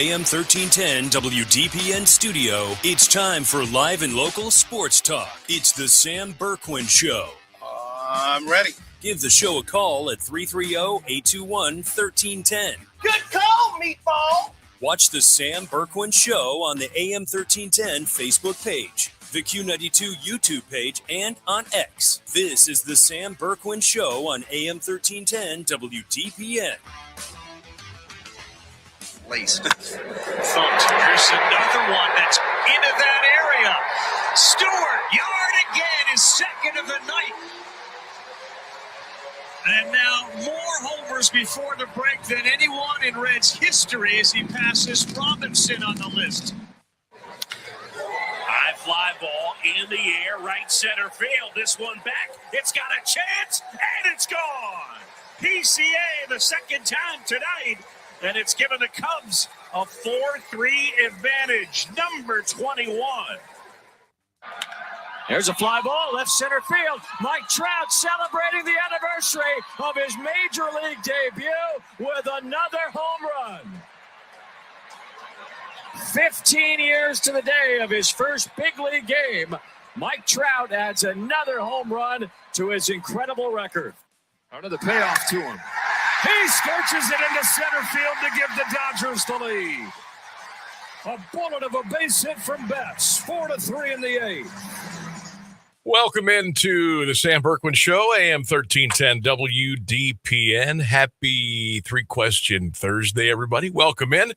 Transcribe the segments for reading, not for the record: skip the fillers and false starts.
AM 1310 WDPN studio, it's time for live and local sports talk. It's the Sam Bourquin Show. I'm ready. Give the show a call at 330-821-1310. Good call, Meatball. Watch the Sam Bourquin Show on the AM 1310 Facebook page, the Q92 YouTube page, and on X. This is the Sam Bourquin Show on AM 1310 WDPN. Laced. Thumped. Here's another one that's into that area. Stewart, yard again, his second of the night. And now more homers before the break than anyone in Reds history as he passes Robinson on the list. High fly ball in the air, right center field. This one back. It's got a chance, and it's gone. PCA the second time tonight. And it's given the Cubs a 4-3 advantage. Number 21. There's a fly ball, left center field. Mike Trout celebrating the anniversary of his Major League debut with another home run. 15 years to the day of his first big league game, Mike Trout adds another home run to his incredible record. Another payoff to him. He scorches it into center field to give the Dodgers the lead. A bullet of a base hit from Betts. 4-3 in the eighth. Welcome into the Sam Bourquin Show, AM 1310 WDPN. Happy Three-Question Thursday, everybody. Welcome in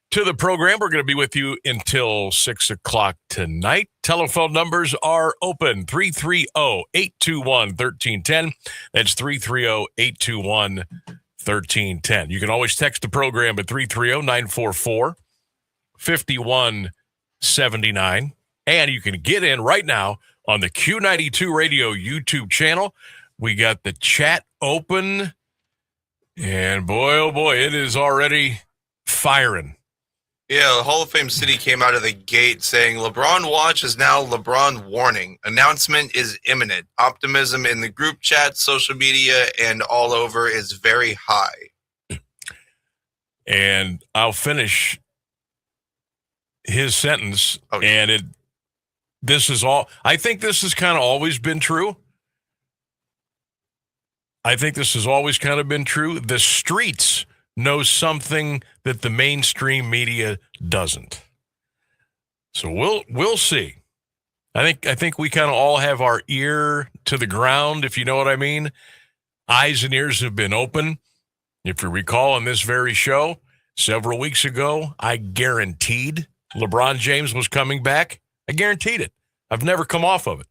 to the program. We're going to be with you until 6 o'clock tonight. Telephone numbers are open, 330-821-1310. That's 330-821-1310. You can always text the program at 330-944-5179. And you can get in right now on the Q92 Radio YouTube channel. We got the chat open. And boy, oh boy, it is already firing. Yeah, Hall of Fame City came out of the gate saying LeBron watch is now LeBron warning. Announcement is imminent. Optimism in the group chat, social media, and all over is very high. And I'll finish his sentence. Oh, yeah. And this is all, I think this has kind of always been true. I think this has always kind of been true. The streets know something that the mainstream media doesn't. So we'll see. I think we kind of all have our ear to the ground, if you know what I mean. Eyes and ears have been open. If you recall on this very show, several weeks ago, I guaranteed LeBron James was coming back. I guaranteed it. I've never come off of it.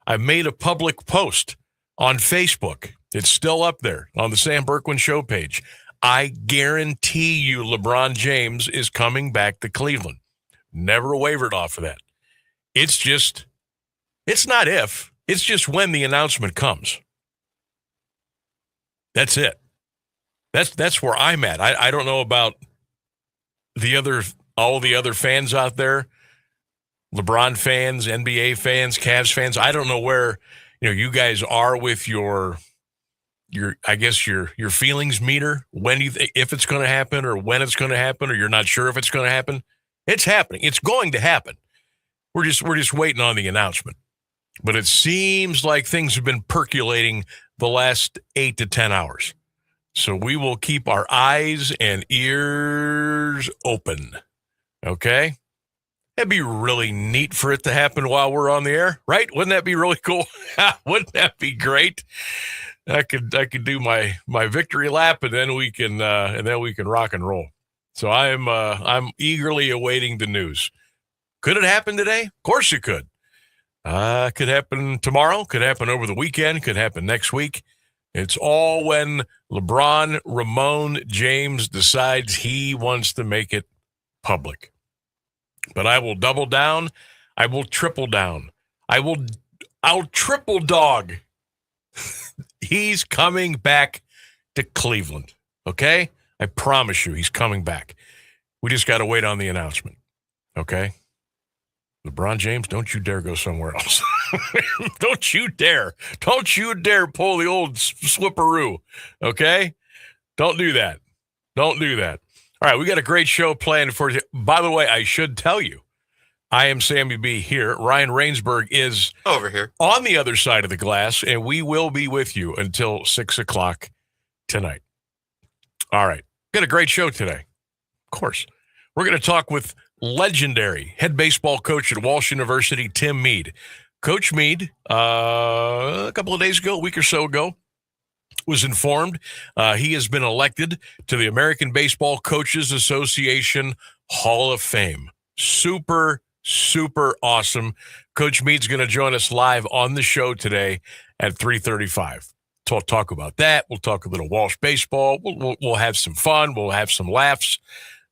I've made a public post on Facebook. It's still up there on the Sam Bourquin Show page. I guarantee you LeBron James is coming back to Cleveland. Never wavered off of that. It's not if, it's just when the announcement comes. That's it. That's where I'm at. I don't know about all the other fans out there, LeBron fans, NBA fans, Cavs fans. I don't know where, you guys are with your I guess your feelings meter, when if it's going to happen or when it's going to happen, or you're not sure if it's going to happen. It's happening. It's going to happen. We're just waiting on the announcement. But it seems like things have been percolating the last 8 to 10 hours. So we will keep our eyes and ears open. Okay? That'd be really neat for it to happen while we're on the air, right? Wouldn't that be really cool? Wouldn't that be great? I could do my victory lap, and then we can rock and roll. So I'm eagerly awaiting the news. Could it happen today? Of course it could. Could happen tomorrow. Could happen over the weekend. Could happen next week. It's all when LeBron Ramon James decides he wants to make it public. But I will double down. I will triple down. I'll triple dog. He's coming back to Cleveland, okay? I promise you he's coming back. We just got to wait on the announcement, okay? LeBron James, don't you dare go somewhere else. Don't you dare. Don't you dare pull the old swipperoo, okay? Don't do that. Don't do that. All right, we got a great show planned for you. By the way, I should tell you, I am Sammy B here. Ryan Rainsberg is Over here. on the other side of the glass, and we will be with you until 6 o'clock tonight. All right, got a great show today. Of course. We're going to talk with legendary head baseball coach at Walsh University, Tim Mead. Coach Mead, a couple of days ago, a week or so ago, was informed he has been elected to the American Baseball Coaches Association Hall of Fame. Super, super awesome. Coach Mead's going to join us live on the show today at 3:35. We'll talk about that. We'll talk a little Walsh baseball. We'll have some fun. We'll have some laughs.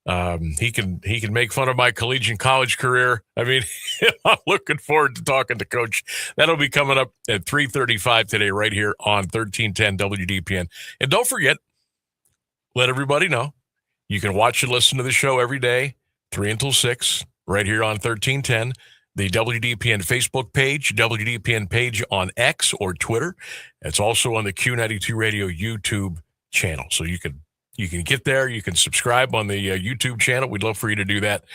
He can make fun of my collegiate college career. I mean, I'm looking forward to talking to Coach. That'll be coming up at 3:35 today, right here on 1310 WDPN. And don't forget, let everybody know you can watch and listen to the show every day, 3 until 6, right here on 1310. The WDPN Facebook page, WDPN page on X or Twitter. It's also on the Q92 Radio YouTube channel, so you can get there. You can subscribe on the YouTube channel. We'd love for you to do that.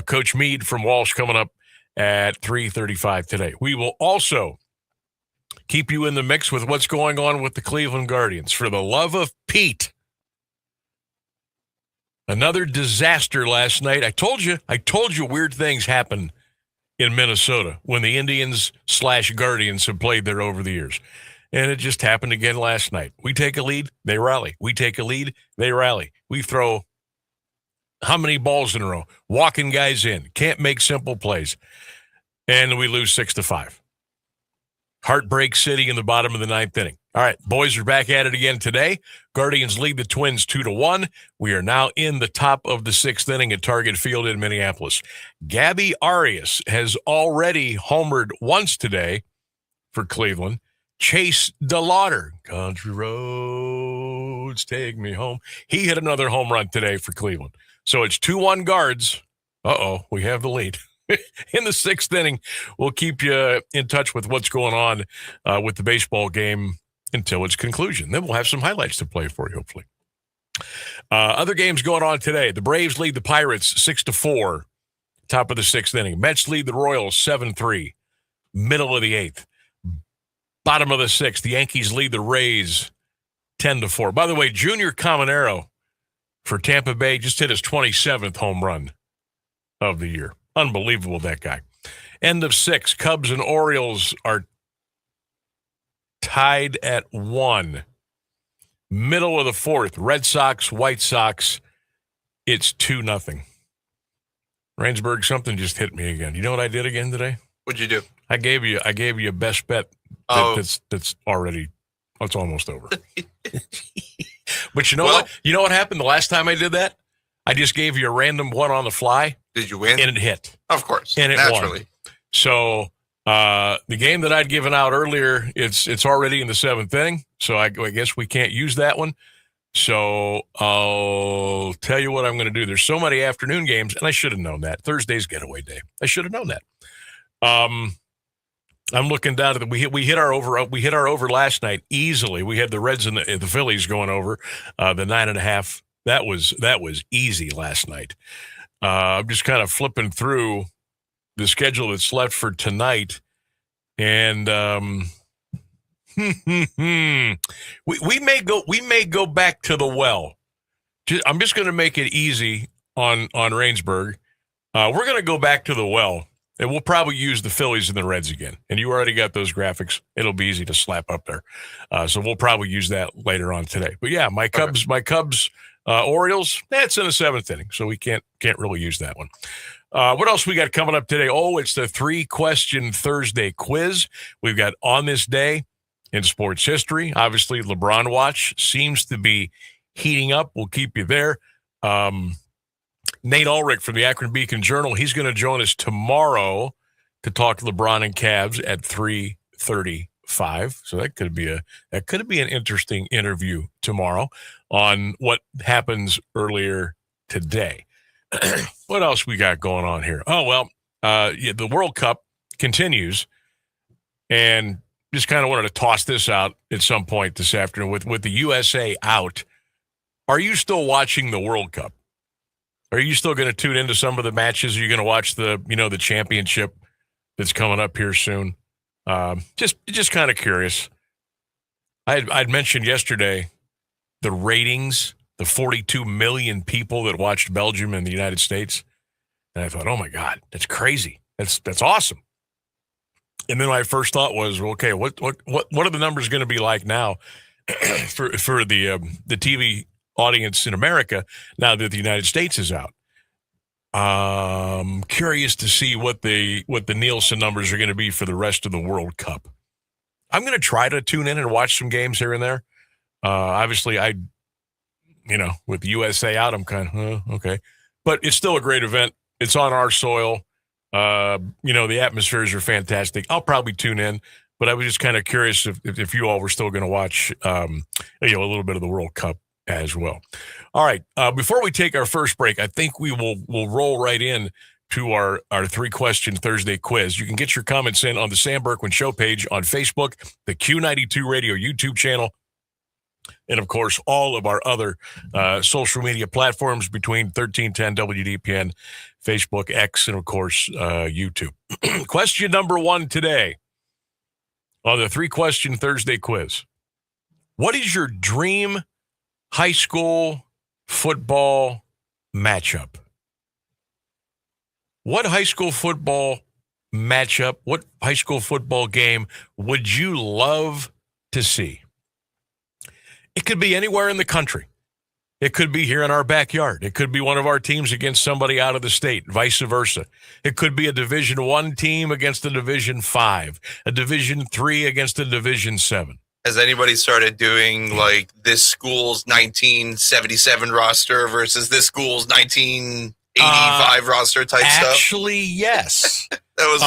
Coach Mead from Walsh coming up at 3:35 today. We will also keep you in the mix with what's going on with the Cleveland Guardians. For the love of Pete, another disaster last night. I told you weird things happen in Minnesota when the Indians/Guardians have played there over the years. And it just happened again last night. We take a lead, they rally. We take a lead, they rally. We throw how many balls in a row? Walking guys in. Can't make simple plays. And we lose 6-5. Heartbreak City in the bottom of the 9th inning. All right, boys are back at it again today. Guardians lead the Twins 2-1. We are now in the top of the 6th inning at Target Field in Minneapolis. Gabby Arias has already homered once today for Cleveland. Chase DeLauder, country roads, take me home. He hit another home run today for Cleveland. So it's 2-1 Guards. We have the lead. In the 6th inning, we'll keep you in touch with what's going on with the baseball game until its conclusion. Then we'll have some highlights to play for you, hopefully. Other games going on today. The Braves lead the Pirates 6-4, top of the 6th inning. Mets lead the Royals 7-3, middle of the 8th. Bottom of the 6th, the Yankees lead the Rays 10-4. By the way, Junior Caminero for Tampa Bay just hit his 27th home run of the year. Unbelievable, that guy. End of 6, Cubs and Orioles are tied at 1. Middle of the 4th, Red Sox, White Sox, it's 2-0. Rainsberg, something just hit me again. You know what I did again today? What'd you do? I gave you a best bet that's almost over. But you know what? You know what happened the last time I did that? I just gave you a random one on the fly. Did you win? And it hit. Of course. And it naturally. won. So the game that I'd given out earlier, it's already in the 7th inning. So I guess we can't use that one. So I'll tell you what I'm going to do. There's so many afternoon games, and I should have known that. Thursday's getaway day. I should have known that. I'm looking down at we hit our over last night easily. We had the Reds and the Phillies going over the 9.5. That was easy last night. I'm just kind of flipping through the schedule that's left for tonight, and we may go back to the well. I'm just going to make it easy on Rainsberg. We're going to go back to the well. And we'll probably use the Phillies and the Reds again. And you already got those graphics. It'll be easy to slap up there. So we'll probably use that later on today. But yeah, my Cubs, Orioles, that's in the 7th inning. So we can't really use that one. What else we got coming up today? It's the 3-question Thursday quiz. We've got On This Day in sports history. Obviously, LeBron watch seems to be heating up. We'll keep you there. Nate Ulrich from the Akron Beacon Journal, he's going to join us tomorrow to talk to LeBron and Cavs at 3:35. So that could be an interesting interview tomorrow on what happens earlier today. What else we got going on here? The World Cup continues, and just kind of wanted to toss this out at some point this afternoon with the USA out. Are you still watching the World Cup? Are you still going to tune into some of the matches? Are you going to watch the championship that's coming up here soon? Just kind of curious. I'd mentioned yesterday the ratings, the 42 million people that watched Belgium and the United States. And I thought, oh my God, that's crazy. That's awesome. And then my first thought was, well, okay, what are the numbers going to be like now for the TV audience in America now that the United States is out? Curious to see what the Nielsen numbers are going to be for the rest of the World Cup. I'm going to try to tune in and watch some games here and there. Obviously, with the USA out, I'm kind of, okay. But it's still a great event. It's on our soil. The atmospheres are fantastic. I'll probably tune in, but I was just kind of curious if you all were still going to watch, a little bit of the World Cup as well. All right. Before we take our first break, I think we'll roll right in to our 3-question Thursday quiz. You can get your comments in on the Sam Bourquin Show page on Facebook, the Q92 Radio YouTube channel, and, of course, all of our other social media platforms between 1310 WDPN, Facebook, X, and, of course, YouTube. Question number 1 today on the 3-question Thursday quiz. What is your dream high school football matchup? What high school football matchup, what high school football game would you love to see? It could be anywhere in the country. It could be here in our backyard. It could be one of our teams against somebody out of the state, vice versa. It could be a Division I team against a Division V, a Division III against a Division VII. Has anybody started doing like this school's 1977 roster versus this school's 1985 roster type stuff? Actually, yes. That was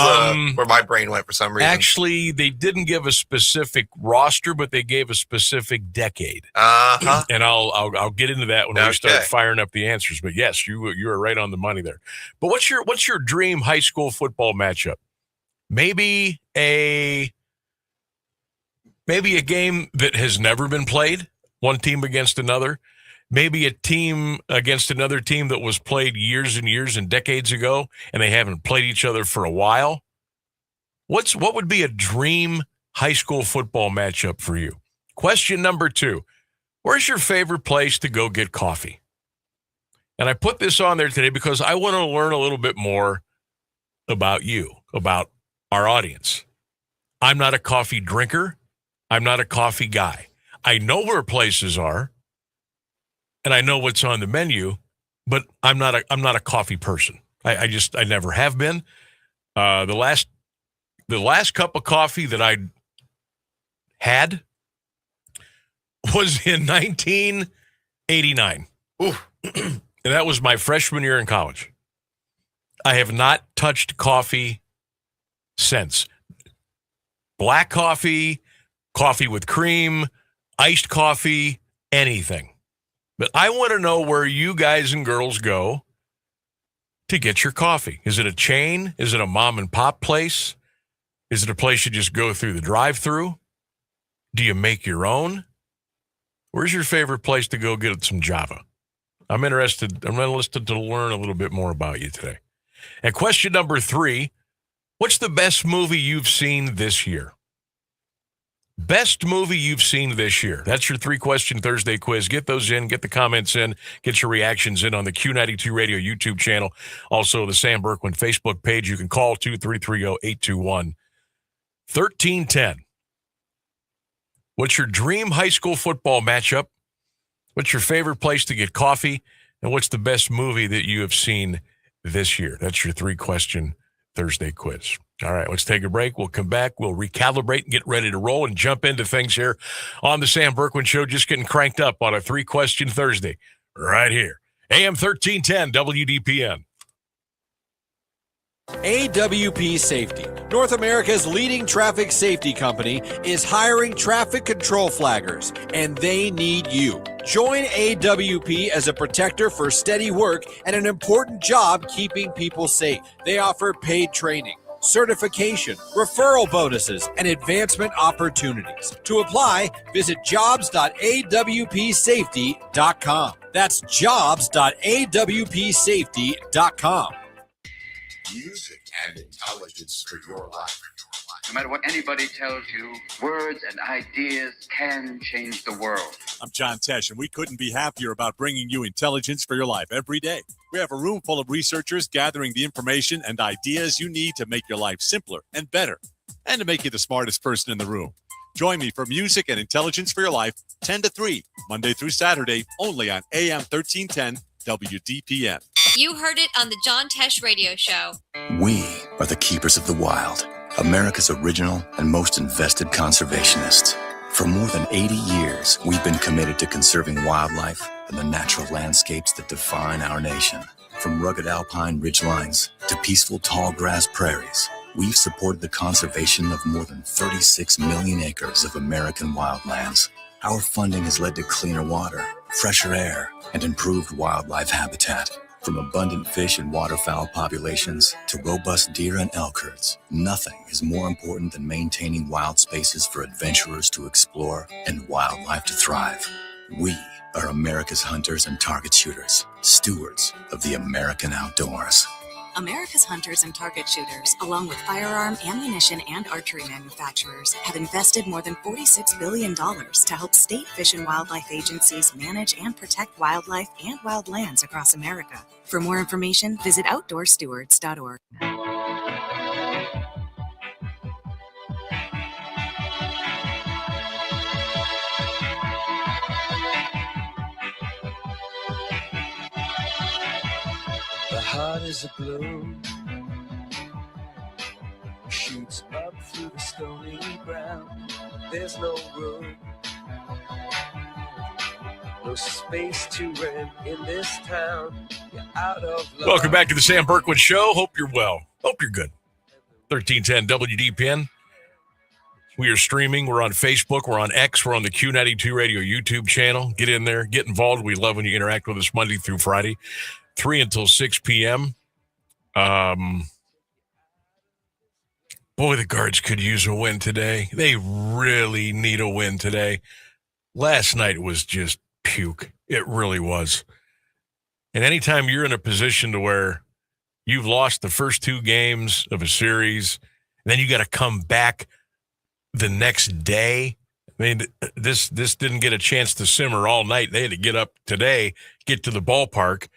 where my brain went for some reason. Actually, they didn't give a specific roster, but they gave a specific decade. Uh-huh. And I'll get into that when we start firing up the answers. But yes, you are right on the money there. But what's your dream high school football matchup? Maybe a game that has never been played, one team against another. Maybe a team against another team that was played years and years and decades ago, and they haven't played each other for a while. What would be a dream high school football matchup for you? Question number 2, where's your favorite place to go get coffee? And I put this on there today because I want to learn a little bit more about you, about our audience. I'm not a coffee drinker. I'm not a coffee guy. I know where places are. And I know what's on the menu, but I'm not a coffee person. I never have been. The last cup of coffee that I had was in 1989. Ooh. And that was my freshman year in college. I have not touched coffee since. Black coffee, coffee with cream, iced coffee, anything. But I want to know where you guys and girls go to get your coffee. Is it a chain? Is it a mom and pop place? Is it a place you just go through the drive-thru? Do you make your own? Where's your favorite place to go get some Java? I'm interested to learn a little bit more about you today. And question number 3, what's the best movie you've seen this year? Best movie you've seen this year. That's your 3-question Thursday quiz. Get those in, get the comments in, get your reactions in on the Q92 Radio YouTube channel. Also, the Sam Bourquin Facebook page. You can call 2-330-821-1310. What's your dream high school football matchup? What's your favorite place to get coffee? And what's the best movie that you have seen this year? That's your 3-question Thursday quiz. All right, let's take a break. We'll come back. We'll recalibrate and get ready to roll and jump into things here on the Sam Bourquin Show. Just getting cranked up on a 3-question Thursday right here. AM 1310 WDPN. AWP Safety, North America's leading traffic safety company, is hiring traffic control flaggers, and they need you. Join AWP as a protector for steady work and an important job keeping people safe. They offer paid training, certification, referral bonuses, and advancement opportunities. To apply, visit jobs.awpsafety.com. That's jobs.awpsafety.com. Music and intelligence for your life. No matter what anybody tells you, words and ideas can change the world. I'm John Tesh, and we couldn't be happier about bringing you intelligence for your life every day. We have a room full of researchers gathering the information and ideas you need to make your life simpler and better, and to make you the smartest person in the room. Join me for Music and Intelligence for Your Life, 10 to 3, Monday through Saturday, only on AM 1310 WDPN. You heard it on the John Tesh Radio Show. We are the keepers of the wild, America's original and most invested conservationists. For more than 80 years, we've been committed to conserving wildlife and the natural landscapes that define our nation. From rugged alpine ridgelines to peaceful tall grass prairies, we've supported the conservation of more than 36 million acres of American wildlands. Our funding has led to cleaner water, fresher air, and improved wildlife habitat. From abundant fish and waterfowl populations to robust deer and elk herds, nothing is more important than maintaining wild spaces for adventurers to explore and wildlife to thrive. We are America's hunters and target shooters, stewards of the American outdoors. America's hunters and target shooters, along with firearm, ammunition, and archery manufacturers, have invested more than $46 billion to help state fish and wildlife agencies manage and protect wildlife and wildlands across America. For more information, visit outdoorstewards.org. Heart is a blue, shoots up through the stony ground. There's no room, no space to rent in this town. You're out of love. Welcome back to the Sam Bourquin Show. Hope you're well. Hope you're good. 1310 WDPN. We are streaming. We're on Facebook. We're on X. We're on the Q92 Radio YouTube channel. Get in there. Get involved. We love when you interact with us Monday through Friday. 3 until 6 p.m. Boy, the Guards could use a win today. They really need a win today. Last night was just puke. It really was. And anytime you're in a position to where you've lost the first 2 games of a series, and then you got to come back the next day. I mean, this didn't get a chance to simmer all night. They had to get up today, get to the ballpark,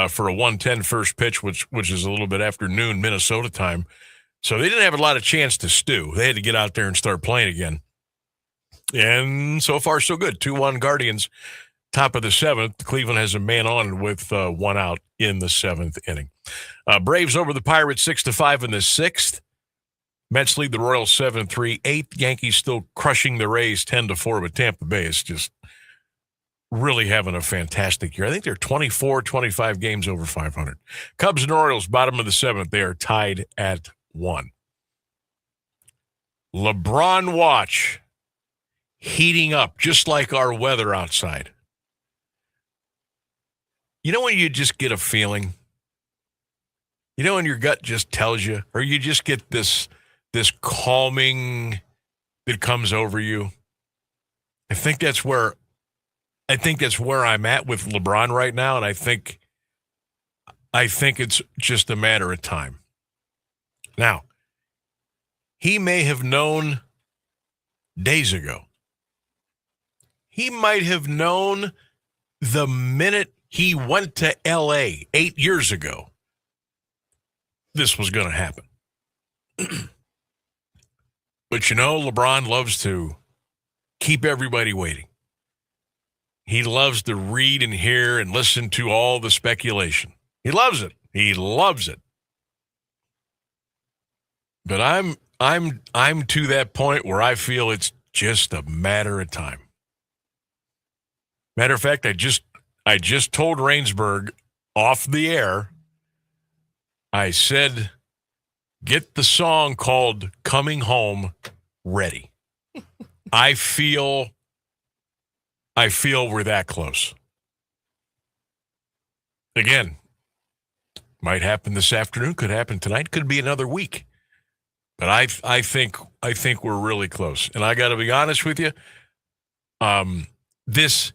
for a 1:10 first pitch, which is a little bit after noon Minnesota time. So they didn't have a lot of chance to stew. They had to get out there and start playing again. And so far, so good. 2-1 Guardians, top of the 7th. Cleveland has a man on with 1 out in the 7th inning. Braves over the Pirates 6-5 in the 6th. Mets lead the Royals 7-3. 8th, Yankees still crushing the Rays 10-4, but Tampa Bay is just really having a fantastic year. I think they're 24, 25 games over 500. Cubs and Orioles, bottom of the 7th. They are tied at 1. LeBron watch heating up, just like our weather outside. You know when you just get a feeling? You know when your gut just tells you, or you just get this calming that comes over you? I think that's where I'm at with LeBron right now, and I think it's just a matter of time. Now, he may have known days ago. He might have known the minute he went to L.A. 8 years ago this was going to happen. But LeBron loves to keep everybody waiting. He loves to read and hear and listen to all the speculation. He loves it. He loves it. But I'm to that point where I feel it's just a matter of time. Matter of fact, I just told Rainsburg off the air. I said, get the song called "Coming Home" ready. I feel we're that close. Again, might happen this afternoon, could happen tonight, could be another week. But I think we're really close. And I got to be honest with you, this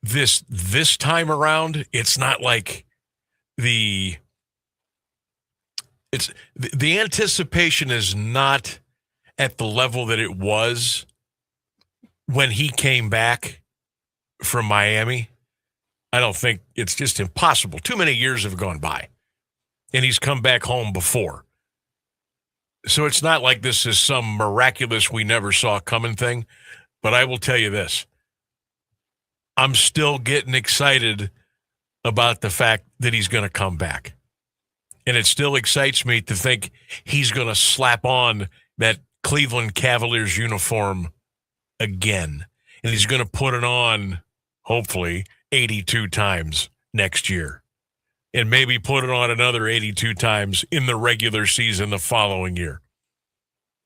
this time around, it's not like the anticipation is not at the level that it was when he came back from Miami. I don't think it's just impossible. Too many years have gone by, and he's come back home before. So it's not like this is some miraculous we never saw coming thing. But I will tell you this. I'm still getting excited about the fact that he's going to come back. And it still excites me to think he's going to slap on that Cleveland Cavaliers uniform again. And he's going to put it on, hopefully, 82 times next year. And maybe put it on another 82 times in the regular season the following year.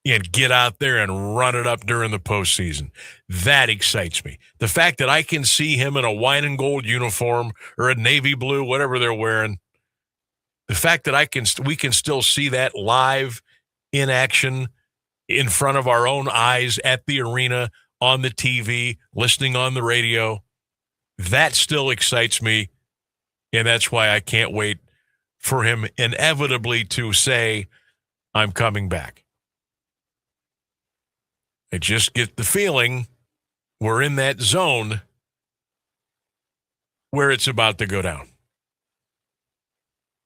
And get out there and run it up during the postseason. That excites me. The fact that I can see him in a wine and gold uniform or a navy blue, whatever they're wearing, the fact that we can still see that live in action in front of our own eyes at the arena, on the TV, listening on the radio, that still excites me. And that's why I can't wait for him inevitably to say, I'm coming back. I just get the feeling we're in that zone where it's about to go down.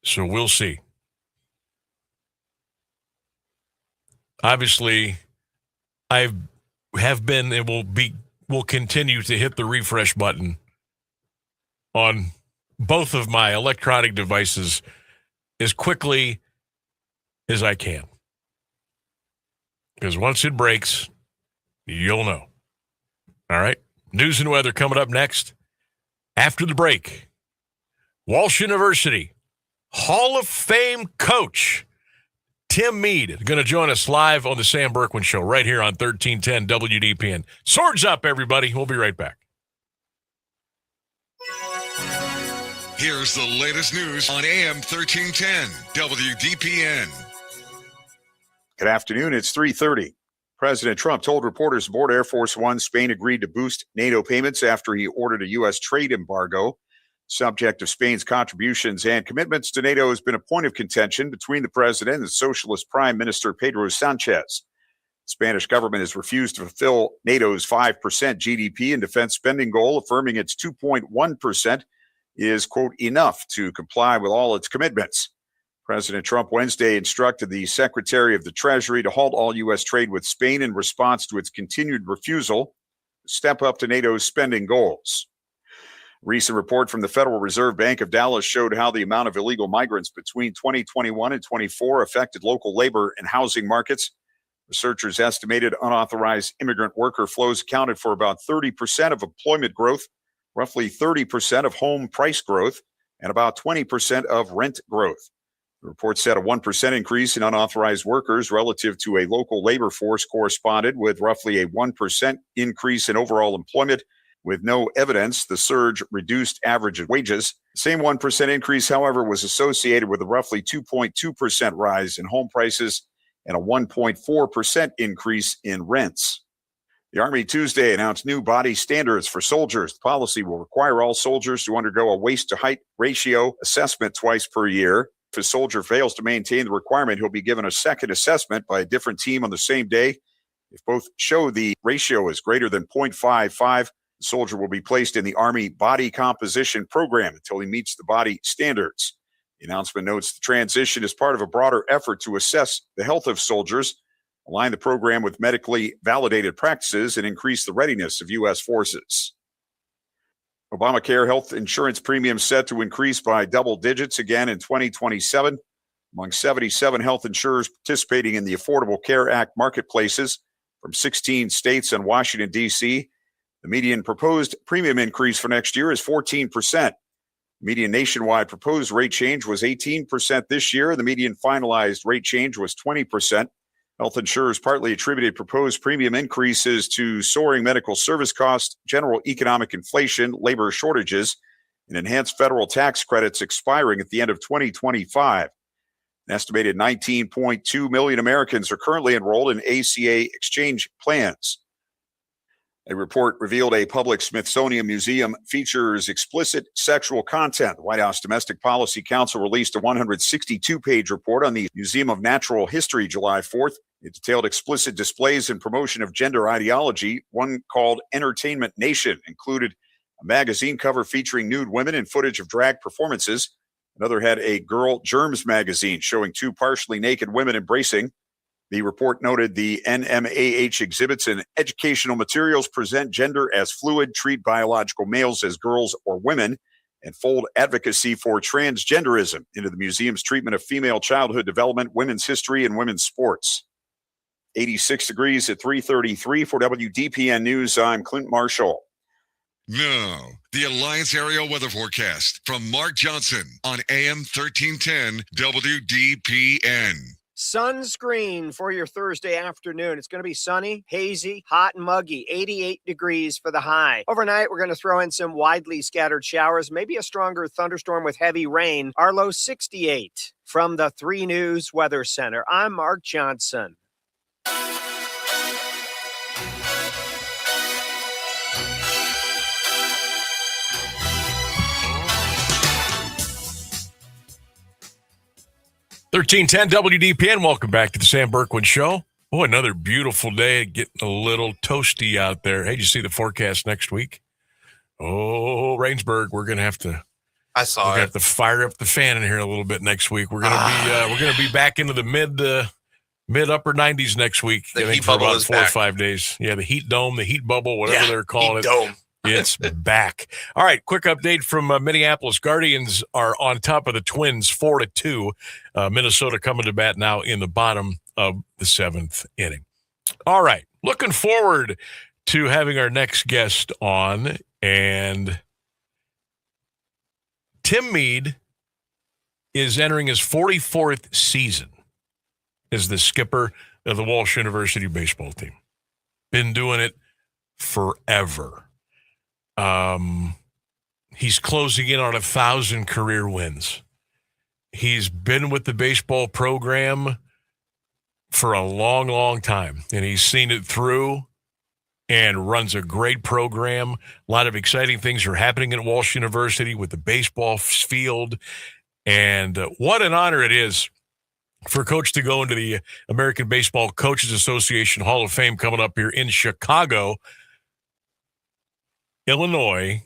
So we'll see. Obviously, I have been and will continue to hit the refresh button on both of my electronic devices as quickly as I can. Because once it breaks, you'll know. All right. News and weather coming up next. After the break, Walsh University Hall of Fame coach Tim Mead is going to join us live on the Sam Bourquin Show right here on 1310 WDPN. Swords up, everybody. We'll be right back. Here's the latest news on AM 1310 WDPN. Good afternoon. It's 3:30. President Trump told reporters aboard Air Force One Spain agreed to boost NATO payments after he ordered a U.S. trade embargo. Subject of Spain's contributions and commitments to NATO has been a point of contention between the president and Socialist Prime Minister Pedro Sanchez. The Spanish government has refused to fulfill NATO's 5% GDP and defense spending goal, affirming its 2.1% is, quote, enough to comply with all its commitments. President Trump Wednesday instructed the Secretary of the Treasury to halt all U.S. trade with Spain in response to its continued refusal to step up to NATO's spending goals. A recent report from the Federal Reserve Bank of Dallas showed how the amount of illegal migrants between 2021 and 24 affected local labor and housing markets. Researchers estimated unauthorized immigrant worker flows accounted for about 30% of employment growth, roughly 30% of home price growth, and about 20% of rent growth. The report said a 1% increase in unauthorized workers relative to a local labor force corresponded with roughly a 1% increase in overall employment. With no evidence, the surge reduced average wages. The same 1% increase, however, was associated with a roughly 2.2% rise in home prices and a 1.4% increase in rents. The Army Tuesday announced new body standards for soldiers. The policy will require all soldiers to undergo a waist-to-height ratio assessment twice per year. If a soldier fails to maintain the requirement, he'll be given a second assessment by a different team on the same day. If both show the ratio is greater than 0.55, the soldier will be placed in the Army Body Composition Program until he meets the body standards. The announcement notes the transition is part of a broader effort to assess the health of soldiers, align the program with medically validated practices, and increase the readiness of U.S. forces. Obamacare health insurance premiums set to increase by double digits again in 2027. Among 77 health insurers participating in the Affordable Care Act marketplaces from 16 states and Washington, D.C., the median proposed premium increase for next year is 14%. The median nationwide proposed rate change was 18% this year. The median finalized rate change was 20%. Health insurers partly attributed proposed premium increases to soaring medical service costs, general economic inflation, labor shortages, and enhanced federal tax credits expiring at the end of 2025. An estimated 19.2 million Americans are currently enrolled in ACA exchange plans. A report revealed a public Smithsonian museum features explicit sexual content. The White House Domestic Policy Council released a 162-page report on the Museum of Natural History July 4th. It detailed explicit displays and promotion of gender ideology. One called Entertainment Nation included a magazine cover featuring nude women and footage of drag performances. Another had a Girl Germs magazine showing two partially naked women embracing. The report noted the NMAH exhibits and educational materials present gender as fluid, treat biological males as girls or women, and fold advocacy for transgenderism into the museum's treatment of female childhood development, women's history, and women's sports. 86 degrees at 3:33 for WDPN News. I'm Clint Marshall. Now, the Alliance Area Weather Forecast from Mark Johnson on AM 1310 WDPN. Sunscreen for your Thursday afternoon. It's going to be sunny, hazy, hot, and muggy. 88 degrees for the high. Overnight, we're going to throw in some widely scattered showers, maybe a stronger thunderstorm with heavy rain. Our low 68. From the 3 News Weather Center, I'm Mark Johnson. $13.10 WDPN. Welcome back to the Sam Bourquin Show. Oh, another beautiful day. Getting a little toasty out there. Hey, did you see the forecast next week? Oh, Rainsburg, we're gonna have to. I saw it. Have to fire up the fan in here a little bit next week. We're gonna be back into the mid upper 90s next week. The I think heat for bubble about is 4 or back. 5 days. Yeah, the heat dome, the heat bubble, whatever they're calling it. Dome. It's back. All right, quick update from Minneapolis. Guardians are on top of the Twins 4-2. Minnesota coming to bat now in the bottom of the 7th inning. All right, looking forward to having our next guest on. And Tim Mead is entering his 44th season as the skipper of the Walsh University baseball team. Been doing it forever. He's closing in on 1,000 career wins. He's been with the baseball program for a long, long time, and he's seen it through and runs a great program. A lot of exciting things are happening at Walsh University with the baseball field, and what an honor it is for Coach to go into the American Baseball Coaches Association Hall of Fame coming up here in Chicago, Illinois,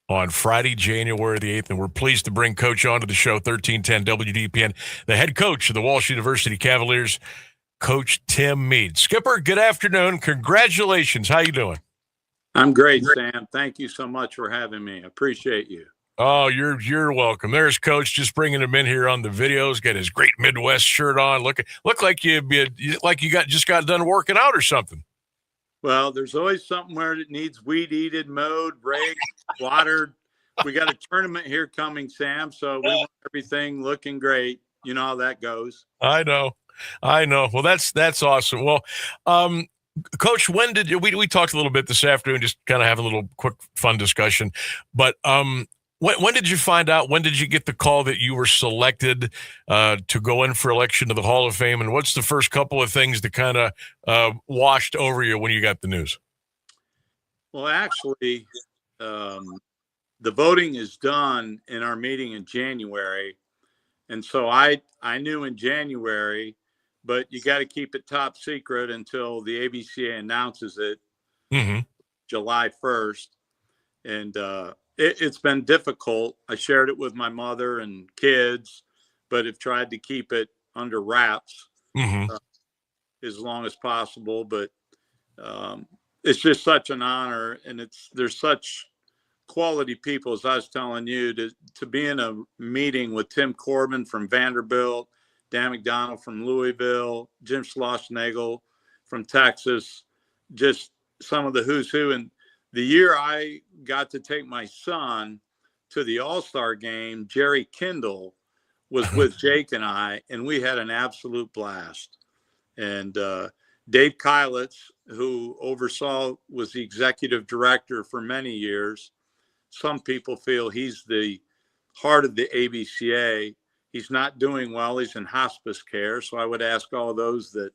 on Friday, January the 8th. And we're pleased to bring Coach on to the show, 1310 WDPN, the head coach of the Walsh University Cavaliers, Coach Tim Mead. Skipper, good afternoon. Congratulations. How you doing? I'm great, Sam. Thank you so much for having me. I appreciate you. Oh, you're welcome. There's Coach just bringing him in here on the videos. Got his great Midwest shirt on. Look like you just got done working out or something. Well, there's always something where it needs weed eated, mowed, raked, watered. We got a tournament here coming, Sam, so we want everything looking great. You know how that goes. I know. Well, that's awesome. Well, Coach, when did we talked a little bit this afternoon, just kind of having a little quick fun discussion, but when did you find out, when did you get the call that you were selected to go in for election to the Hall of Fame? And what's the first couple of things that kind of washed over you when you got the news? Well, actually, the voting is done in our meeting in January. And so I knew in January, but you got to keep it top secret until the ABCA announces it July 1st. And it's been difficult. I shared it with my mother and kids, but have tried to keep it under wraps as long as possible. But it's just such an honor, and there's such quality people, as I was telling you, to be in a meeting with Tim Corbin from Vanderbilt, Dan McDonald from Louisville, Jim Schlossnagel from Texas, just some of the who's who. And the year I got to take my son to the All-Star game, Jerry Kindle was with Jake and I, and we had an absolute blast. And Dave Kylitz, who was the executive director for many years. Some people feel he's the heart of the ABCA. He's not doing well. He's in hospice care. So I would ask all those that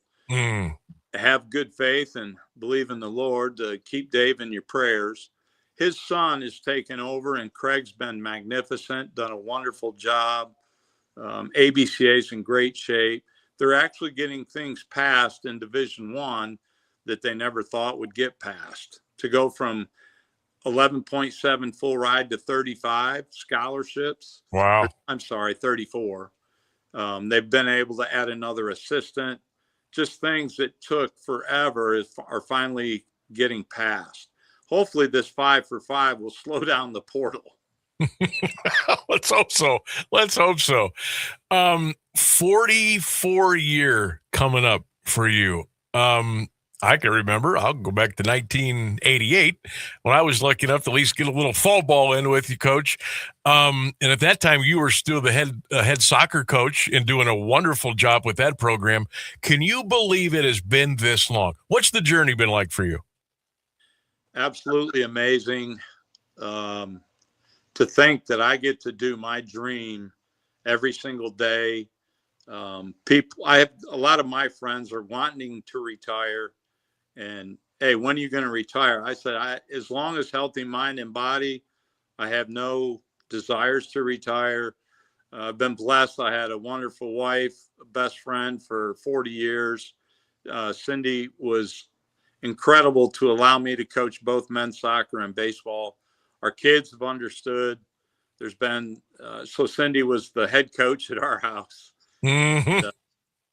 have good faith and believe in the Lord to keep Dave in your prayers. His son has taken over, and Craig's been magnificent, done a wonderful job. ABCA's in great shape. They're actually getting things passed in Division I that they never thought would get passed. To go from 11.7 full ride to 35 scholarships. Wow. I'm sorry, 34. They've been able to add another assistant. Just things that took forever are finally getting passed. Hopefully this 5 for 5 will slow down the portal. Let's hope so. 44 year coming up for you. I can remember, I'll go back to 1988 when I was lucky enough to at least get a little fall ball in with you, Coach. And at that time, you were still the head soccer coach and doing a wonderful job with that program. Can you believe it has been this long? What's the journey been like for you? Absolutely amazing. To think that I get to do my dream every single day. I have a lot of my friends are wanting to retire, and hey, when are you going to retire? I said, as long as healthy mind and body, I have no desires to retire. I've been blessed. I had a wonderful wife, a best friend for 40 years. Cindy was incredible to allow me to coach both men's soccer and baseball. Our kids have understood. There's been, so Cindy was the head coach at our house. Mm-hmm.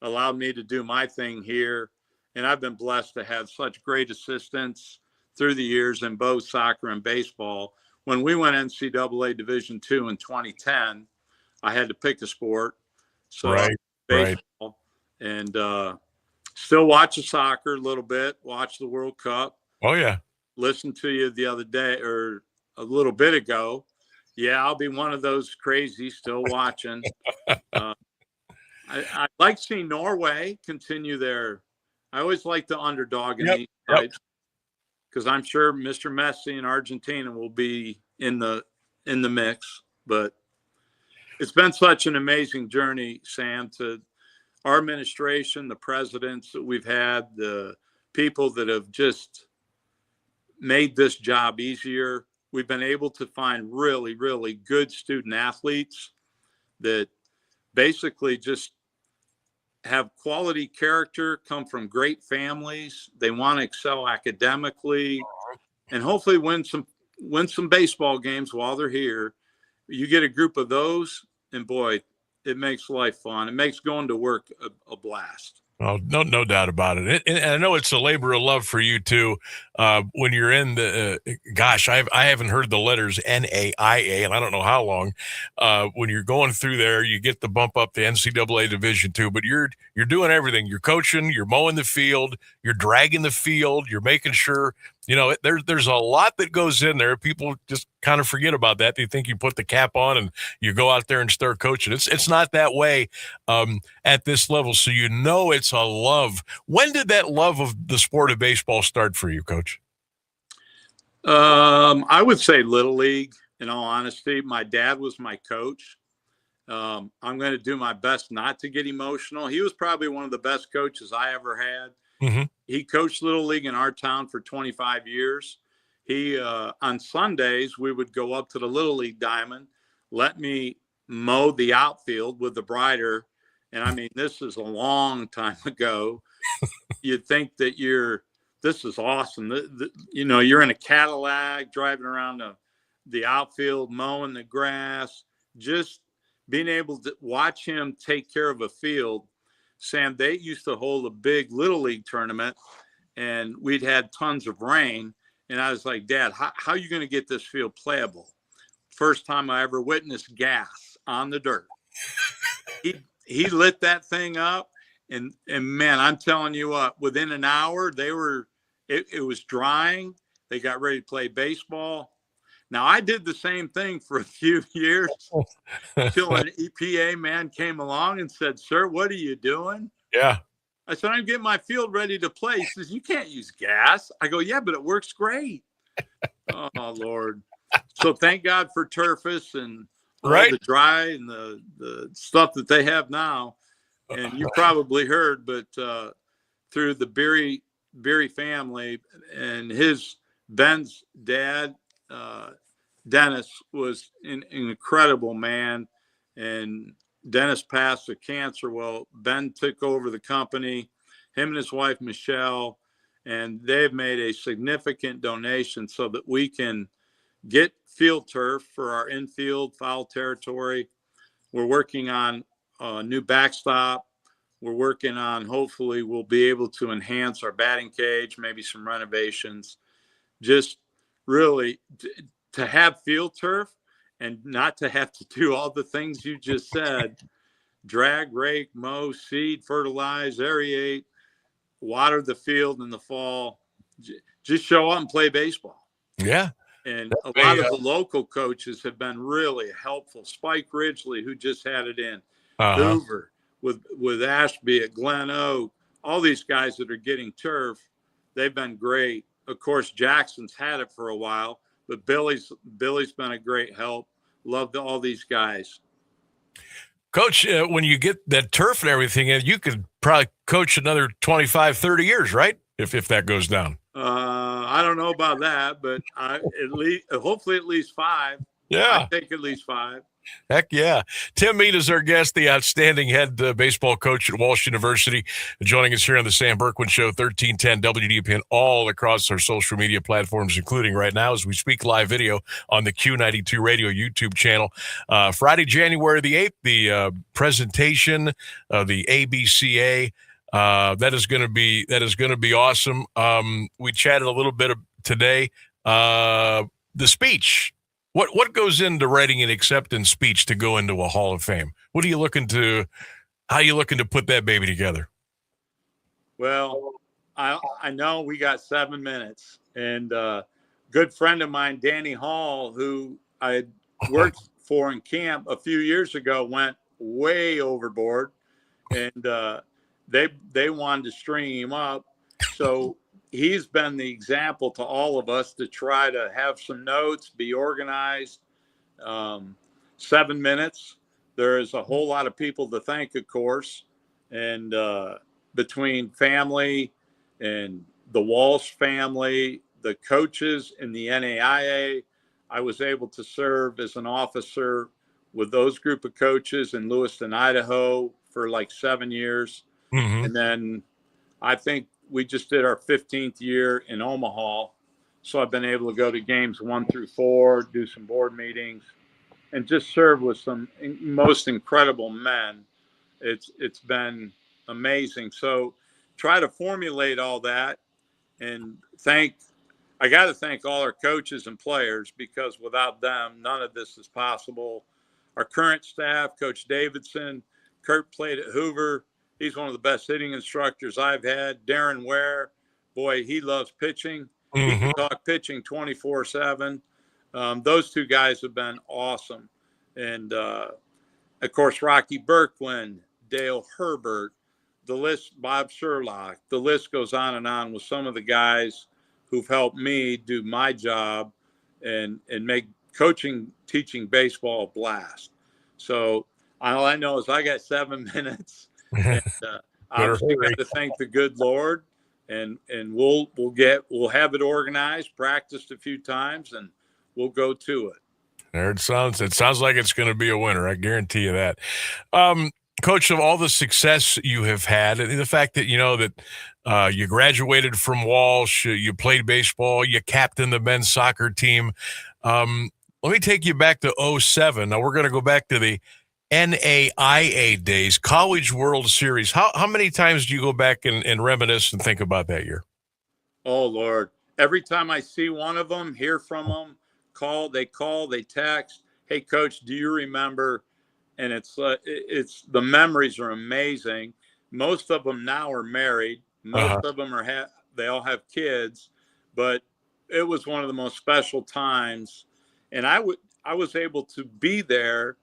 Allowed me to do my thing here. And I've been blessed to have such great assistants through the years in both soccer and baseball. When we went NCAA Division II in 2010, I had to pick a sport. So right. baseball. And still watch the soccer a little bit, watch the World Cup. Oh, yeah. Listened to you the other day or a little bit ago. Yeah, I'll be one of those crazy still watching. I like seeing Norway continue their. I always like the underdog in these fights because I'm sure Mr. Messi in Argentina will be in the mix. But it's been such an amazing journey, Sam, to our administration, the presidents that we've had, the people that have just made this job easier. We've been able to find really, really good student athletes that basically just have quality character, come from great families. They want to excel academically and hopefully win some baseball games while they're here. You get a group of those and boy, it makes life fun. It makes going to work a blast. Oh, no doubt about it. And I know it's a labor of love for you too. When you're in the, I haven't heard the letters NAIA, and I don't know how long. When you're going through there, you get the bump up to NCAA Division II, but you're doing everything. You're coaching, you're mowing the field, you're dragging the field, you're making sure. You know, there's a lot that goes in there. People just kind of forget about that. They think you put the cap on and you go out there and start coaching. It's not that way at this level. So you know it's a love. When did that love of the sport of baseball start for you, Coach? I would say Little League, in all honesty. My dad was my coach. I'm going to do my best not to get emotional. He was probably one of the best coaches I ever had. Mm-hmm. He coached Little League in our town for 25 years. He, on Sundays, we would go up to the Little League diamond, let me mow the outfield with the brider. And I mean, this is a long time ago. You'd think that this is awesome. You're in a Cadillac driving around the outfield, mowing the grass, just being able to watch him take care of a field. Sam, they used to hold a big Little League tournament, and we'd had tons of rain. And I was like, Dad, how are you going to get this field playable? First time I ever witnessed gas on the dirt. He lit that thing up, and man, I'm telling you what, within an hour, it was drying. They got ready to play baseball. Now, I did the same thing for a few years until an EPA man came along and said, sir, what are you doing? Yeah. I said, I'm getting my field ready to play. He says, you can't use gas. I go, yeah, but it works great. Oh, Lord. So thank God for Turfus and all the dry and the stuff that they have now. And you probably heard, but through the Beery Beery family, and Ben's dad, Dennis, was an incredible man, and Dennis passed of cancer. Well, Ben took over the company, him and his wife, Michelle, and they've made a significant donation so that we can get field turf for our infield foul territory. We're working on a new backstop. We're working on, hopefully we'll be able to enhance our batting cage, maybe some renovations. Just really to have field turf and not to have to do all the things you just said: drag, rake, mow, seed, fertilize, aerate, water the field in the fall. Just show up and play baseball. Yeah. And a lot of the local coaches have been really helpful. Spike Ridgely, who just had it in, Hoover, with Ashby at Glen Oak, all these guys that are getting turf, they've been great. Of course, Jackson's had it for a while, but Billy's been a great help. Loved all these guys. Coach, when you get that turf and everything, you could probably coach another 25, 30 years, right? If that goes down. I don't know about that, but hopefully at least 5. Yeah. I think at least 5. Heck yeah. Tim Mead is our guest, the outstanding head baseball coach at Walsh University, joining us here on the Sam Bourquin Show, 1310 WDPN, all across our social media platforms, including right now as we speak live video on the Q92 Radio YouTube channel. Friday, January the 8th, the presentation of the ABCA. That is going to be awesome. We chatted a little bit today. The speech. What goes into writing an acceptance speech to go into a Hall of Fame? How are you looking to put that baby together? Well, I know we got 7 minutes, and a good friend of mine, Danny Hall, who I worked for in camp a few years ago, went way overboard, and they wanted to string him up. So he's been the example to all of us to try to have some notes, be organized. 7 minutes. There is a whole lot of people to thank, of course. And between family and the Walsh family, the coaches in the NAIA, I was able to serve as an officer with those group of coaches in Lewiston, Idaho for like 7 years. Mm-hmm. And then I think we just did our 15th year in Omaha. So I've been able to go to games 1 through 4, do some board meetings, and just serve with some most incredible men. It's been amazing. So try to formulate all that and I got to thank all our coaches and players, because without them, none of this is possible. Our current staff, Coach Davidson, Kurt played at Hoover. He's one of the best hitting instructors I've had. Darren Ware, boy, he loves pitching. Mm-hmm. He can talk pitching 24/7. Those two guys have been awesome. And, of course, Rocky Berkland, Dale Herbert, the list, Bob Sherlock, the list goes on with some of the guys who've helped me do my job and make coaching, teaching baseball a blast. So all I know is I got 7 minutes. And obviously got to thank the good Lord, and we'll have it organized, practiced a few times, and we'll go to it. There it sounds like it's going to be a winner. I guarantee you that. Coach, of all the success you have had, and the fact that you graduated from Walsh, you played baseball, you captained the men's soccer team. Let me take you back to 2007. Now we're going to go back to the NAIA days, College World Series. How many times do you go back and reminisce and think about that year? Oh, Lord. Every time I see one of them, hear from them, they text, hey, Coach, do you remember? And it's the memories are amazing. Most of them now are married. Most of them they all have kids, but it was one of the most special times. And I was able to be there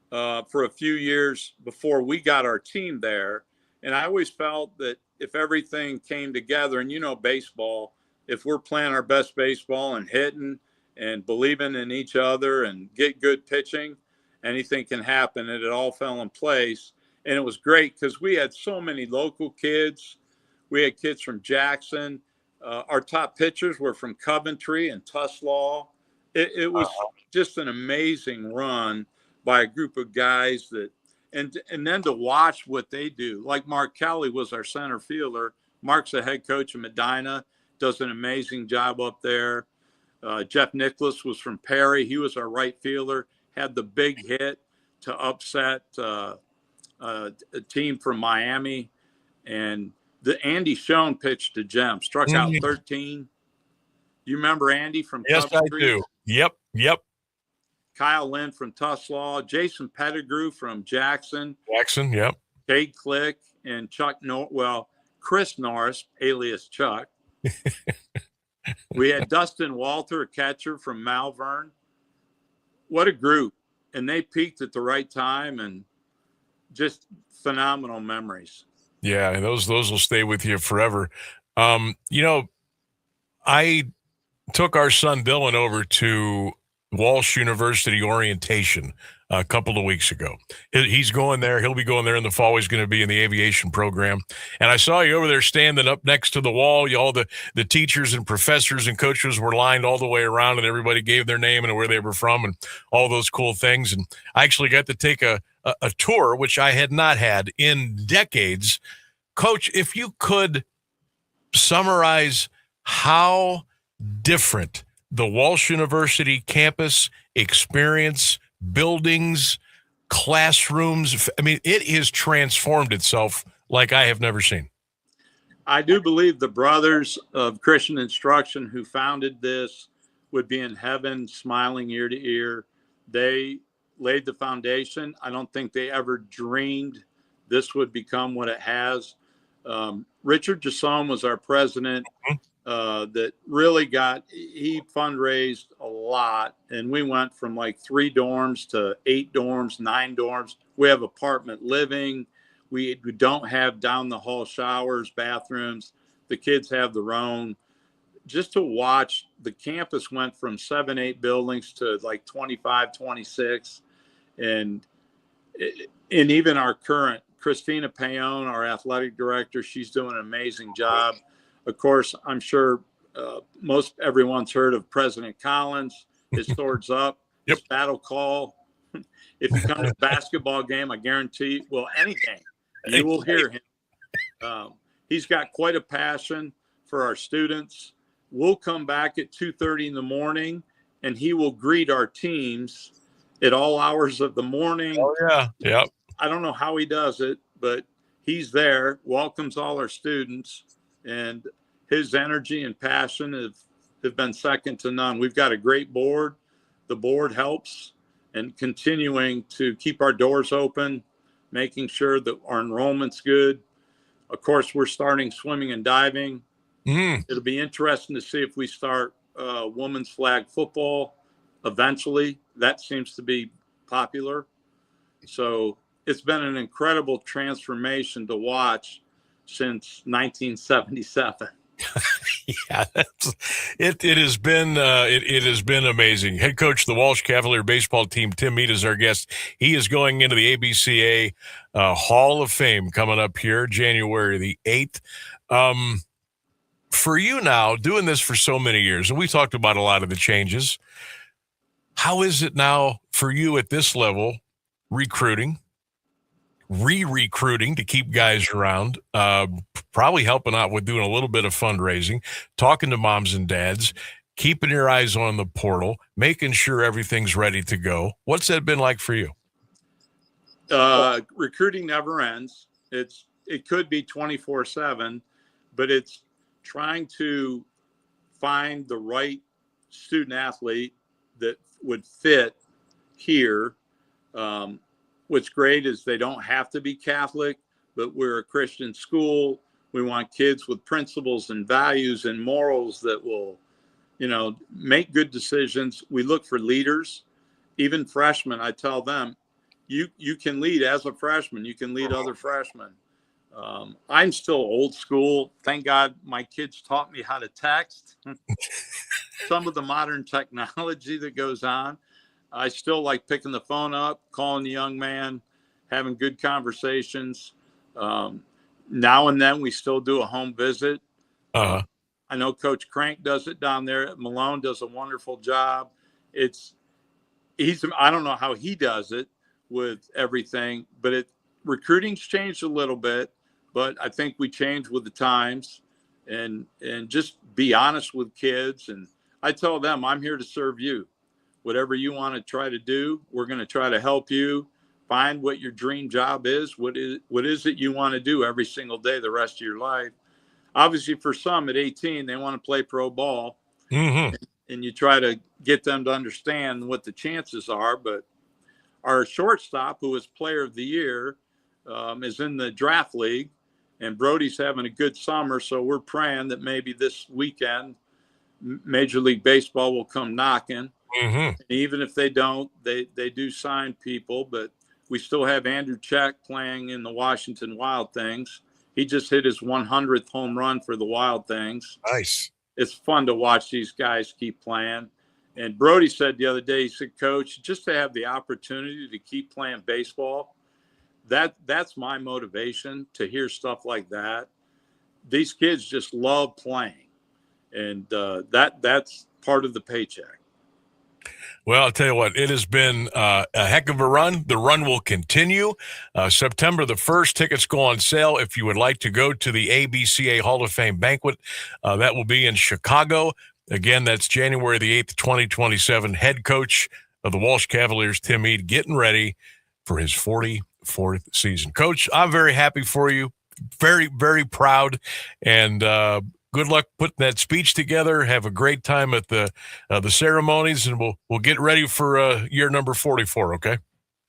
for a few years before we got our team there. And I always felt that if everything came together, and baseball, if we're playing our best baseball and hitting and believing in each other and get good pitching, anything can happen. And it all fell in place. And it was great because we had so many local kids. We had kids from Jackson. Our top pitchers were from Coventry and Tuslaw. It was just an amazing run by a group of guys that, and then to watch what they do. Like Mark Kelly was our center fielder. Mark's the head coach of Medina, does an amazing job up there. Jeff Nicholas was from Perry. He was our right fielder, had the big hit to upset a team from Miami. And the Andy Schoen pitched to Gem, struck out 13. You remember Andy from Yes, Coventry? I do. Yep. Kyle Lynn from Tuslaw, Jason Pettigrew from Jackson. Yep. Cade Click and Chris Norris, alias Chuck. We had Dustin Walter, a catcher from Malvern. What a group. And they peaked at the right time, and just phenomenal memories. Yeah, and those will stay with you forever. I took our son Dylan over to Walsh University orientation a couple of weeks ago. He's going there. He'll be going there in the fall. He's going to be in the aviation program. And I saw you over there standing up next to the wall. All the teachers and professors and coaches were lined all the way around, and everybody gave their name and where they were from and all those cool things. And I actually got to take a tour, which I had not had in decades. Coach, if you could summarize how different the Walsh University campus experience, buildings, classrooms, I mean, it has transformed itself like I have never seen. I do believe the brothers of Christian Instruction who founded this would be in heaven, smiling ear to ear. They laid the foundation. I don't think they ever dreamed this would become what it has. Richard Jasson was our president. That really he fundraised a lot, and we went from like 3 dorms to 8 dorms, 9 dorms. We have apartment living. We don't have down the hall showers, bathrooms. The kids have their own. Just to watch, the campus went from 7, 8 buildings to like 25, 26. And even our current Christina Payon, our athletic director, she's doing an amazing job. Of course, I'm sure most everyone's heard of President Collins. His swords up, his battle call. If you come to a basketball game, I guarantee, any game, you will hear him. He's got quite a passion for our students. We'll come back at 2:30 in the morning, and he will greet our teams at all hours of the morning. Oh, yeah. Yep. I don't know how he does it, but he's there, welcomes all our students. And his energy and passion have been second to none. We've got a great board. The board helps and continuing to keep our doors open, making sure that our enrollment's good. Of course, we're starting swimming and diving. It'll be interesting to see if we start women's flag football eventually. That seems to be popular. So it's been an incredible transformation to watch since 1977. Yeah, it has been amazing. Head coach of the Walsh Cavalier baseball team, Tim Mead, is our guest. He is going into the ABCA Hall of Fame coming up here January the 8th. For you now, doing this for so many years, and we talked about a lot of the changes, how is it now for you at this level, recruiting, re-recruiting to keep guys around, probably helping out with doing a little bit of fundraising, talking to moms and dads, keeping your eyes on the portal, making sure everything's ready to go? What's that been like for you? Recruiting never ends. It could be 24/7, but it's trying to find the right student athlete that would fit here. What's great is they don't have to be Catholic, but we're a Christian school. We want kids with principles and values and morals that will, make good decisions. We look for leaders, even freshmen. I tell them, you can lead as a freshman. You can lead other freshmen. I'm still old school. Thank God my kids taught me how to text. Some of the modern technology that goes on. I still like picking the phone up, calling the young man, having good conversations. now and then we still do a home visit. Uh-huh. I know Coach Crank does it down there. Malone does a wonderful job. I don't know how he does it with everything, but recruiting's changed a little bit, but I think we change with the times and just be honest with kids. And I tell them, I'm here to serve you. Whatever you want to try to do, we're going to try to help you find what your dream job is. What is it you want to do every single day, the rest of your life? Obviously, for some at 18, they want to play pro ball. Mm-hmm. And you try to get them to understand what the chances are. But our shortstop, who was player of the year, is in the draft league, and Brody's having a good summer. So we're praying that maybe this weekend, Major League Baseball will come knocking. Mm-hmm. Even if they don't, they do sign people. But we still have Andrew Check playing in the Washington Wild Things. He just hit his 100th home run for the Wild Things. Nice. It's fun to watch these guys keep playing. And Brody said the other day, he said, Coach, just to have the opportunity to keep playing baseball, that's my motivation, to hear stuff like that. These kids just love playing. And that's part of the paycheck. Well, I'll tell you what, it has been a heck of a run. The run will continue. September the 1st, tickets go on sale. If you would like to go to the ABCA Hall of Fame banquet, that will be in Chicago. Again, that's January the 8th, 2027. Head coach of the Walsh Cavaliers, Tim Mead, getting ready for his 44th season. Coach, I'm very happy for you. Very, very proud. And good luck putting that speech together. Have a great time at the ceremonies, and we'll get ready for year number 44, okay?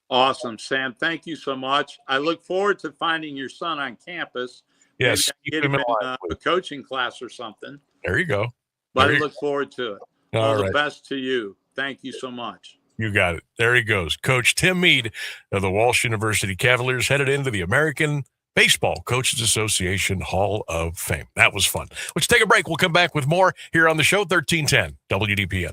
Awesome, Sam. Thank you so much. I look forward to finding your son on campus. Yes. Get him in a coaching class or something. There you go. But I look forward to it. All the right. best to you. Thank you so much. You got it. There he goes. Coach Tim Mead of the Walsh University Cavaliers headed into the American Baseball Coaches Association Hall of Fame. That was fun. Let's take a break. We'll come back with more here on the show, 1310 WDPN.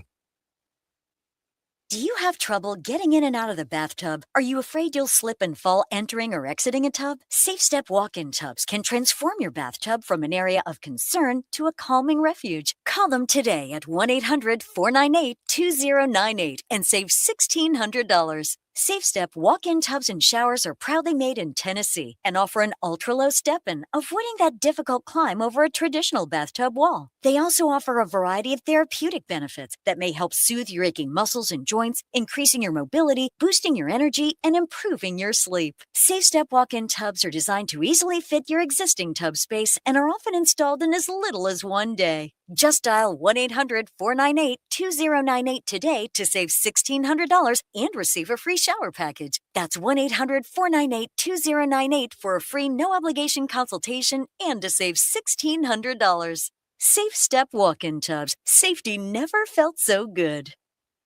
Do you have trouble getting in and out of the bathtub? Are you afraid you'll slip and fall entering or exiting a tub? Safe Step walk-in tubs can transform your bathtub from an area of concern to a calming refuge. Call them today at 1-800-498-2098 and save $1,600. Safe Step walk-in tubs and showers are proudly made in Tennessee and offer an ultra-low step-in, avoiding that difficult climb over a traditional bathtub wall. They also offer a variety of therapeutic benefits that may help soothe your aching muscles and joints, increasing your mobility, boosting your energy, and improving your sleep. Safe Step walk-in tubs are designed to easily fit your existing tub space and are often installed in as little as one day. Just dial 1-800-498-2098 today to save $1,600 and receive a free shower package. That's 1-800-498-2098 for a free no-obligation consultation and to save $1,600. Safe Step walk-in tubs. Safety never felt so good.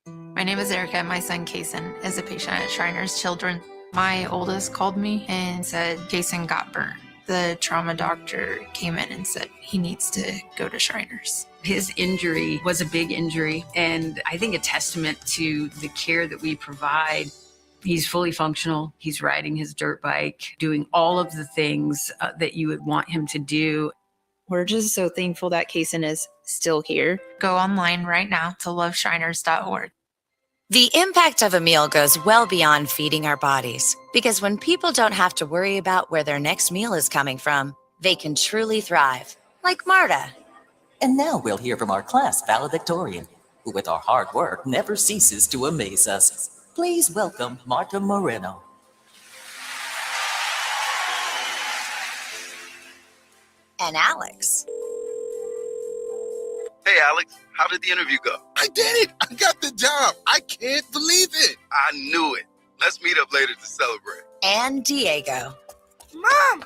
My name is Erica. My son, Kason, is a patient at Shriners Children. My oldest called me and said Kason got burned. The trauma doctor came in and said he needs to go to Shriners. His injury was a big injury, and I think a testament to the care that we provide. He's fully functional. He's riding his dirt bike, doing all of the things that you would want him to do. We're just so thankful that Kason is still here. Go online right now to loveshriners.org. The impact of a meal goes well beyond feeding our bodies, because when people don't have to worry about where their next meal is coming from, they can truly thrive, like Marta. And now we'll hear from our class valedictorian, who with our hard work never ceases to amaze us. Please welcome Marta Moreno. And Alex. Hey, Alex, how did the interview go? I did it. I got the job. I can't believe it. I knew it. Let's meet up later to celebrate. And Diego. Mom,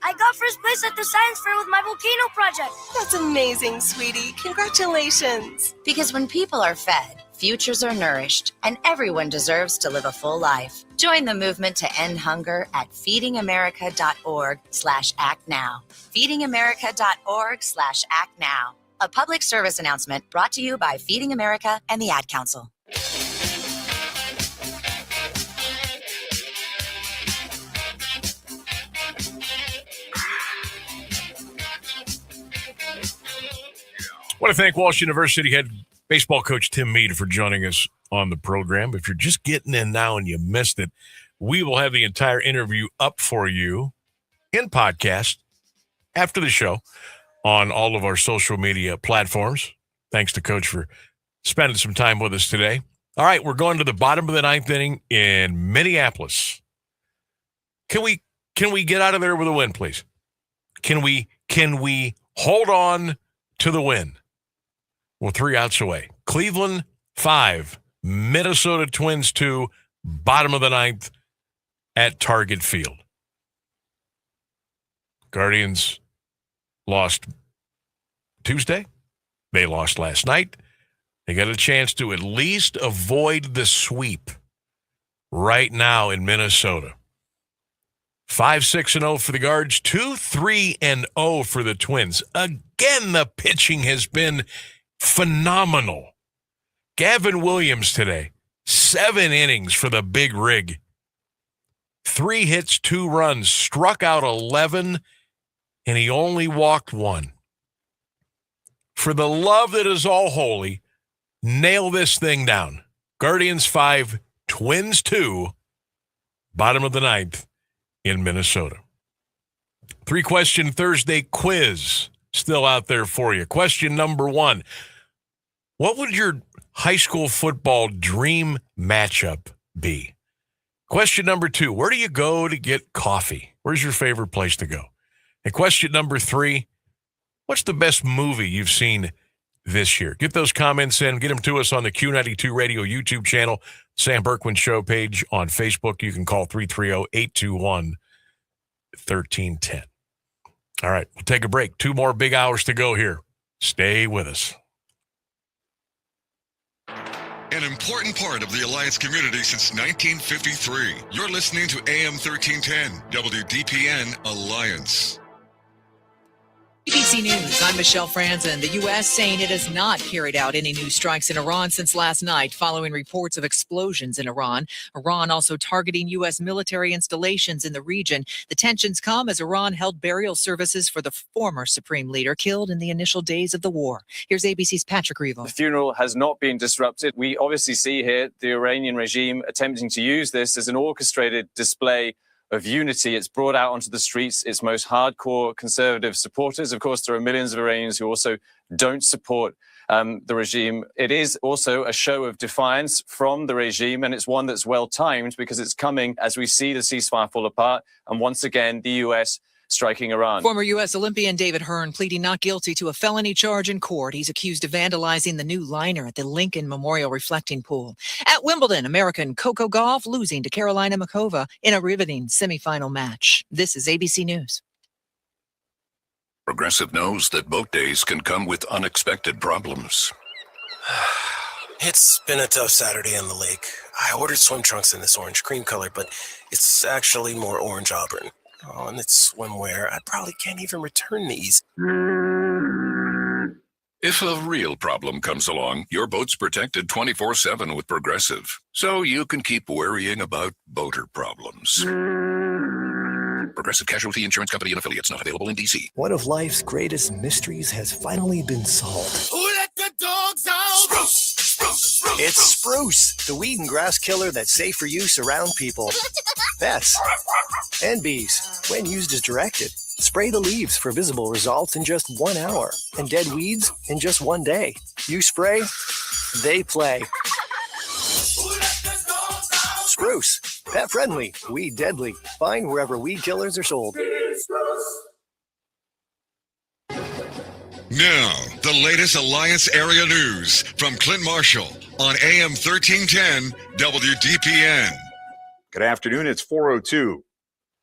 I got first place at the science fair with my volcano project. That's amazing, sweetie. Congratulations. Because when people are fed, futures are nourished, and everyone deserves to live a full life. Join the movement to end hunger at feedingamerica.org/actnow. feedingamerica.org/actnow. A public service announcement brought to you by Feeding America and the Ad Council. want to thank Walsh University head baseball coach Tim Mead for joining us on the program. If you're just getting in now and you missed it, we will have the entire interview up for you in podcast after the show on all of our social media platforms. Thanks to Coach for spending some time with us today. All right, we're going to the bottom of the ninth inning in Minneapolis. Can we get out of there with a win, please? Can we hold on to the win? Well, 3 outs away. Cleveland 5, Minnesota Twins 2, bottom of the ninth at Target Field. Guardians lost Tuesday. They lost last night. They got a chance to at least avoid the sweep right now in Minnesota. 5-6-0 for the Guards, 2-3-0 for the Twins. Again, the pitching has been phenomenal. Gavin Williams today, 7 innings for the big rig. 3 hits, 2 runs, struck out 11, and he only walked 1. For the love that is all holy, nail this thing down. Guardians 5, Twins 2, bottom of the ninth in Minnesota. 3-question Thursday quiz still out there for you. Question number 1. What would your high school football dream matchup be? Question number 2. Where do you go to get coffee? Where's your favorite place to go? And question number 3. What's the best movie you've seen this year? Get those comments in. Get them to us on the Q92 Radio YouTube channel, Sam Bourquin Show page on Facebook. You can call 330-821-1310. All right, we'll take a break. 2 more big hours to go here. Stay with us. An important part of the Alliance community since 1953. You're listening to AM 1310, WDPN Alliance. ABC News, I'm Michelle Franzen. The U.S. saying it has not carried out any new strikes in Iran since last night, following reports of explosions in Iran. Iran also targeting U.S. military installations in the region. The tensions come as Iran held burial services for the former supreme leader killed in the initial days of the war. Here's ABC's Patrick Revo. The funeral has not been disrupted. We obviously see here the Iranian regime attempting to use this as an orchestrated display of unity. It's brought out onto the streets its most hardcore conservative supporters. Of course, there are millions of Iranians who also don't support the regime. It is also a show of defiance from the regime, and it's one that's well timed because it's coming as we see the ceasefire fall apart. And once again, the U.S. striking Iran. Former U.S. Olympian David Hearn pleading not guilty to a felony charge in court. He's accused of vandalizing the new liner at the Lincoln Memorial Reflecting Pool. At Wimbledon, American Coco Gauff losing to Carolina Muchova in a riveting semifinal match. This is ABC News. Progressive knows that boat days can come with unexpected problems. It's been a tough Saturday on the lake. I ordered swim trunks in this orange cream color, but it's actually more orange auburn. Oh, and it's swimwear. I probably can't even return these. If a real problem comes along, your boat's protected 24/7 with Progressive, so you can keep worrying about boater problems. Progressive Casualty Insurance Company and Affiliates, not available in D.C. One of life's greatest mysteries has finally been solved. Who let the dogs out? Spruce! It's Spruce, the weed and grass killer that's safe for use around people, pets, and bees. When used as directed, spray the leaves for visible results in just 1 hour and dead weeds in just 1 day. You spray, they play. Spruce, pet friendly, weed deadly. Find wherever weed killers are sold. Now, the latest Alliance area news from Clint Marshall on AM 1310 WDPN. Good afternoon. It's 4:02.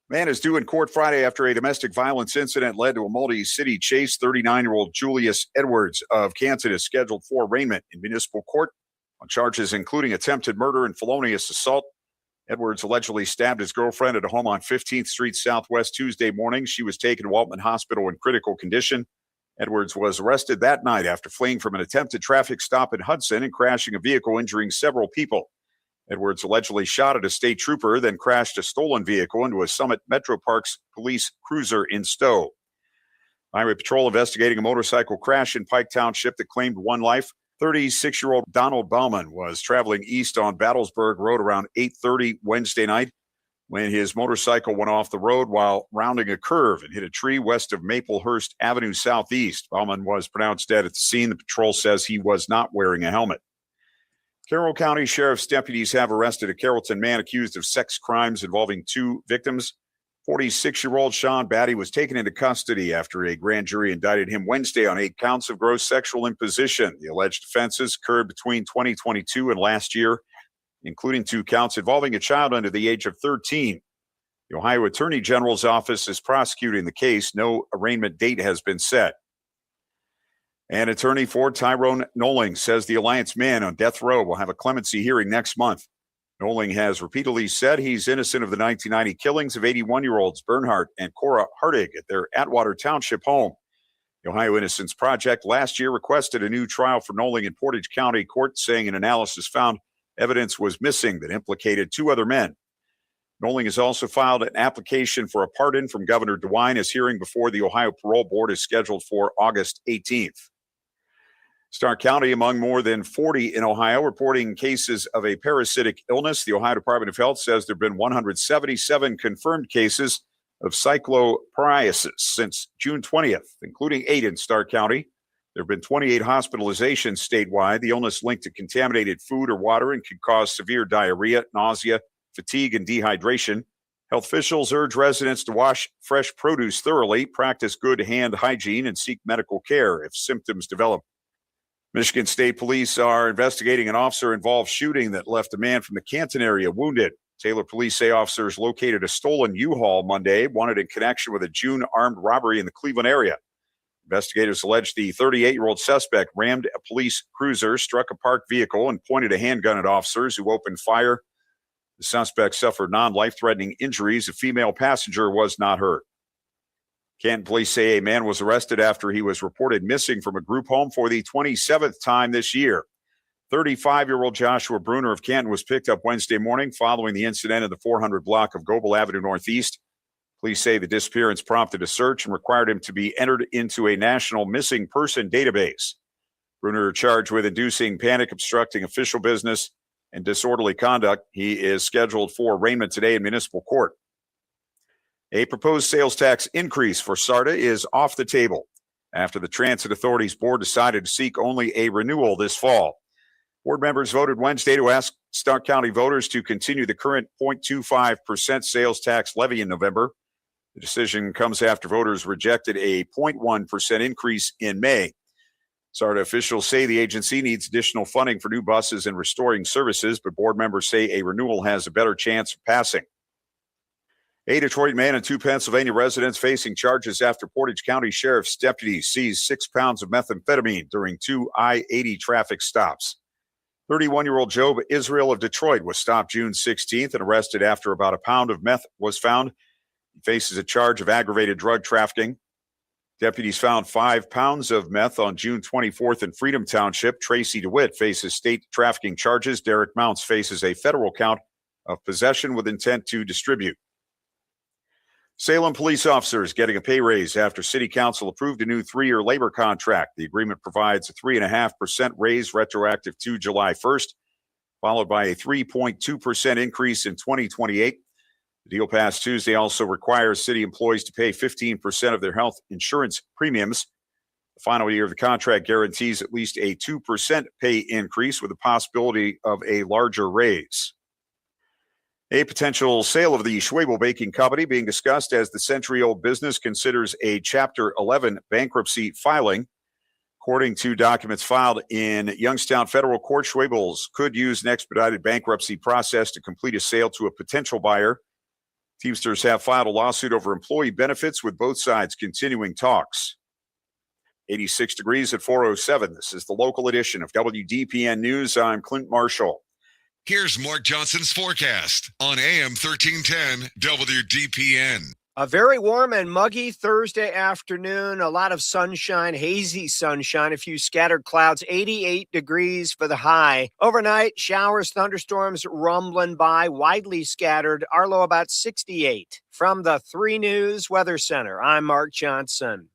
Man is due in court Friday after a domestic violence incident led to a multi-city chase. 39-year-old Julius Edwards of Kansas is scheduled for arraignment in municipal court on charges including attempted murder and felonious assault. Edwards allegedly stabbed his girlfriend at a home on 15th Street Southwest Tuesday morning. She was taken to Waltman Hospital in critical condition. Edwards was arrested that night after fleeing from an attempted traffic stop in Hudson and crashing a vehicle, injuring several people. Edwards allegedly shot at a state trooper, then crashed a stolen vehicle into a Summit Metro Parks police cruiser in Stowe. Highway Patrol investigating a motorcycle crash in Pike Township that claimed one life. 36-year-old Donald Bauman was traveling east on Battlesburg Road around 8:30 Wednesday night when his motorcycle went off the road while rounding a curve and hit a tree west of Maplehurst Avenue Southeast. Bauman was pronounced dead at the scene. The patrol says he was not wearing a helmet. Carroll County Sheriff's deputies have arrested a Carrollton man accused of sex crimes involving 2 victims. 46-year-old Sean Batty was taken into custody after a grand jury indicted him Wednesday on 8 counts of gross sexual imposition. The alleged offenses occurred between 2022 and last year, including 2 counts involving a child under the age of 13. The Ohio Attorney General's office is prosecuting the case. No arraignment date has been set. An attorney for Tyrone Noling says the Alliance man on death row will have a clemency hearing next month. Noling has repeatedly said he's innocent of the 1990 killings of 81-year-olds Bernhardt and Cora Hartig at their Atwater Township home. The Ohio Innocence Project last year requested a new trial for Noling in Portage County Court, saying an analysis found evidence was missing that implicated 2 other men. Noling has also filed an application for a pardon from Governor DeWine. His hearing before the Ohio Parole Board is scheduled for August 18th. Stark County, among more than 40 in Ohio, reporting cases of a parasitic illness. The Ohio Department of Health says there have been 177 confirmed cases of cyclopariasis since June 20th, including 8 in Stark County. There have been 28 hospitalizations statewide. The illness linked to contaminated food or water and could cause severe diarrhea, nausea, fatigue, and dehydration. Health officials urge residents to wash fresh produce thoroughly, practice good hand hygiene, and seek medical care if symptoms develop. Michigan State Police are investigating an officer-involved shooting that left a man from the Canton area wounded. Taylor police say officers located a stolen U-Haul Monday, wanted in connection with a June armed robbery in the Cleveland area. Investigators allege the 38-year-old suspect rammed a police cruiser, struck a parked vehicle, and pointed a handgun at officers who opened fire. The suspect suffered non-life-threatening injuries. A female passenger was not hurt. Canton police say a man was arrested after he was reported missing from a group home for the 27th time this year. 35-year-old Joshua Bruner of Canton was picked up Wednesday morning following the incident in the 400 block of Goebel Avenue Northeast. Police say the disappearance prompted a search and required him to be entered into a national missing person database. Bruner charged with inducing panic, obstructing official business, and disorderly conduct. He is scheduled for arraignment today in municipal court. A proposed sales tax increase for SARTA is off the table after the Transit Authority's board decided to seek only a renewal this fall. Board members voted Wednesday to ask Stark County voters to continue the current 0.25% sales tax levy in November. The decision comes after voters rejected a 0.1% increase in May. SARTA officials say the agency needs additional funding for new buses and restoring services, but board members say a renewal has a better chance of passing. A Detroit man and 2 Pennsylvania residents facing charges after Portage County Sheriff's deputies seized 6 pounds of methamphetamine during 2 I-80 traffic stops. 31-year-old Job Israel of Detroit was stopped June 16th and arrested after about a pound of meth was found. He faces a charge of aggravated drug trafficking. Deputies found 5 pounds of meth on June 24th in Freedom Township. Tracy DeWitt faces state trafficking charges. Derek Mounts faces a federal count of possession with intent to distribute. Salem police officers getting a pay raise after City Council approved a new 3-year labor contract. The agreement provides a 3.5% raise retroactive to July 1st, followed by a 3.2% increase in 2028. The deal passed Tuesday also requires city employees to pay 15% of their health insurance premiums. The final year of the contract guarantees at least a 2% pay increase with the possibility of a larger raise. A potential sale of the Schwabel Baking Company being discussed as the century-old business considers a Chapter 11 bankruptcy filing. According to documents filed in Youngstown Federal Court, Schwabels could use an expedited bankruptcy process to complete a sale to a potential buyer. Teamsters have filed a lawsuit over employee benefits with both sides continuing talks. 86 degrees at 4:07. This is the local edition of WDPN News. I'm Clint Marshall. Here's Mark Johnson's forecast on AM 1310 WDPN. A very warm and muggy Thursday afternoon. A lot of sunshine, hazy sunshine, a few scattered clouds, 88 degrees for the high. Overnight, showers, thunderstorms rumbling by, widely scattered. Our low about 68. From the 3 News Weather Center, I'm Mark Johnson.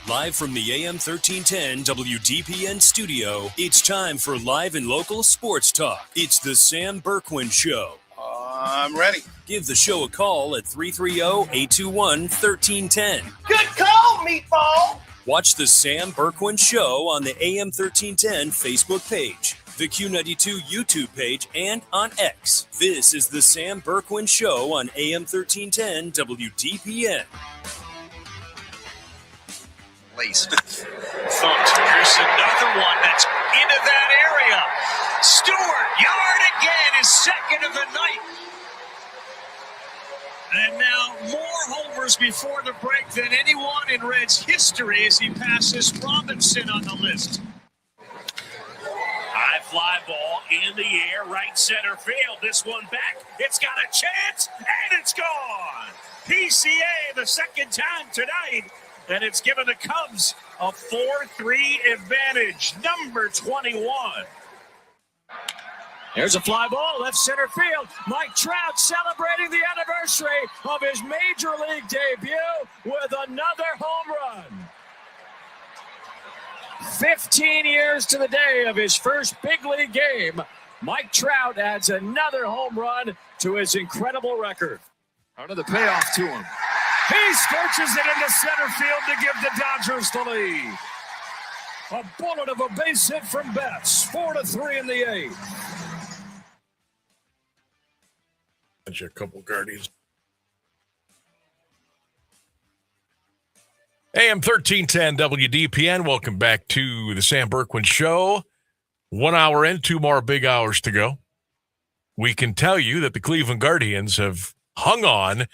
Live from the AM 1310 WDPN studio, it's time for live and local sports talk. It's the Sam Bourquin Show. I'm ready. Give the show a call at 330-821-1310. Good call, Meatball. Watch the Sam Bourquin Show on the AM 1310 Facebook page, the Q92 YouTube page, and on X. This is the Sam Bourquin Show on AM 1310 WDPN. Laced. Thumped. Here's another one that's into that area. Stewart, yard again, his second of the night. And now more homers before the break than anyone in Reds history as he passes Robinson on the list. High fly ball in the air, right center field. This one back. It's got a chance, and it's gone. PCA the second time tonight. And it's given the Cubs a 4-3 advantage. Number 21. There's a fly ball, left center field. Mike Trout celebrating the anniversary of his Major League debut with another home run. 15 years to the day of his first big league game, Mike Trout adds another home run to his incredible record. Under the payoff to him. He scorches it into center field to give the Dodgers the lead. A bullet of a base hit from Betts. 4-3 in the 8th. A couple Guardians. AM 1310 WDPN. Welcome back to the Sam Bourquin Show. 1 hour in, 2 more big hours to go. We can tell you that the Cleveland Guardians have hung on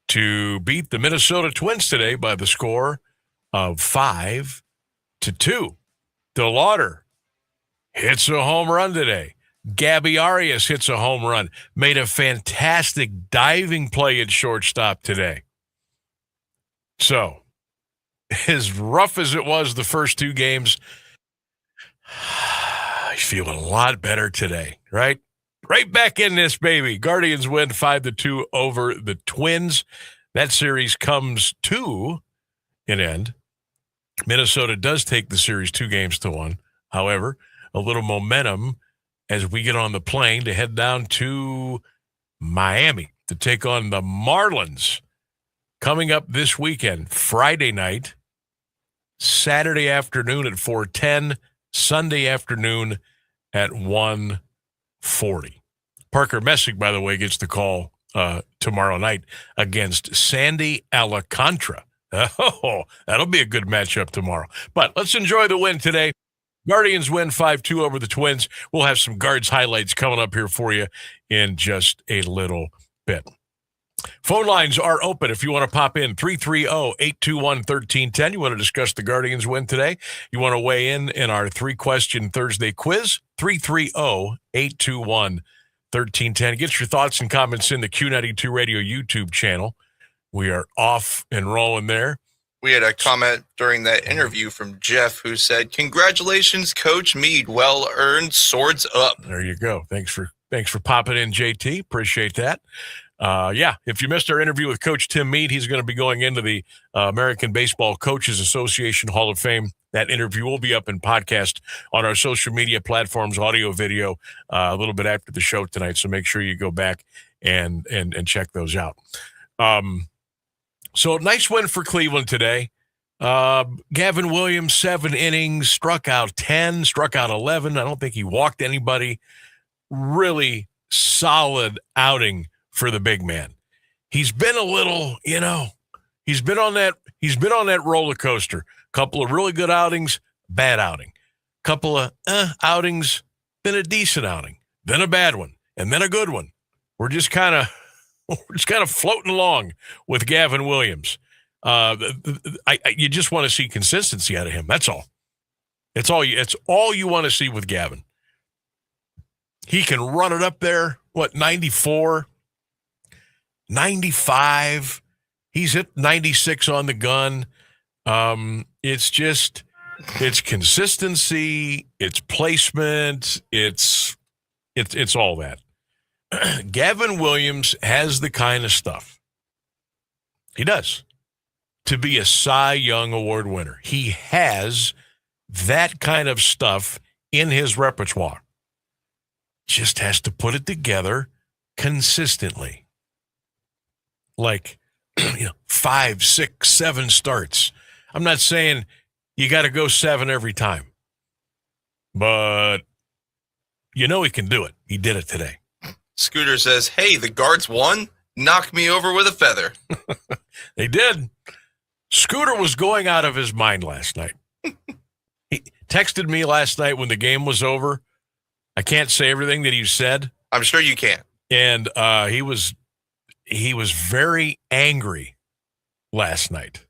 to beat the Minnesota Twins today by the score of 5-2. DeLauder hits a home run today. Gabby Arias hits a home run. Made a fantastic diving play at shortstop today. So, as rough as it was the first 2 games, I feel a lot better today, right? Right back in this, baby. Guardians win 5-2 over the Twins. That series comes to an end. Minnesota does take the series 2-1. However, a little momentum as we get on the plane to head down to Miami to take on the Marlins. Coming up this weekend, Friday night, Saturday afternoon at 4:10, Sunday afternoon at 1:40. Parker Messick, by the way, gets the call tomorrow night against Sandy Alcantara. Oh, that'll be a good matchup tomorrow. But let's enjoy the win today. Guardians win 5-2 over the Twins. We'll have some Guards highlights coming up here for you in just a little bit. Phone lines are open if you want to pop in. 330-821-1310. You want to discuss the Guardians win today? You want to weigh in our 3-question Thursday quiz? 330-821-1310. Get your thoughts and comments in the Q92 Radio YouTube channel. We are off and rolling there. We had a comment during that interview from Jeff who said, "Congratulations, Coach Mead. Well earned. Swords up." There you go. Thanks for popping in, JT. Appreciate that. If you missed our interview with Coach Tim Mead, he's going to be going into the American Baseball Coaches Association Hall of Fame. That interview will be up in podcast on our social media platforms, audio, video, a little bit after the show tonight. So make sure you go back and check those out. So nice win for Cleveland today. Gavin Williams, 7 innings, struck out 10, struck out 11. I don't think he walked anybody. Really solid outing for the big man. He's been a little, he's been on that roller coaster. Couple of really good outings, bad outing. Couple of outings, then a decent outing, then a bad one, and then a good one. We're just kind of floating along with Gavin Williams. You just want to see consistency out of him. That's all. It's all you want to see with Gavin. He can run it up there. 94, 95. He's hit 96 on the gun. It's consistency. It's placement. It's all that. Gavin Williams has the kind of stuff. He does. to be a Cy Young Award winner. He has that kind of stuff in his repertoire. Just has to put it together consistently. Like, 5, 6, 7 starts. I'm not saying you got to go 7 every time, but he can do it. He did it today. Scooter says, hey, the guards won? Knock me over with a feather. They did. Scooter was going out of his mind last night. He texted me last night when the game was over. I can't say everything that he said. I'm sure you can't. And he was very angry last night.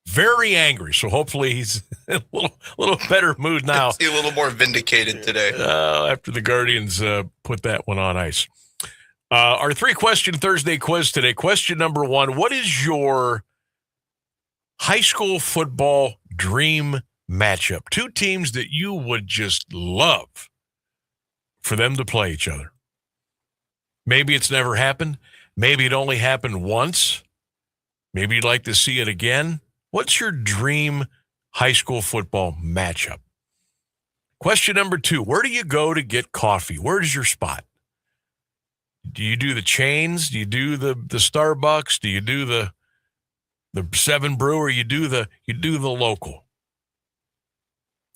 Very angry. So hopefully he's in a little better mood now. He's a little more vindicated today. After the Guardians put that one on ice. Our 3-question Thursday quiz today. Question number 1. What is your high school football dream matchup? 2 teams that you would just love for them to play each other. Maybe it's never happened. Maybe it only happened once. Maybe you'd like to see it again. What's your dream high school football matchup? Question number 2. Where do you go to get coffee? Where's your spot? Do you do the chains? Do you do the Starbucks? Do you do the 7 Brew, or you do the local?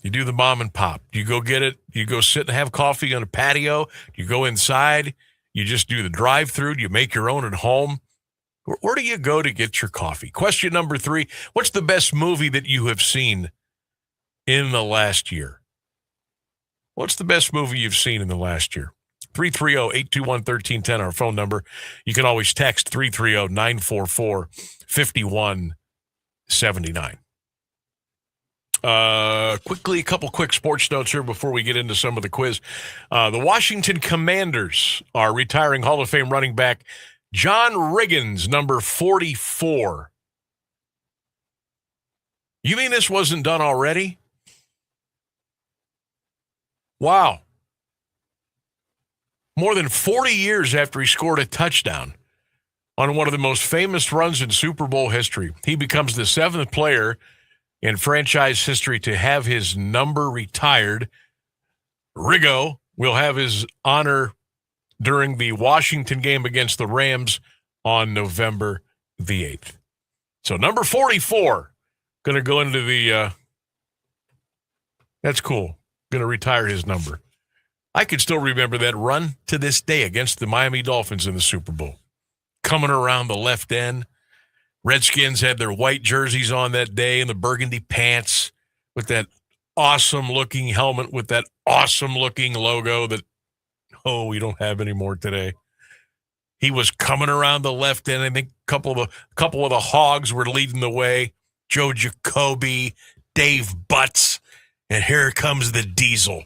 You do the mom and pop. Do you go get it? Do you go sit and have coffee on a patio? Do you go inside? You just do the drive-through? Do you make your own at home? Where do you go to get your coffee? Question number 3. What's the best movie that you have seen in the last year? What's the best movie you've seen in the last year? 330-821-1310, our phone number. You can always text 330-944-5179. Quickly, a couple quick sports notes here before we get into some of the quiz. The Washington Commanders are retiring Hall of Fame running back John Riggins, number 44. You mean this wasn't done already? Wow. More than 40 years after he scored a touchdown on one of the most famous runs in Super Bowl history, he becomes the 7th player in franchise history to have his number retired. Riggo will have his honor during the Washington game against the Rams on November the 8th. So number 44, going to go into the, that's cool, going to retire his number. I could still remember that run to this day against the Miami Dolphins in the Super Bowl. Coming around the left end. Redskins had their white jerseys on that day and the burgundy pants with that awesome-looking helmet with that awesome-looking logo that, we don't have anymore today. He was coming around the left end. I think a couple of the Hogs were leading the way. Joe Jacoby, Dave Butts, and here comes the Diesel.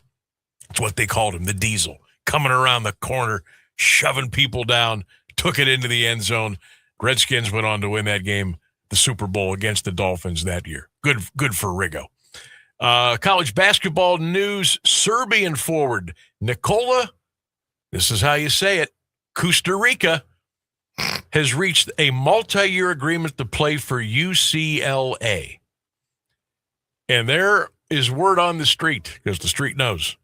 That's what they called him, the Diesel. Coming around the corner, shoving people down, took it into the end zone. Redskins went on to win that game, the Super Bowl against the Dolphins that year. Good for Riggo. College basketball news, Serbian forward Nikola, this is how you say it, Costa Rica, has reached a multi-year agreement to play for UCLA. And there is word on the street, because the street knows,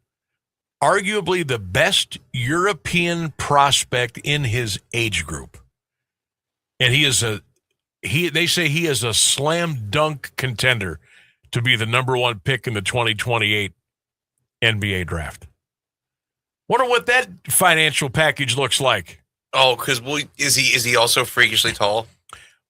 arguably the best European prospect in his age group. And they say he is a slam dunk contender to be the number 1 pick in the 2028 NBA draft. Wonder what that financial package looks like. Oh, because is he also freakishly tall?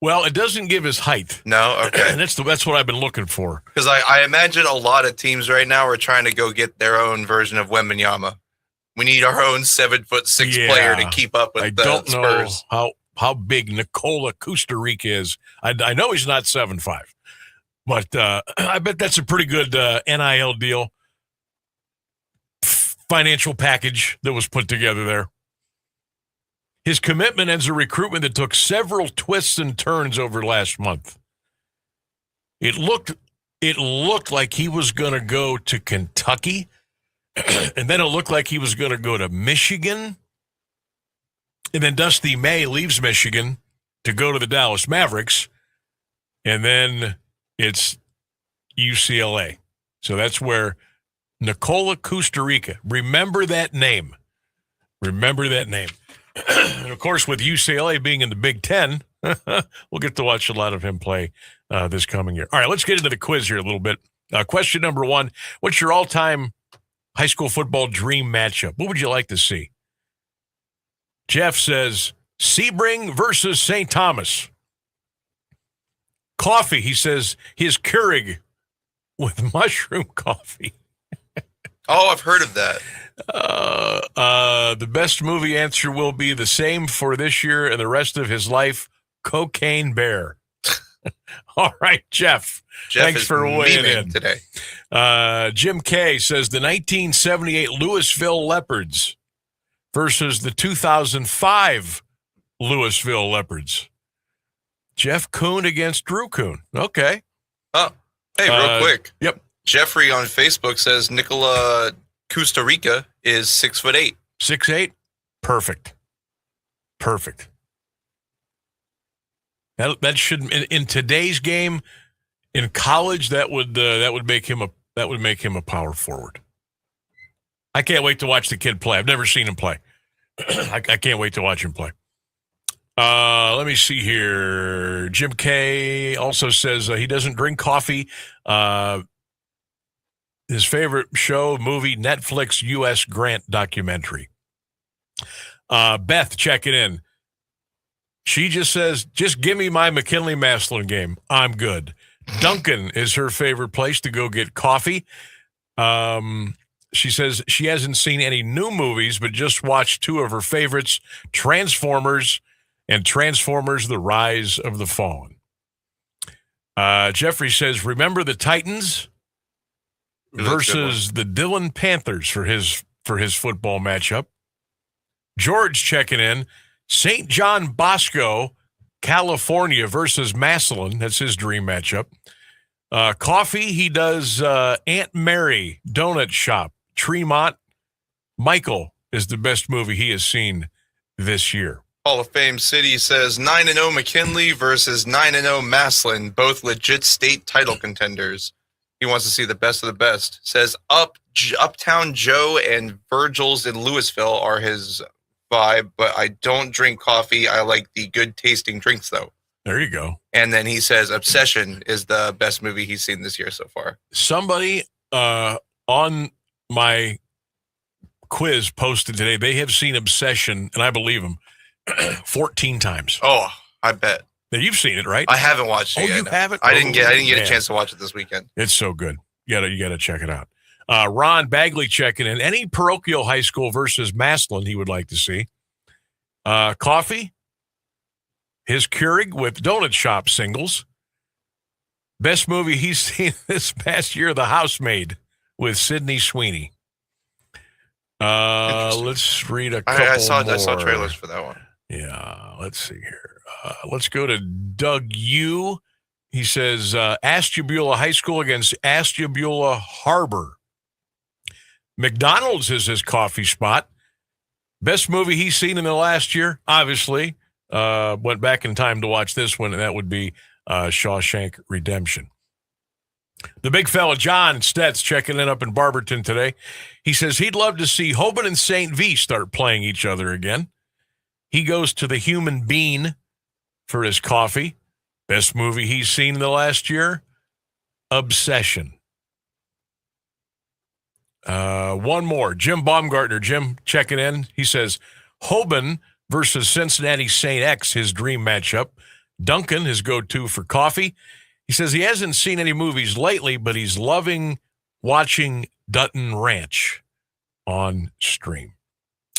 Well, it doesn't give his height. No, okay. That's what I've been looking for. Because I imagine a lot of teams right now are trying to go get their own version of Wembanyama. We need our own 7'6" player to keep up with the Spurs. Know how big Nikola Costa Rica is. I know he's not 7'5", but I bet that's a pretty good NIL deal, financial package that was put together there. His commitment ends a recruitment that took several twists and turns over last month. It looked like he was going to go to Kentucky, and then it looked like he was going to go to Michigan. And then Dusty May leaves Michigan to go to the Dallas Mavericks. And then it's UCLA. So that's where Nicola, Costa Rica. Remember that name. Remember that name. And, of course, with UCLA being in the Big Ten, we'll get to watch a lot of him play this coming year. All right, let's get into the quiz here a little bit. Question number 1, what's your all-time high school football dream matchup? What would you like to see? Jeff says, Sebring versus St. Thomas. Coffee, he says, his Keurig with mushroom coffee. Oh, I've heard of that. The best movie answer will be the same for this year and the rest of his life, Cocaine Bear. All right, Jeff. Thanks for weighing in today. Jim K says the 1978 Louisville Leopards versus the 2005 Louisville Leopards. Jeff Kuhn against Drew Kuhn. Okay. Oh, hey, real quick. Yep. Jeffrey on Facebook says Nicola, Costa Rica is 6'8". 6'8"? Perfect. That should in today's game, in college, that would make him a power forward. I can't wait to watch the kid play. I've never seen him play. I can't wait to watch him play. Let me see here. Jim K also says he doesn't drink coffee. His favorite show, movie, Netflix U.S. Grant documentary. Beth checking in. She just says, just give me my McKinley-Massillon game. I'm good. Duncan is her favorite place to go get coffee. She says she hasn't seen any new movies, but just watched 2 of her favorites, Transformers and Transformers: The Rise of the Fallen. Jeffrey says, remember the Titans versus the Dillon Panthers for his football matchup. George checking in. St. John Bosco, California versus Massillon. That's his dream matchup. Coffee, he does Aunt Mary Donut Shop, Tremont. Michael is the best movie he has seen this year. Hall of Fame City says 9-0 McKinley versus 9-0 Massillon, both legit state title contenders. He wants to see the best of the best. Says Uptown Joe and Virgil's in Louisville are his vibe, but I don't drink coffee. I like the good tasting drinks, though. There you go. And then he says Obsession is the best movie he's seen this year so far. Somebody on my quiz posted today, they have seen Obsession, and I believe them, 14 times. Oh, I bet. Now, you've seen it, right? I haven't watched it yet. You haven't? I didn't get a chance to watch it this weekend. It's so good. You gotta check it out. Ron Bagley checking in. Any parochial high school versus Massillon he would like to see. Coffee. His Keurig with Donut Shop singles. Best movie he's seen this past year, The Housemaid with Sydney Sweeney. Let's read a couple I saw more. trailers for that one. Yeah, let's see here. Let's go to Doug Yu. He says, Ashtabula High School against Ashtabula Harbor. McDonald's is his coffee spot. Best movie he's seen in the last year, obviously. Went back in time to watch this one, and that would be Shawshank Redemption. The big fella, John Stetz, checking in up in Barberton today. He says he'd love to see Hoban and St. V start playing each other again. He goes to the Human Bean for his coffee. Best movie he's seen in the last year, Obsession. One more. Jim Baumgartner. Jim checking in. He says Hoban versus Cincinnati St. X, his dream matchup. Duncan, his go-to for coffee. He says he hasn't seen any movies lately, but he's loving watching Dutton Ranch on stream.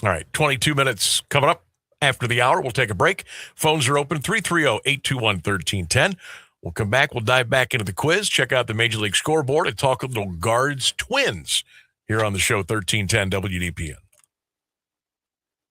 All right, 22 minutes coming up after the hour. We'll take a break. Phones are open, 330-821-1310. We'll come back. We'll dive back into the quiz, check out the Major League Scoreboard, and talk a little Guards Twins here on the show, 1310 WDPN.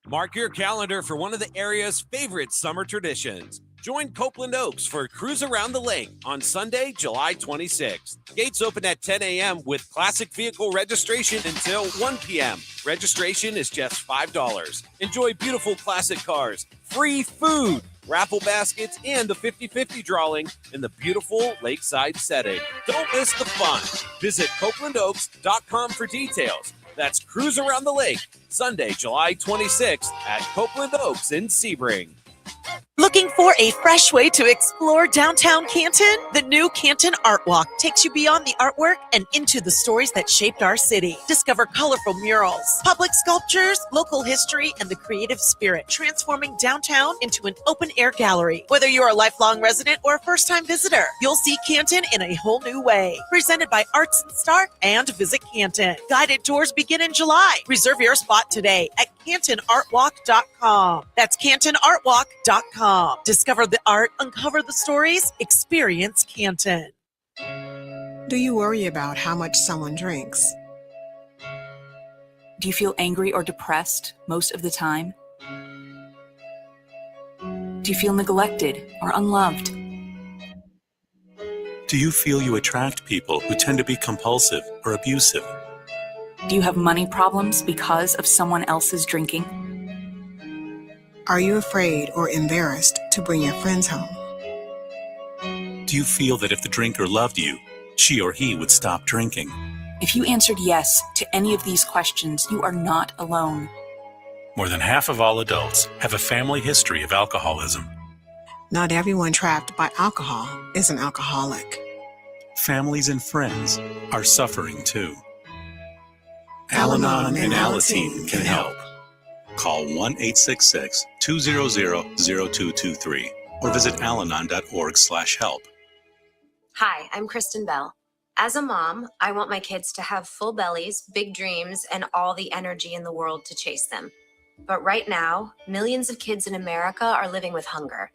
Mark your calendar for one of the area's favorite summer traditions. Join Copeland Oaks for a cruise around the lake on Sunday, July 26th. Gates open at 10 a.m. with classic vehicle registration until 1 p.m. Registration is just $5. Enjoy beautiful classic cars, free food, raffle baskets, and the 50-50 drawing in the beautiful lakeside setting. Don't miss the fun. Visit CopelandOaks.com for details. That's Cruise Around the Lake, Sunday, July 26th at Copeland Oaks in Sebring. Looking for a fresh way to explore downtown Canton? The new Canton Art Walk takes you beyond the artwork and into the stories that shaped our city. Discover colorful murals, public sculptures, local history, and the creative spirit, transforming downtown into an open-air gallery. Whether you're a lifelong resident or a first-time visitor, you'll see Canton in a whole new way. Presented by Arts and Start and Visit Canton. Guided tours begin in July. Reserve your spot today at CantonArtWalk.com. That's CantonArtWalk.com. Discover the art, uncover the stories, experience Canton. Do you worry about how much someone drinks? Do you feel angry or depressed most of the time? Do you feel neglected or unloved? Do you feel you attract people who tend to be compulsive or abusive? Do you have money problems because of someone else's drinking? Are you afraid or embarrassed to bring your friends home? Do you feel that if the drinker loved you, she or he would stop drinking? If you answered yes to any of these questions, you are not alone. More than half of all adults have a family history of alcoholism. Not everyone trapped by alcohol is an alcoholic. Families and friends are suffering too. Al-Anon and Alateen can help. Call 1-866-200-0223 or visit alanon.org/help. Hi, I'm Kristen Bell. As a mom, I want my kids to have full bellies, big dreams, and all the energy in the world to chase them. But right now, millions of kids in America are living with hunger.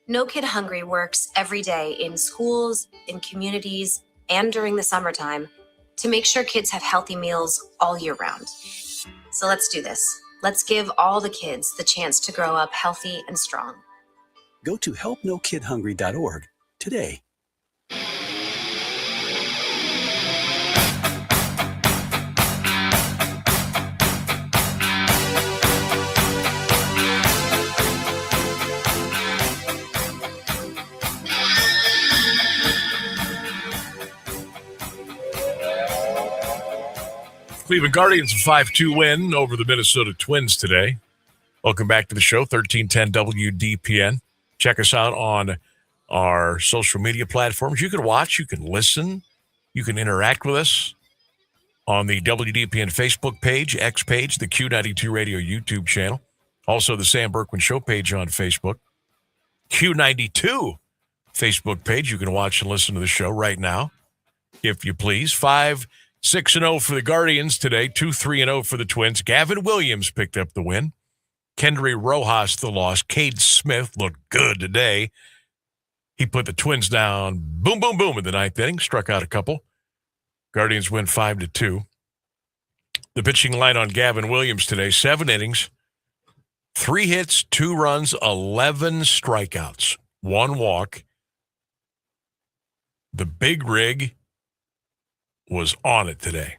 No Kid Hungry works every day in schools, in communities, and during the summertime to make sure kids have healthy meals all year round. So let's do this. Let's give all the kids the chance to grow up healthy and strong. Go to helpnokidhungry.org today. Cleveland Guardians a 5-2 win over the Minnesota Twins today. Welcome back to the show, 1310 WDPN. Check us out on our social media platforms. You can watch, you can listen, you can interact with us on the WDPN Facebook page, X page, the Q92 Radio YouTube channel, also the Sam Bourquin Show page on Facebook, Q92 Facebook page. You can watch and listen to the show right now, if you please. 5-6-0 for the Guardians today, 2-3-0 for the Twins. Gavin Williams picked up the win. Kendry Rojas the loss. Cade Smith looked good today. He put the Twins down, boom, boom, boom, in the ninth inning, struck out a couple. Guardians win 5-2. The pitching line on Gavin Williams today, 7 innings, 3 hits, 2 runs, 11 strikeouts, 1 walk. The big rig was on it today.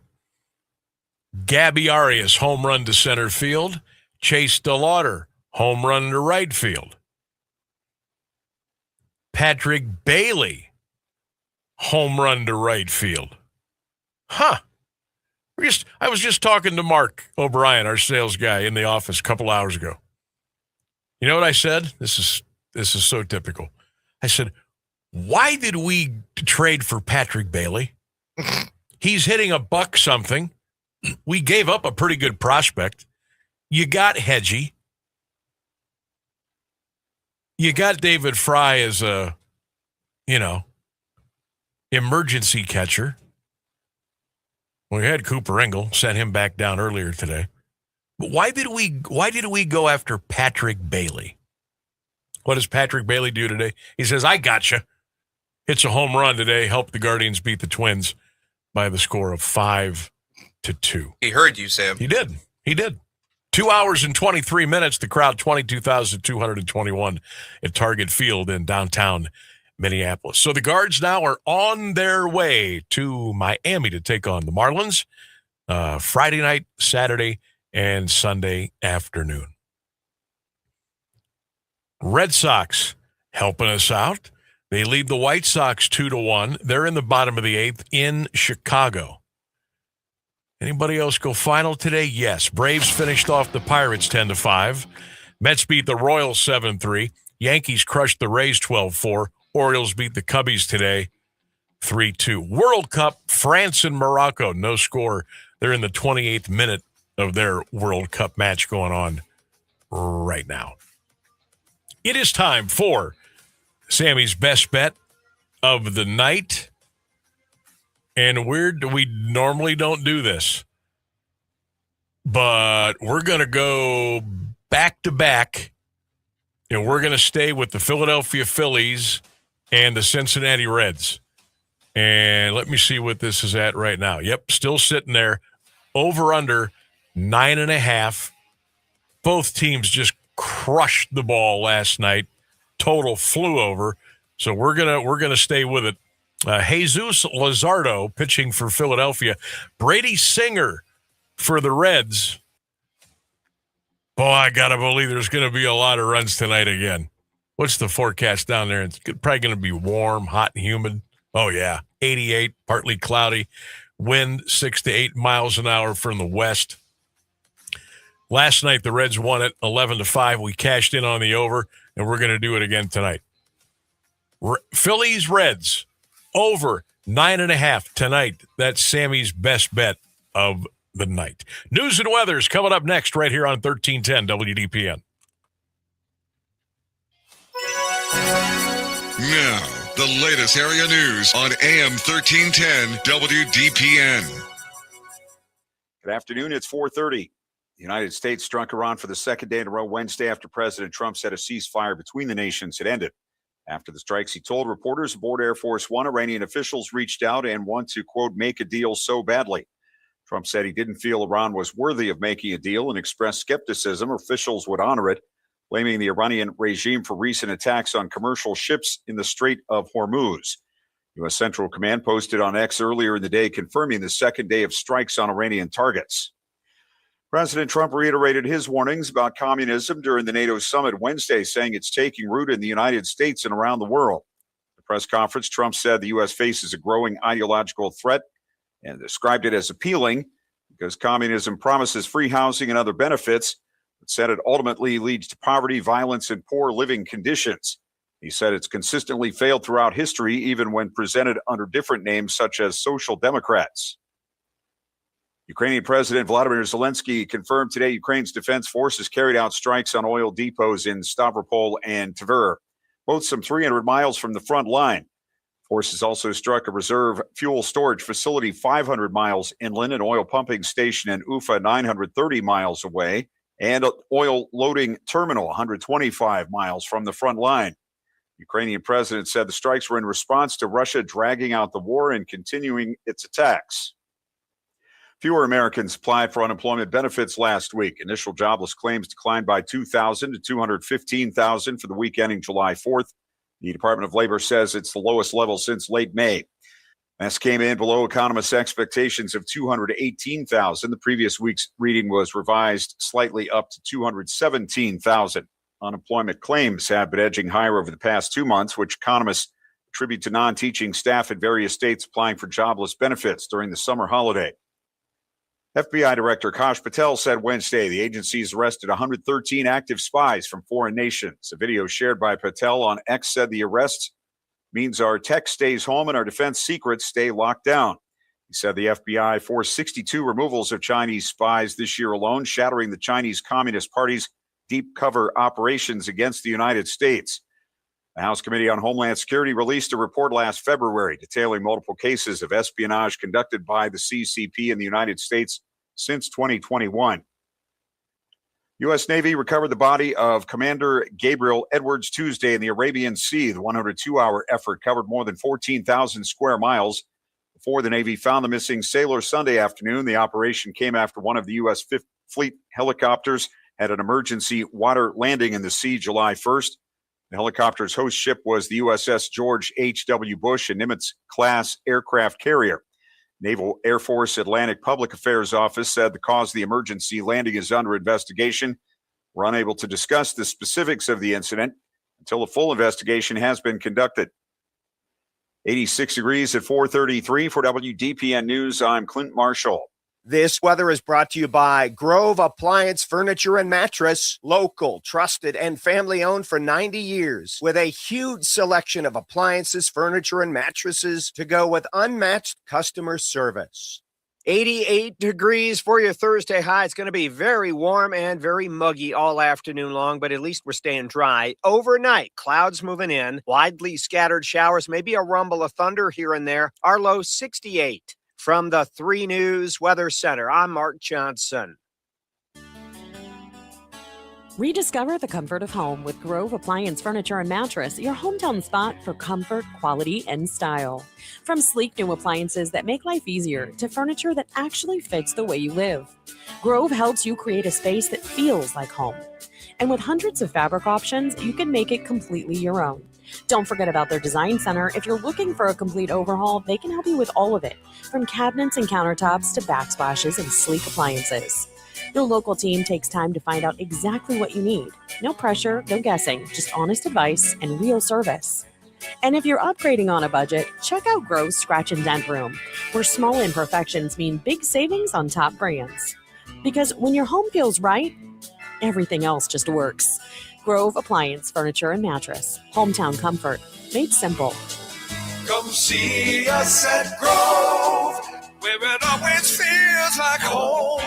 Gabby Arias, home run to center field. Chase DeLauder, home run to right field. Patrick Bailey, home run to right field. I was just talking to Mark O'Brien, our sales guy, in the office a couple hours ago. You know what I said? This is so typical. I said, why did we trade for Patrick Bailey? He's hitting $1 something. We gave up a pretty good prospect. You got Hedgie. You got David Fry as a, emergency catcher. We had Cooper Engel, sent him back down earlier today. But why did we go after Patrick Bailey? What does Patrick Bailey do today? He says, I gotcha. Hits a home run today, helped the Guardians beat the Twins by the score of 5-2. He heard you, Sam. He did. 2 hours and 23 minutes. The crowd, 22,221 at Target Field in downtown Minneapolis. So the Guards now are on their way to Miami to take on the Marlins Friday night, Saturday, and Sunday afternoon. Red Sox helping us out. They lead the White Sox 2-1. They're in the bottom of the 8th in Chicago. Anybody else go final today? Yes. Braves finished off the Pirates 10-5. Mets beat the Royals 7-3. Yankees crushed the Rays 12-4. Orioles beat the Cubbies today 3-2. World Cup, France and Morocco, no score. They're in the 28th minute of their World Cup match going on right now. It is time for Sammy's best bet of the night. And we normally don't do this, but we're going to go back to back, and we're going to stay with the Philadelphia Phillies and the Cincinnati Reds. And let me see what this is at right now. Yep, still sitting there. Over under 9.5. Both teams just crushed the ball last night. Total flew over. So we're gonna stay with it. Jesus Luzardo pitching for Philadelphia. Brady Singer for the Reds. Boy, I gotta believe there's gonna be a lot of runs tonight again. What's the forecast down there? It's probably gonna be warm, hot, and humid. Oh yeah, 88, partly cloudy. Wind 6 to 8 miles an hour from the west. Last night, the Reds won it 11-5. We cashed in on the over, and we're going to do it again tonight. Phillies, Reds, over 9.5 tonight. That's Sammy's best bet of the night. News and weather's coming up next right here on 1310 WDPN. Now, the latest area news on AM 1310 WDPN. Good afternoon. It's 4:30. The United States struck Iran for the second day in a row Wednesday after President Trump said a ceasefire between the nations had ended. After the strikes, he told reporters aboard Air Force One, Iranian officials reached out and want to, quote, make a deal so badly. Trump said he didn't feel Iran was worthy of making a deal and expressed skepticism officials would honor it, blaming the Iranian regime for recent attacks on commercial ships in the Strait of Hormuz. U.S. Central Command posted on X earlier in the day confirming the second day of strikes on Iranian targets. President Trump reiterated his warnings about communism during the NATO summit Wednesday, saying it's taking root in the United States and around the world. At the press conference, Trump said the U.S. faces a growing ideological threat and described it as appealing because communism promises free housing and other benefits, but said it ultimately leads to poverty, violence, and poor living conditions. He said it's consistently failed throughout history, even when presented under different names such as social democrats. Ukrainian President Volodymyr Zelensky confirmed today Ukraine's defense forces carried out strikes on oil depots in Stavropol and Tver, both some 300 miles from the front line. Forces also struck a reserve fuel storage facility 500 miles inland, an oil pumping station in Ufa 930 miles away, and an oil loading terminal 125 miles from the front line. Ukrainian president said the strikes were in response to Russia dragging out the war and continuing its attacks. Fewer Americans applied for unemployment benefits last week. Initial jobless claims declined by 2,000 to 215,000 for the week ending July 4th. The Department of Labor says it's the lowest level since late May. This came in below economists' expectations of 218,000. The previous week's reading was revised slightly up to 217,000. Unemployment claims have been edging higher over the past 2 months, which economists attribute to non-teaching staff in various states applying for jobless benefits during the summer holiday. FBI Director Kash Patel said Wednesday the agency's arrested 113 active spies from foreign nations. A video shared by Patel on X said the arrest means our tech stays home and our defense secrets stay locked down. He said the FBI forced 62 removals of Chinese spies this year alone, shattering the Chinese Communist Party's deep cover operations against the United States. The House Committee on Homeland Security released a report last February detailing multiple cases of espionage conducted by the CCP in the United States since 2021. U.S. Navy recovered the body of Commander Gabriel Edwards Tuesday in the Arabian Sea. The 102-hour effort covered more than 14,000 square miles. Before the Navy found the missing sailor Sunday afternoon, the operation came after one of the U.S. Fifth Fleet helicopters had an emergency water landing in the sea July 1st. The helicopter's host ship was the USS George H.W. Bush, a Nimitz-class aircraft carrier. Naval Air Force Atlantic Public Affairs Office said the cause of the emergency landing is under investigation. We're unable to discuss the specifics of the incident. until a full investigation has been conducted. 86 degrees at 4:33 for WDPN News. I'm Clint Marshall. This weather is brought to you by Grove Appliance Furniture and Mattress. Local, trusted, and family-owned for 90 years. With a huge selection of appliances, furniture, and mattresses to go with unmatched customer service. 88 degrees for your Thursday high. It's going to be very warm and very muggy all afternoon long, but at least we're staying dry. Overnight, clouds moving in, widely scattered showers, maybe a rumble of thunder here and there. Our low 68. From the 3 News Weather Center, I'm Mark Johnson. Rediscover the comfort of home with Grove Appliance Furniture and Mattress, your hometown spot for comfort, quality, and style. From sleek new appliances that make life easier to furniture that actually fits the way you live, Grove helps you create a space that feels like home. And with hundreds of fabric options, you can make it completely your own. Don't forget about their design center. If you're looking for a complete overhaul, they can help you with all of it, from cabinets and countertops to backsplashes and sleek appliances. Their local team takes time to find out exactly what you need. No pressure, no guessing, just honest advice and real service. And if you're upgrading on a budget, check out Grove's Scratch and Dent Room, where small imperfections mean big savings on top brands. Because when your home feels right, everything else just works. Grove Appliance Furniture and Mattress. Hometown comfort. Made simple. Come see us at Grove, where it always feels like home.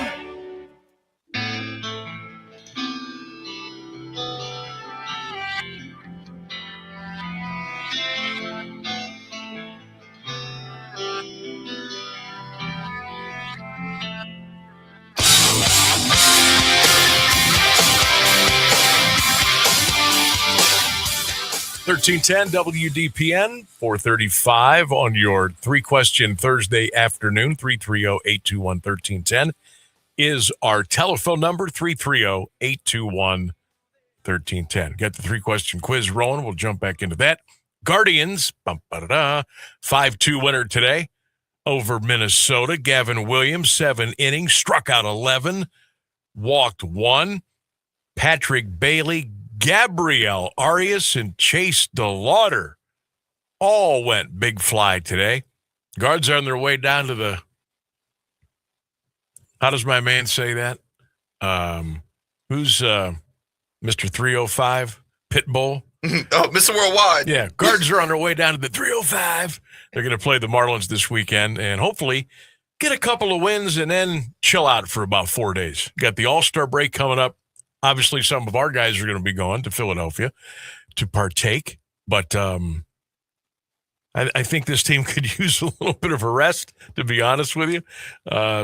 $13.10 WDPN, 4:35 on your 3-question Thursday afternoon. 330-821-1310 is our telephone number, 330-821-1310. Get the 3-question quiz rolling. We'll jump back into that. Guardians, 5-2 winner today over Minnesota. Gavin Williams, 7 innings, struck out 11, walked 1. Patrick Bailey, Gabriel Arias, and Chase DeLauder all went big fly today. Guards are on their way down to the, how does my man say that? Who's Mr. 305? Pitbull? Oh, Mr. Worldwide. Yeah, Guards are on their way down to the 305. They're going to play the Marlins this weekend and hopefully get a couple of wins and then chill out for about 4 days. Got the All-Star break coming up. Obviously, some of our guys are going to be going to Philadelphia to partake, but I think this team could use a little bit of a rest, to be honest with you.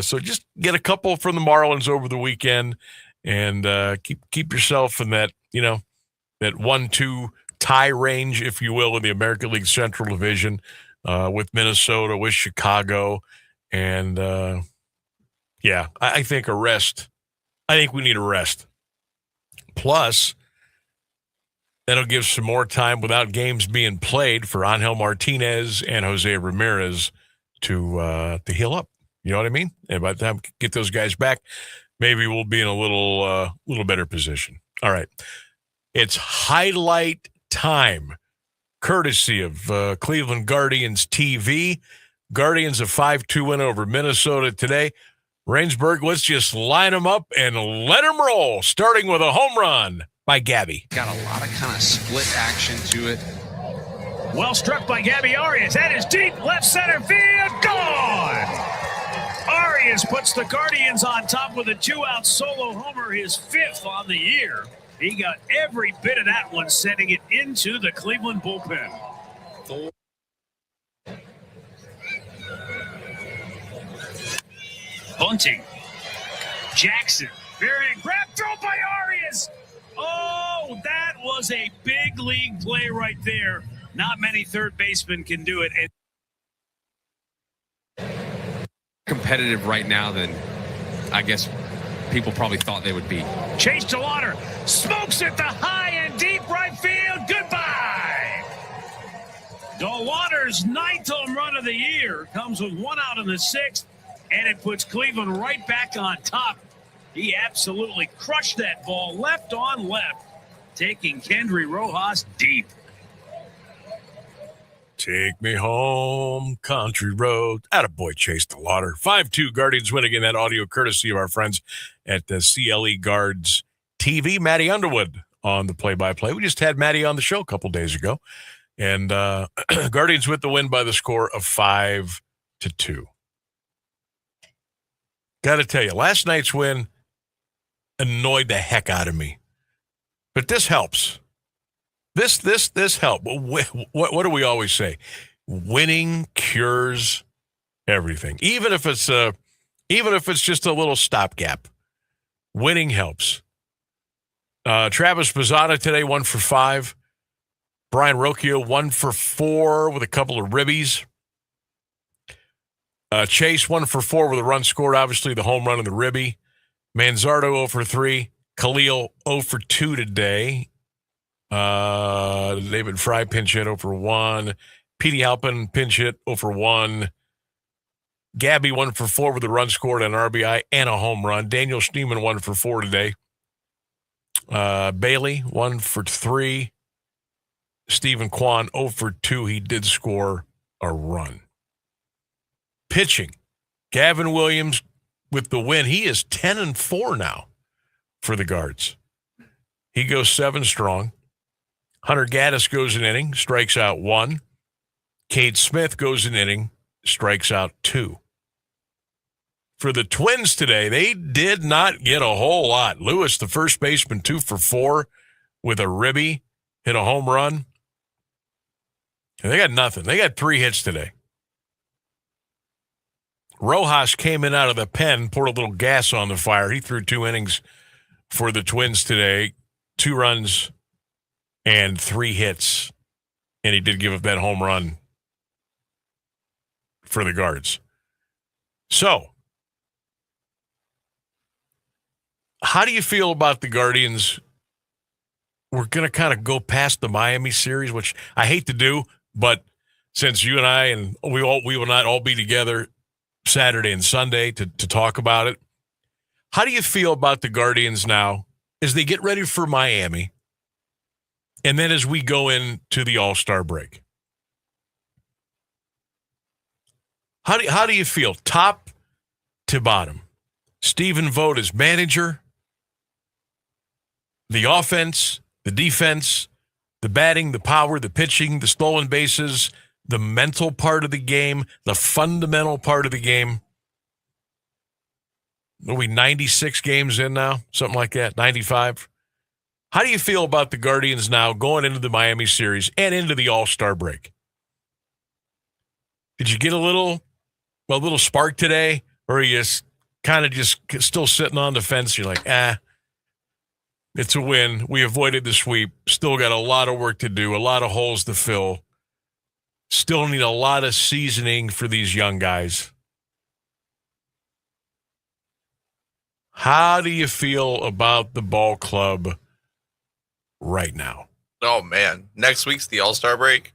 So just get a couple from the Marlins over the weekend and keep yourself in that, that 1-2 tie range, if you will, in the American League Central Division with Minnesota, with Chicago, and I think a rest. I think we need a rest. Plus, that'll give some more time without games being played for Angel Martinez and Jose Ramirez to heal up. You know what I mean? And by the time we get those guys back, maybe we'll be in a little better position. All right. It's highlight time, courtesy of Cleveland Guardians TV. Guardians a 5-2 win over Minnesota today. Rainsburg, let's just line them up and let them roll, starting with a home run by Gabby. Got a lot of kind of split action to it. Well struck by Gabby Arias. That is deep left center field. Gone! Arias puts the Guardians on top with a 2-out solo homer, his 5th on the year. He got every bit of that one, sending it into the Cleveland bullpen. Bunting. Jackson. Very grab throw by Arias. Oh, that was a big league play right there. Not many third basemen can do it. Competitive right now than I guess people probably thought they would be. Chase DeLauder smokes it to high and deep right field. Goodbye. DeLauder's 9th home run of the year comes with 1 out in the 6th. And it puts Cleveland right back on top. He absolutely crushed that ball left on left. taking Kendry Rojas deep. Take me home, country road. Attaboy, Chase the Lauder. 5-2 Guardians win again. That audio courtesy of our friends at the CLE Guards TV. Matty Underwood on the play-by-play. We just had Matty on the show a couple days ago. And Guardians with the win by the score of 5-2. Got to tell you, last night's win annoyed the heck out of me. But this helps. This helped. What do we always say? Winning cures everything. Even if it's just a little stopgap. Winning helps. Travis Pizzana today 1 for 5. Brian Rocchio 1 for 4 with a couple of ribbies. Chase 1 for 4 with a run scored. Obviously the home run and the ribby. Manzardo 0 for 3. Khalil 0 for 2 today. David Fry pinch hit 0 for 1. Petey Halpin pinch hit 0 for 1. Gabby 1 for 4 with a run scored, an RBI and a home run. Daniel Schneeman 1 for 4 today. Bailey 1 for 3. Stephen Kwan 0 for 2. He did score a run. Pitching, Gavin Williams with the win. He is 10-4 now for the Guards. He goes 7 strong. Hunter Gaddis goes an inning, strikes out 1. Cade Smith goes an inning, strikes out 2. For the Twins today, they did not get a whole lot. Lewis, the first baseman, 2 for 4 with a ribby, hit a home run. And they got nothing. They got 3 hits today. Rojas came in out of the pen, poured a little gas on the fire. He threw 2 innings for the Twins today, 2 runs and 3 hits. And he did give up that home run for the Guards. So, how do you feel about the Guardians? We're going to kind of go past the Miami series, which I hate to do, but since you and I and we will not all be together Saturday and Sunday to talk about it. How do you feel about the Guardians now as they get ready for Miami and then as we go into the All-Star break? How do you feel top to bottom? Stephen Vogt as manager, the offense, the defense, the batting, the power, the pitching, the stolen bases, the mental part of the game, the fundamental part of the game. Are we 96 games in now? Something like that, 95? How do you feel about the Guardians now going into the Miami series and into the All-Star break? Did you get a little spark today? Or are you kind of just still sitting on the fence? You're like, it's a win. We avoided the sweep. Still got a lot of work to do, a lot of holes to fill. Still need a lot of seasoning for these young guys. How do you feel about the ball club right now? Oh, man. Next week's the All-Star break?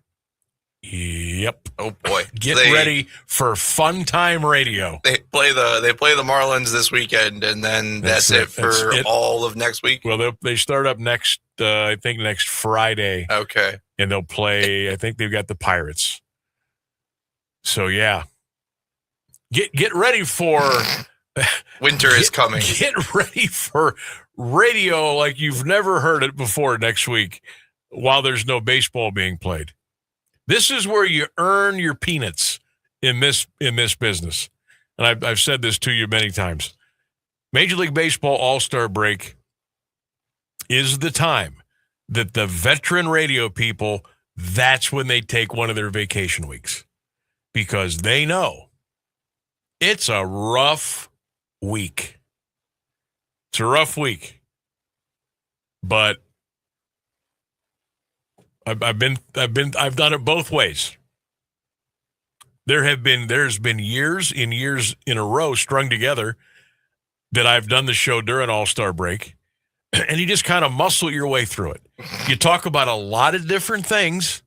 Yep. Oh, boy. Get ready for fun time radio. They play the Marlins this weekend, and then that's it for all of next week? Well, they start up next, I think, next Friday. Okay. And they'll play, I think they've got the Pirates. So, yeah. Get ready for... Winter is coming. Get ready for radio like you've never heard it before next week while there's no baseball being played. This is where you earn your peanuts in this business. And I've said this to you many times. Major League Baseball All-Star break is the time that the veteran radio people, that's when they take one of their vacation weeks. Because they know it's a rough week. It's a rough week. But I've done it both ways. There's been years in a row strung together that I've done the show during All-Star break, and you just kind of muscle your way through it. You talk about a lot of different things,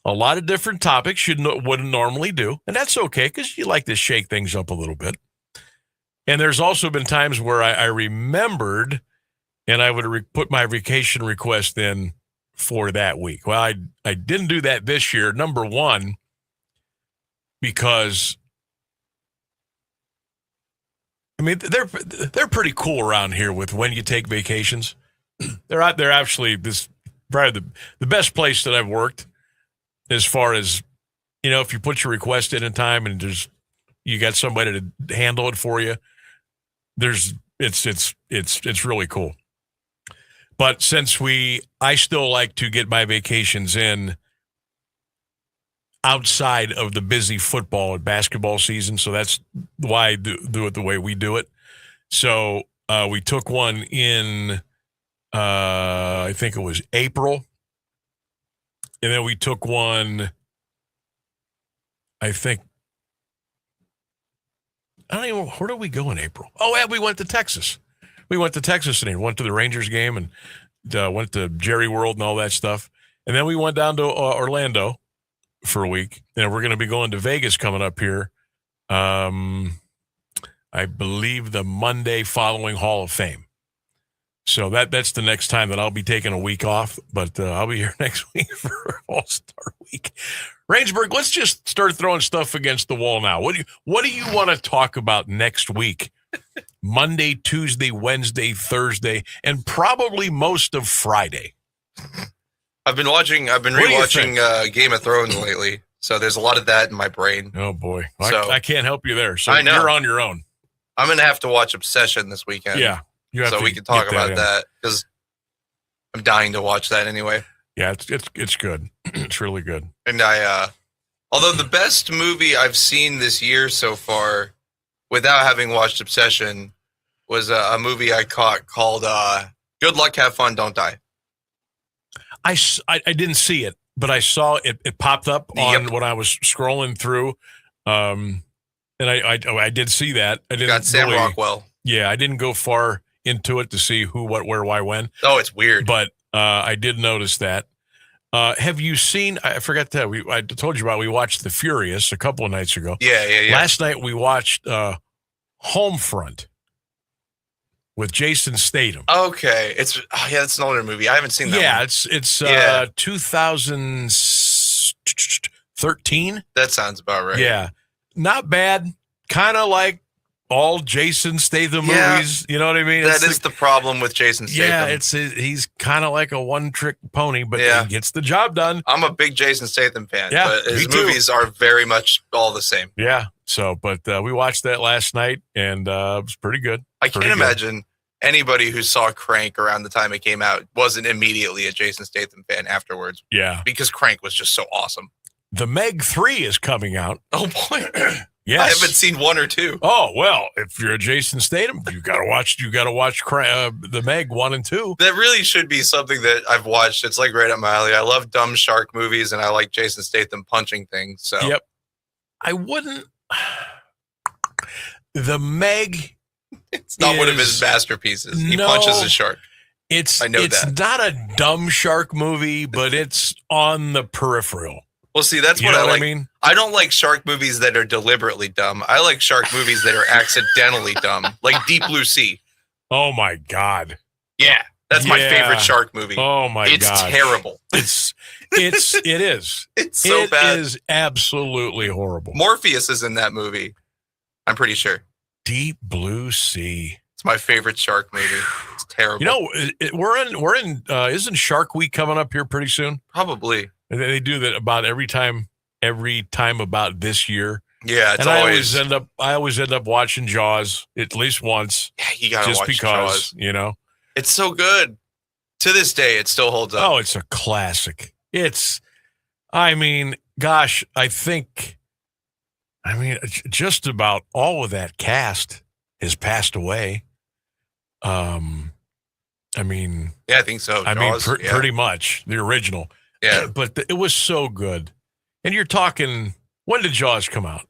a lot of different topics you wouldn't normally do, and that's okay because you like to shake things up a little bit. And there's also been times where I remembered and I would put my vacation request in for that week. Well, I didn't do that this year. Number one, because I mean they're pretty cool around here with when you take vacations. They're actually probably the best place that I've worked as far as, if you put your request in time and you got somebody to handle it for you, it's really cool. But since I still like to get my vacations in outside of the busy football and basketball season, so that's why I do it the way we do it. So we took one in, I think it was April, and then we took one, I think, I don't even know, where did we go in April? Oh, yeah, we went to Texas. We went to Texas and went to the Rangers game and went to Jerry World and all that stuff. And then we went down to Orlando for a week. And we're going to be going to Vegas coming up here, I believe the Monday following Hall of Fame. So that's the next time that I'll be taking a week off, but I'll be here next week for All-Star Week. Rangeburg, let's just start throwing stuff against the wall now. What do you want to talk about next week? Monday, Tuesday, Wednesday, Thursday, and probably most of Friday. I've been rewatching Game of Thrones lately, so there's a lot of that in my brain. Oh boy, so, I can't help you there. So I know. You're on your own. I'm gonna have to watch Obsession this weekend. Yeah. So we can talk about that because I'm dying to watch that anyway. Yeah, it's good. It's really good. And although the best movie I've seen this year so far, without having watched Obsession, was a movie I caught called Good Luck, Have Fun, Don't Die. I didn't see it, but I saw it. It popped up on when I was scrolling through, and I did see that. I didn't got Sam Rockwell. Yeah, I didn't go far into it to see who, what, where, why, when. Oh, it's weird. But I did notice that. Have you seen, I forgot that, I told you about, we watched The Furious a couple of nights ago. Yeah. Last night we watched Homefront with Jason Statham. Okay. It's an older movie. I haven't seen that one. It's 2013. That sounds about right. Yeah. Not bad. Kind of like all Jason Statham movies, you know what I mean? That is the problem with Jason Statham. Yeah, he's kind of like a one-trick pony, but he gets the job done. I'm a big Jason Statham fan, Yeah, but his me too. movies are very much all the same. Yeah, so, but we watched that last night, and it was pretty good. I can't imagine anybody who saw Crank around the time it came out wasn't immediately a Jason Statham fan afterwards. Yeah. Because Crank was just so awesome. The Meg 3 is coming out. Oh, boy. Yes. I haven't seen 1 or 2. Oh, well, if you're a Jason Statham, you got to watch the Meg 1 and 2. That really should be something that I've watched. It's like right up my alley. I love dumb shark movies, and I like Jason Statham punching things. So yep. I wouldn't. The Meg. It's not one of his masterpieces. He punches a shark. It's not a dumb shark movie, but it's on the peripheral. Well, see, that's what I like. I mean? I don't like shark movies that are deliberately dumb. I like shark movies that are accidentally dumb, like Deep Blue Sea. Oh my God! Yeah, that's my favorite shark movie. Oh my God! It's terrible. It is. It's so bad. It is absolutely horrible. Morpheus is in that movie. I'm pretty sure. Deep Blue Sea. It's my favorite shark movie. It's terrible. You know, we're in. Isn't Shark Week coming up here pretty soon? Probably. They do that about every time about this year. Yeah, it's and always. I always end up watching Jaws at least once. Yeah, you gotta just watch because, Jaws. It's so good. To this day, it still holds up. Oh, it's a classic. I mean, gosh, just about all of that cast has passed away. Yeah, I think so. Jaws, pretty much the original. Yeah, but it was so good. And you're talking, when did Jaws come out?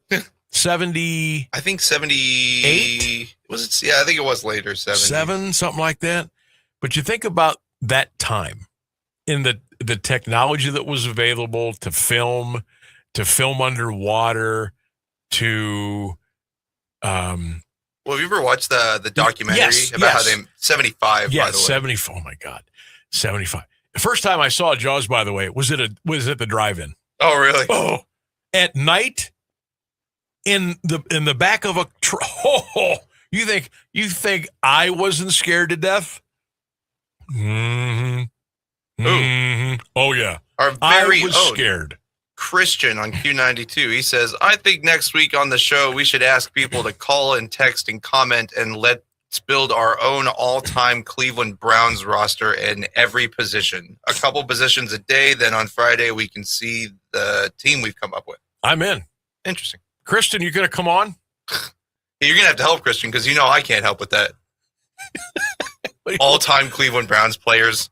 70? I think 78. Was it? Yeah, I think it was later. 7, something like that. But you think about that time in the technology that was available to film underwater, to Well, have you ever watched the documentary about how they 75? Yeah, by the way. 74. Oh my God, 75. The first time I saw Jaws, by the way, was at the drive-in. Oh, really? Oh, at night in the back of a truck. You think I wasn't scared to death? Mm-hmm. Mm-hmm. Oh yeah. Our very I was own scared. Christian on Q92. He says, I think next week on the show, we should ask people to call and text and comment and let's build our own all-time Cleveland Browns roster in every position. A couple positions a day. Then on Friday, we can see the team we've come up with. I'm in. Interesting. Christian, you going to come on? You're going to have to help Christian because I can't help with that. All-time Cleveland Browns players.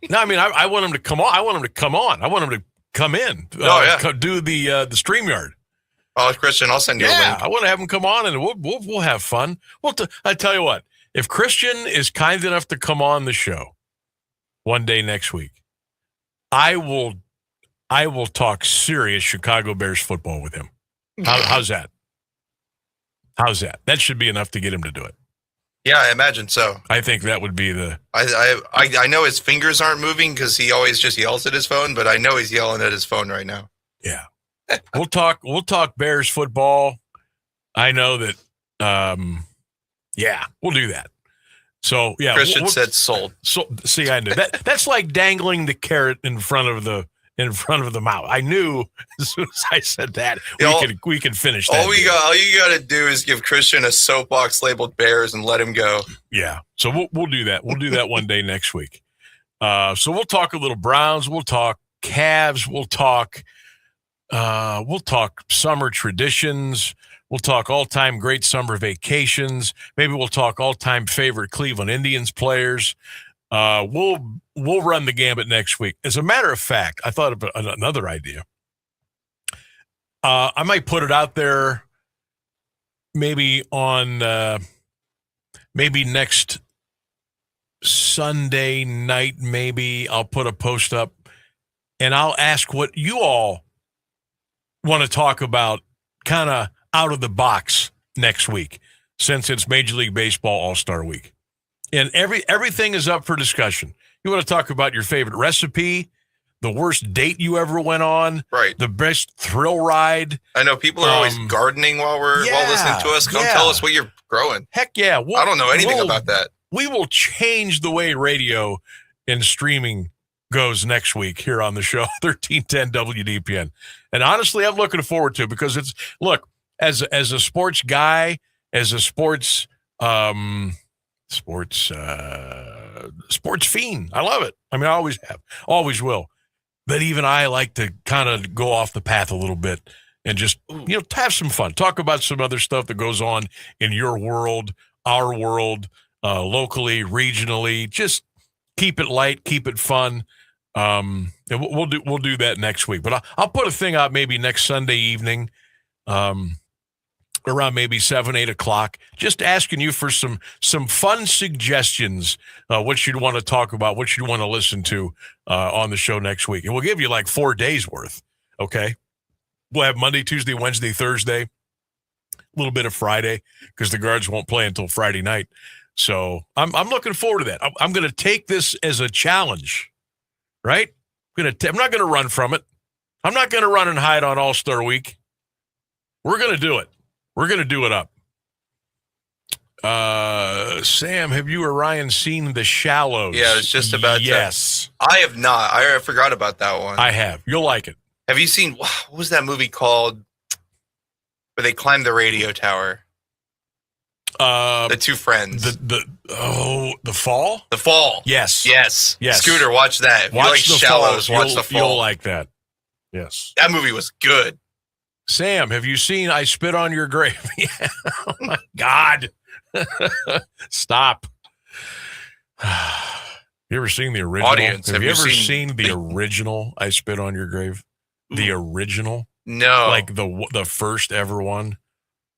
No, I mean, I want him to come on. I want him to come on. I want him to come in. Do the StreamYard. Oh, Christian, I'll send you a link. I want to have him come on, and we'll have fun. I tell you what, if Christian is kind enough to come on the show one day next week, I will talk serious Chicago Bears football with him. How's that? How's that? That should be enough to get him to do it. Yeah, I imagine so. I think that would be the. I know his fingers aren't moving because he always just yells at his phone, but I know he's yelling at his phone right now. Yeah, we'll talk Bears football. I know that. Yeah, we'll do that. So yeah, Christian said sold. So see, I knew that. That's like dangling the carrot in front of the mouth. I knew as soon as I said that we could finish that. All you got to do is give Christian a soapbox labeled Bears and let him go. Yeah. So we'll do that. We'll do that one day next week. So we'll talk a little Browns. We'll talk Cavs. We'll talk summer traditions. We'll talk all-time great summer vacations. Maybe we'll talk all-time favorite Cleveland Indians players. We'll run the gambit next week. As a matter of fact, I thought of another idea. I might put it out there maybe on maybe next Sunday night, maybe I'll put a post up and I'll ask what you all want to talk about kind of out of the box next week, since it's Major League Baseball All-Star Week. And everything is up for discussion. You want to talk about your favorite recipe, the worst date you ever went on, right? The best thrill ride. I know people are always gardening while listening to us. Come tell us what you're growing. Heck yeah. I don't know anything about that. We will change the way radio and streaming goes next week here on the show, 1310 WDPN. And honestly, I'm looking forward to it because it's, look, as a sports guy, as a sports fiend. I love it. I mean, I always have, always will. But even I like to kind of go off the path a little bit and just, have some fun. Talk about some other stuff that goes on in your world, our world, locally, regionally. Just keep it light, keep it fun. And we'll do that next week. But I'll put a thing out maybe next Sunday evening, around maybe 7, 8 o'clock, just asking you for some fun suggestions, what you'd want to talk about, what you'd want to listen to on the show next week. And we'll give you like 4 days worth, okay? We'll have Monday, Tuesday, Wednesday, Thursday, a little bit of Friday, because the Guards won't play until Friday night. So I'm looking forward to that. I'm going to take this as a challenge, right? I'm not going to run from it. I'm not going to run and hide on All-Star Week. We're going to do it. We're going to do it up. Sam, have you or Ryan seen The Shallows? Yeah, it's just about yes. I have not. I forgot about that one. I have. You'll like it. Have you seen, what was that movie called where they climbed the radio tower? The two friends. The Fall? The Fall. Yes. Yes. Yes. Scooter, watch that. If you like Shallows, watch The Fall. You'll like that. Yes. That movie was good. Sam, have you seen I Spit on Your Grave? Yeah. Oh, my God. Stop. You ever seen the original? Audience, have you ever seen the original I Spit on Your Grave? The original? No. Like the first ever one?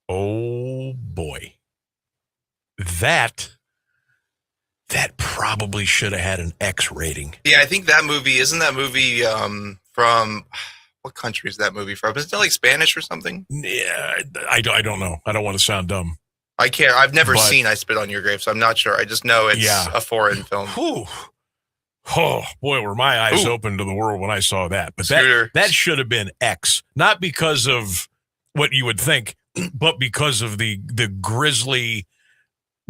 Oh, boy. That probably should have had an X rating. Yeah, I think that movie, isn't that movie from, What country is that movie from? Is it like Spanish or something? Yeah, I don't know. I don't want to sound dumb. I can't. I've never seen I Spit on Your Grave, so I'm not sure. I just know it's a foreign film. Whew. Oh, boy, were my eyes open to the world when I saw that. But that should have been X. Not because of what you would think, but because of the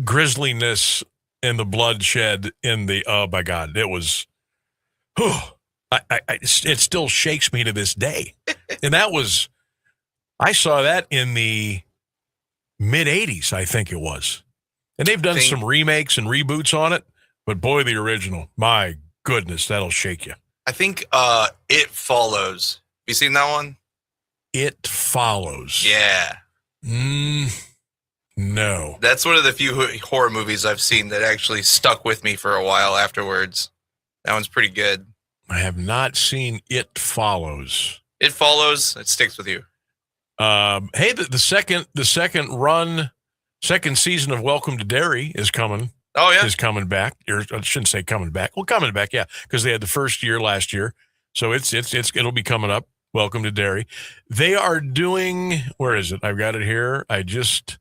grisliness and the bloodshed in the, oh, my God, it was, it still shakes me to this day. And I saw that in the mid-'80s, I think it was. And they've done some remakes and reboots on it, but boy, the original, my goodness, that'll shake you. I think It Follows. Have you seen that one? It Follows. Yeah. No. That's one of the few horror movies I've seen that actually stuck with me for a while afterwards. That one's pretty good. I have not seen It Follows. It Follows. It sticks with you. Hey, the second season of Welcome to Derry is coming. Oh, yeah. Is coming back. I shouldn't say coming back. Well, coming back, yeah, because they had the first year last year. So it'll be coming up. Welcome to Derry. They are doing, where is it? I've got it here. I just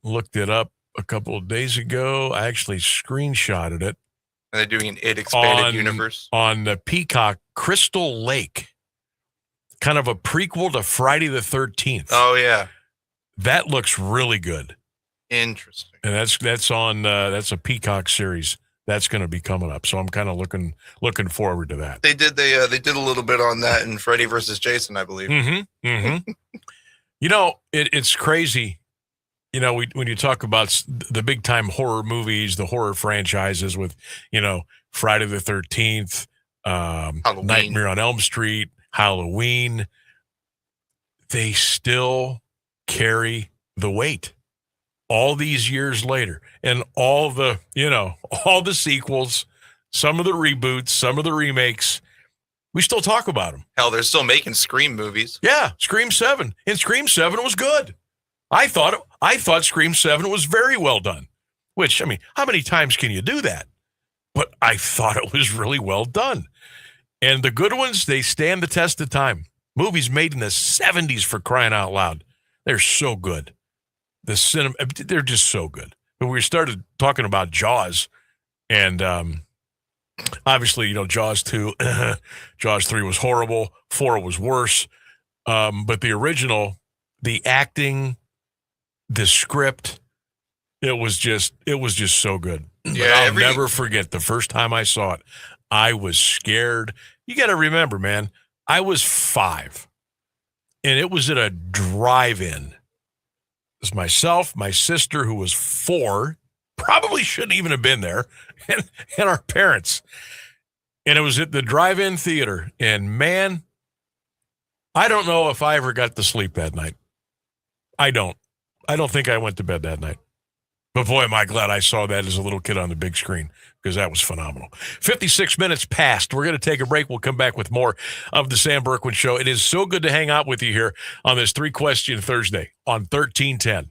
looked it up a couple of days ago. I actually screenshotted it. Are they doing an It Expanded Universe? On the Peacock, Crystal Lake. Kind of a prequel to Friday the 13th. Oh, yeah. That looks really good. Interesting. And that's a Peacock series. That's going to be coming up. So I'm kind of looking forward to that. They did a little bit on that in Freddy versus Jason, I believe. Mm-hmm. Mm-hmm. You know, it's crazy. You know, when you talk about the big time horror movies, the horror franchises with, you know, Friday the 13th, Nightmare on Elm Street, Halloween, they still carry the weight all these years later. And all the sequels, some of the reboots, some of the remakes, we still talk about them. Hell, they're still making Scream movies. Yeah, Scream 7. And Scream 7 was good. I thought Scream 7 was very well done. Which, I mean, how many times can you do that? But I thought it was really well done. And the good ones, they stand the test of time. Movies made in the 70s, for crying out loud. They're so good. They're just so good. But we started talking about Jaws, and obviously, you know, Jaws 2, Jaws 3 was horrible. 4 was worse. But the original, the acting, the script, it was just so good. Yeah, I'll never forget the first time I saw it. I was scared. You got to remember, man, I was 5, and it was at a drive-in. It was myself, my sister, who was 4, probably shouldn't even have been there, and our parents. And it was at the drive-in theater. And, man, I don't know if I ever got to sleep that night. I don't think I went to bed that night. But boy, am I glad I saw that as a little kid on the big screen, because that was phenomenal. 56 minutes past. We're going to take a break. We'll come back with more of the Sam Bourquin Show. It is so good to hang out with you here on this 3-Question Thursday on 1310.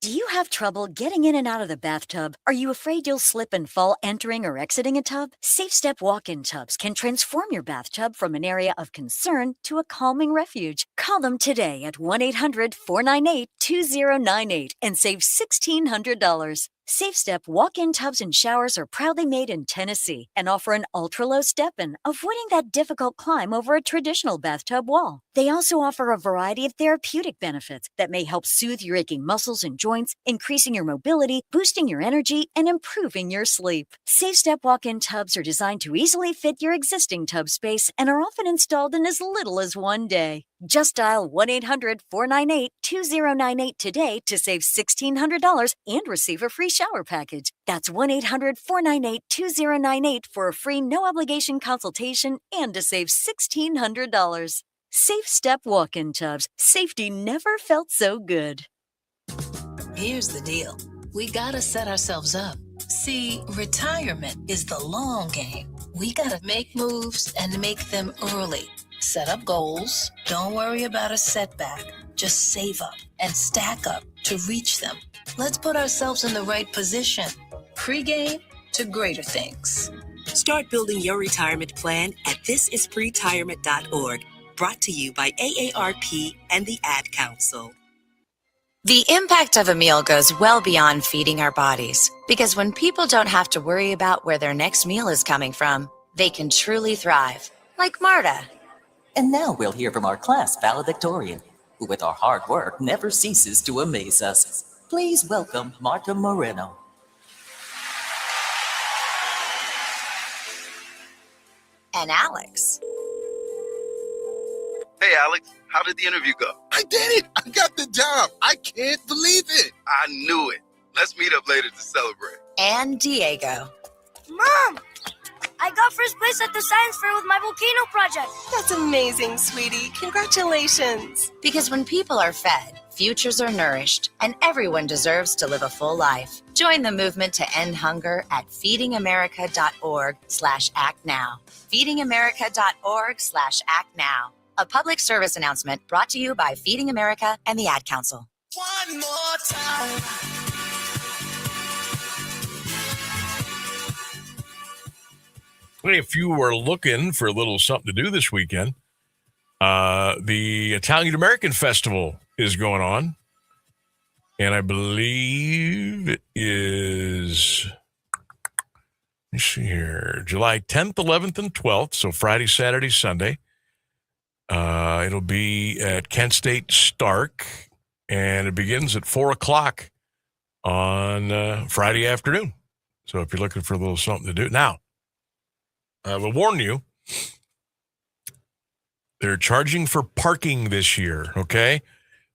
Do you have trouble getting in and out of the bathtub? Are you afraid you'll slip and fall entering or exiting a tub? Safe Step walk-in tubs can transform your bathtub from an area of concern to a calming refuge. Call them today at 1-800-498-2098 and save $1,600. Safe Step walk-in tubs and showers are proudly made in Tennessee and offer an ultra-low step-in, avoiding that difficult climb over a traditional bathtub wall. They also offer a variety of therapeutic benefits that may help soothe your aching muscles and joints, increasing your mobility, boosting your energy, and improving your sleep. Safe Step walk-in tubs are designed to easily fit your existing tub space and are often installed in as little as 1 day. Just dial 1-800-498-2098 today to save $1,600 and receive a free shower package. That's 1-800-498-2098 for a free no-obligation consultation and to save $1,600. Safe Step walk-in tubs. Safety never felt so good. Here's the deal. We gotta set ourselves up. See, retirement is the long game. We gotta make moves and make them early. Set up goals. Don't worry about a setback. Just save up and stack up to reach them. Let's put ourselves in the right position. Pre-game to greater things. Start building your retirement plan at thisispretirement.org. Brought to you by AARP and the Ad Council. The impact of a meal goes well beyond feeding our bodies, because when people don't have to worry about where their next meal is coming from, they can truly thrive, like Marta. And now we'll hear from our class valedictorian, who with our hard work never ceases to amaze us. Please welcome Marta Moreno. And Alex. Hey, Alex, how did the interview go? I did it. I got the job. I can't believe it. I knew it. Let's meet up later to celebrate. And Diego. Mom, I got first place at the science fair with my volcano project. That's amazing, sweetie. Congratulations. Because when people are fed, futures are nourished, and everyone deserves to live a full life. Join the movement to end hunger at feedingamerica.org/actnow. feedingamerica.org/actnow. A public service announcement brought to you by Feeding America and the Ad Council. One more time. If you were looking for a little something to do this weekend, the Italian American Festival is going on. And I believe it is, let me see here, July 10th, 11th, and 12th. So Friday, Saturday, Sunday. It'll be at Kent State Stark, and it begins at 4 o'clock on Friday afternoon. So if you're looking for a little something to do. Now, I will warn you, they're charging for parking this year, okay?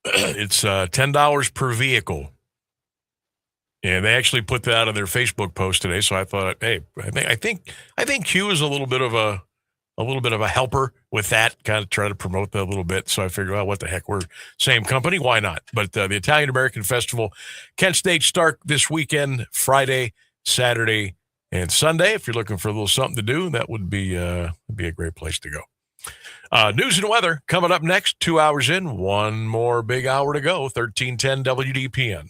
It's $10 per vehicle. And they actually put that on their Facebook post today, so I thought, hey, I think Q is a little bit of a helper with that, kind of try to promote that a little bit. So I figured, well, what the heck, we're same company, why not? But the Italian American Festival, Kent State Stark this weekend, Friday, Saturday, and Sunday. If you're looking for a little something to do, that would be a great place to go. News and weather coming up next, 2 hours in, one more big hour to go, 1310 WDPN.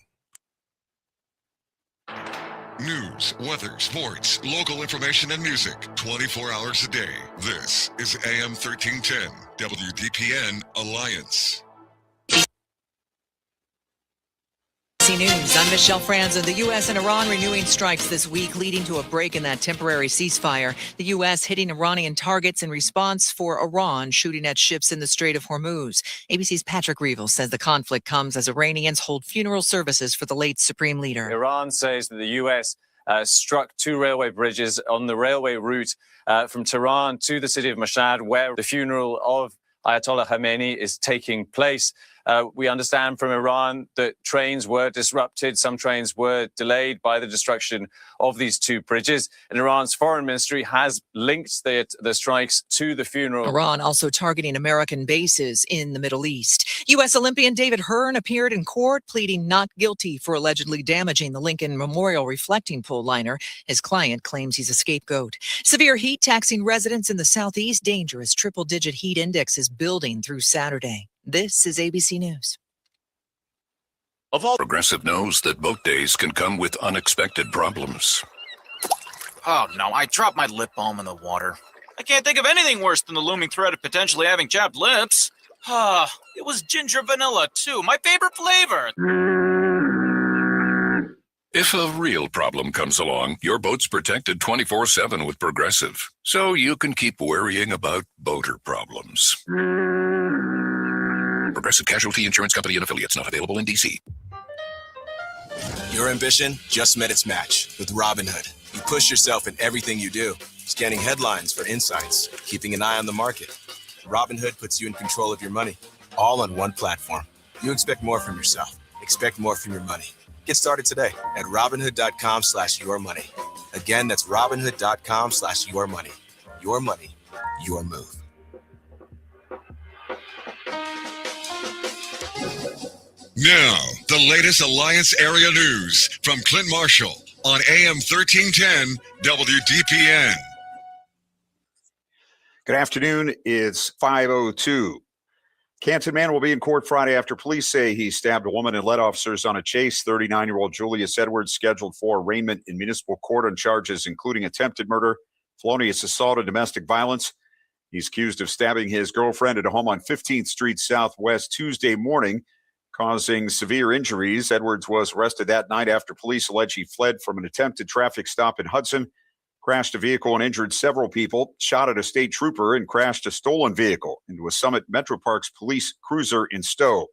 News, weather, sports, local information, and music 24 hours a day. This is AM 1310 WDPN Alliance. News. I'm Michelle Franzen. The U.S. and Iran renewing strikes this week, leading to a break in that temporary ceasefire. The U.S. hitting Iranian targets in response for Iran shooting at ships in the Strait of Hormuz. ABC's Patrick Reevell says the conflict comes as Iranians hold funeral services for the late supreme leader. Iran says that the U.S. Struck two railway bridges on the railway route from Tehran to the city of Mashhad, where the funeral of Ayatollah Khamenei is taking place. We understand from Iran that trains were disrupted. Some trains were delayed by the destruction of these two bridges. And Iran's foreign ministry has linked the strikes to the funeral. Iran also targeting American bases in the Middle East. U.S. Olympian David Hearn appeared in court pleading not guilty for allegedly damaging the Lincoln Memorial reflecting pole liner. His client claims he's a scapegoat. Severe heat taxing residents in the Southeast. Dangerous triple-digit heat index is building through Saturday. This is ABC News. Progressive knows that boat days can come with unexpected problems. Oh no, I dropped my lip balm in the water. I can't think of anything worse than the looming threat of potentially having chapped lips. It was ginger vanilla too, my favorite flavor. If a real problem comes along, your boat's protected 24/7 with Progressive, so you can keep worrying about boater problems. Progressive Casualty Insurance Company and Affiliates, not available in D.C. Your ambition just met its match with Robinhood. You push yourself in everything you do, scanning headlines for insights, keeping an eye on the market. Robinhood puts you in control of your money, all on one platform. You expect more from yourself. Expect more from your money. Get started today at Robinhood.com/yourmoney. Again, that's Robinhood.com/yourmoney. Your money, your move. Now, the latest Alliance area news from Clint Marshall on AM 1310 WDPN. Good afternoon. It's 5:02. Canton man will be in court Friday after police say he stabbed a woman and led officers on a chase. 39-year-old Julius Edwards scheduled for arraignment in municipal court on charges including attempted murder, felonious assault and domestic violence. He's accused of stabbing his girlfriend at a home on 15th Street Southwest Tuesday morning, causing severe injuries. Edwards was arrested that night after police allege he fled from an attempted traffic stop in Hudson, crashed a vehicle and injured several people, shot at a state trooper, and crashed a stolen vehicle into a Summit Metro Parks police cruiser in Stowe.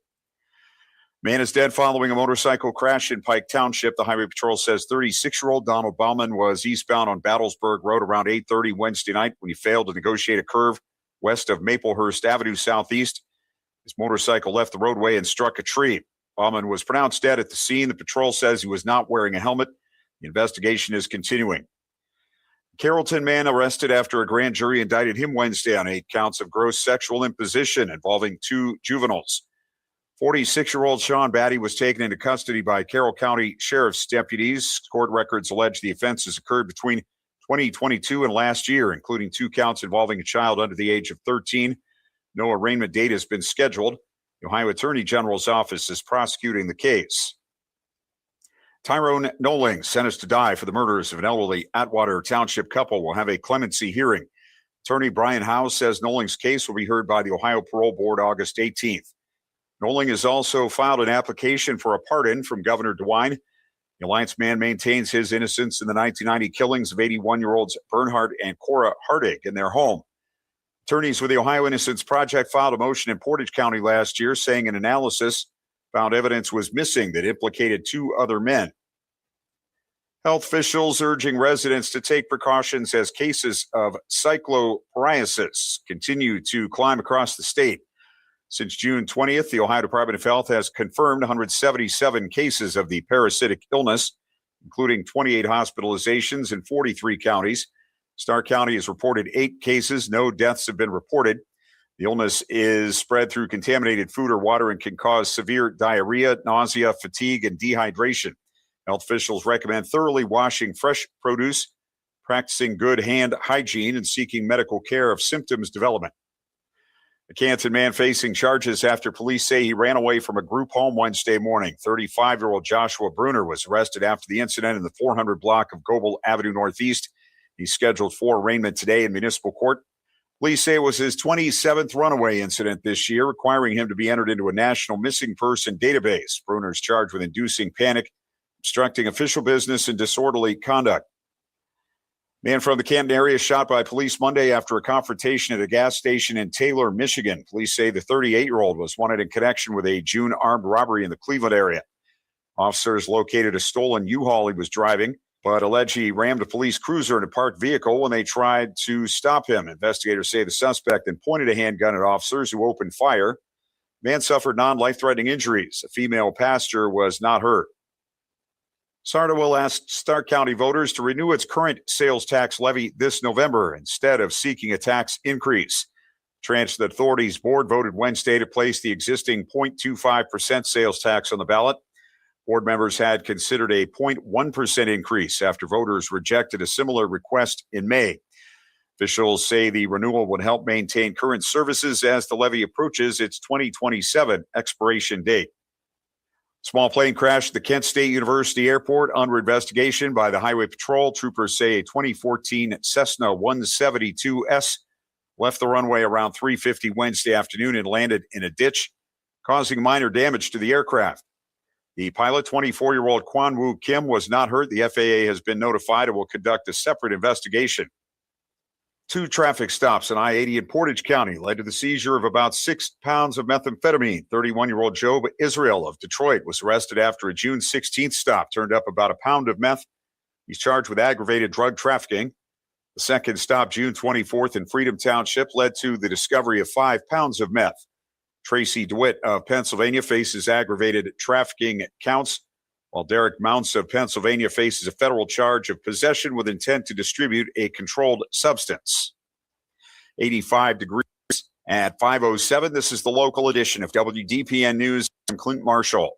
Man is dead following a motorcycle crash in Pike Township. The Highway Patrol says 36-year-old Donald Bauman was eastbound on Battlesburg Road around 8:30 Wednesday night when he failed to negotiate a curve west of Maplehurst Avenue Southeast. His motorcycle left the roadway and struck a tree. Bauman was pronounced dead at the scene. The patrol says he was not wearing a helmet. The investigation is continuing. Carrollton man arrested after a grand jury indicted him Wednesday on 8 counts of gross sexual imposition involving 2 juveniles. 46-year-old Sean Batty was taken into custody by Carroll County Sheriff's deputies. Court records allege the offenses occurred between 2022 and last year, including 2 counts involving a child under the age of 13. No arraignment date has been scheduled. The Ohio Attorney General's office is prosecuting the case. Tyrone Noling, sentenced to die for the murders of an elderly Atwater Township couple, will have a clemency hearing. Attorney Brian Howe says Noling's case will be heard by the Ohio Parole Board August 18th. Noling has also filed an application for a pardon from Governor DeWine. The Alliance man maintains his innocence in the 1990 killings of 81-year-olds Bernhard and Cora Hardig in their home. Attorneys with the Ohio Innocence Project filed a motion in Portage County last year saying an analysis found evidence was missing that implicated 2 other men. Health officials urging residents to take precautions as cases of cyclopsoriasis continue to climb across the state. Since June 20th, the Ohio Department of Health has confirmed 177 cases of the parasitic illness, including 28 hospitalizations in 43 counties. Stark County has reported 8 cases. No deaths have been reported. The illness is spread through contaminated food or water and can cause severe diarrhea, nausea, fatigue, and dehydration. Health officials recommend thoroughly washing fresh produce, practicing good hand hygiene, and seeking medical care if symptoms develop. A Canton man facing charges after police say he ran away from a group home Wednesday morning. 35-year-old Joshua Bruner was arrested after the incident in the 400 block of Goebel Avenue Northeast. He's scheduled for arraignment today in municipal court. Police say it was his 27th runaway incident this year, requiring him to be entered into a national missing person database. Bruner's charged with inducing panic, obstructing official business, and disorderly conduct. Man from the Canton area shot by police Monday after a confrontation at a gas station in Taylor, Michigan. Police say the 38-year-old was wanted in connection with a June armed robbery in the Cleveland area. Officers located a stolen U-Haul he was driving, but allege he rammed a police cruiser in a parked vehicle when they tried to stop him. Investigators say the suspect then pointed a handgun at officers who opened fire. Man suffered non-life-threatening injuries. A female passenger was not hurt. SARTA will ask Stark County voters to renew its current sales tax levy this November instead of seeking a tax increase. Transit Authority's board voted Wednesday to place the existing 0.25% sales tax on the ballot. Board members had considered a 0.1% increase after voters rejected a similar request in May. Officials say the renewal would help maintain current services as the levy approaches its 2027 expiration date. Small plane crash at the Kent State University Airport under investigation by the Highway Patrol. Troopers say a 2014 Cessna 172S left the runway around 3:50 Wednesday afternoon and landed in a ditch, causing minor damage to the aircraft. The pilot, 24-year-old Kwan Woo Kim, was not hurt. The FAA has been notified and will conduct a separate investigation. 2 traffic stops on I-80 in Portage County led to the seizure of about 6 pounds of methamphetamine. 31-year-old Job Israel of Detroit was arrested after a June 16th stop turned up about a pound of meth. He's charged with aggravated drug trafficking. The second stop, June 24th in Freedom Township, led to the discovery of 5 pounds of meth. Tracy DeWitt of Pennsylvania faces aggravated trafficking counts, while Derek Mounts of Pennsylvania faces a federal charge of possession with intent to distribute a controlled substance. 85 degrees at 5:07. This is the local edition of WDPN News. I'm Clint Marshall.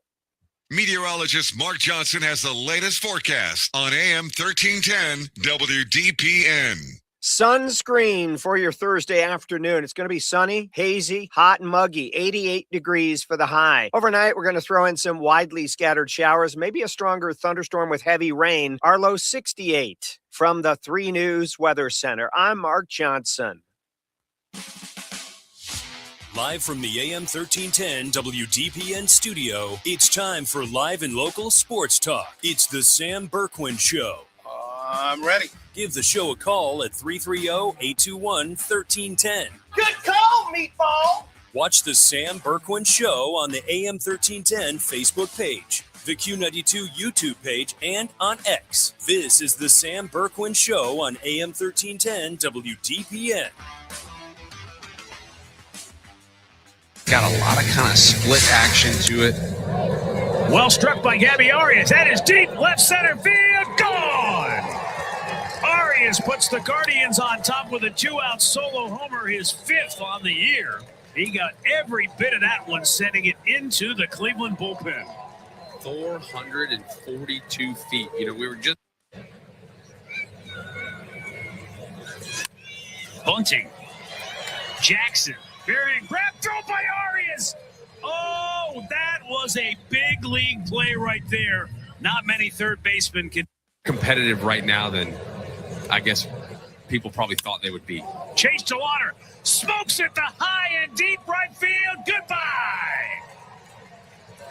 Meteorologist Mark Johnson has the latest forecast on AM 1310 WDPN. Sunscreen for your Thursday afternoon. It's going to be sunny, hazy, hot, and muggy. 88 degrees for the high. Overnight, we're going to throw in some widely scattered showers, maybe a stronger thunderstorm with heavy rain. Our low 68. From the 3 News Weather Center, I'm Mark Johnson. Live from the AM 1310 WDPN studio, it's time for live and local sports talk. It's the Sam Bourquin Show. I'm ready. Give the show a call at 330-821-1310. Good call, meatball. Watch the Sam Bourquin Show on the AM 1310 Facebook page, the Q92 YouTube page, and on X. This is the Sam Bourquin Show on AM 1310 WDPN. Got a lot of kind of split action to it. Well struck by Gabby Arias. That is deep left center field. Gone! Arias puts the Guardians on top with a 2-out solo homer, his 5th on the year. He got every bit of that one, sending it into the Cleveland bullpen. 442 feet. You know, we were just bunting. Jackson. Variant grab, throw by Arias. Oh, that was a big league play right there. Not many third basemen can. competitive right now than I guess people probably thought they would be. Chase to water. Smokes it to high and deep right field. Goodbye.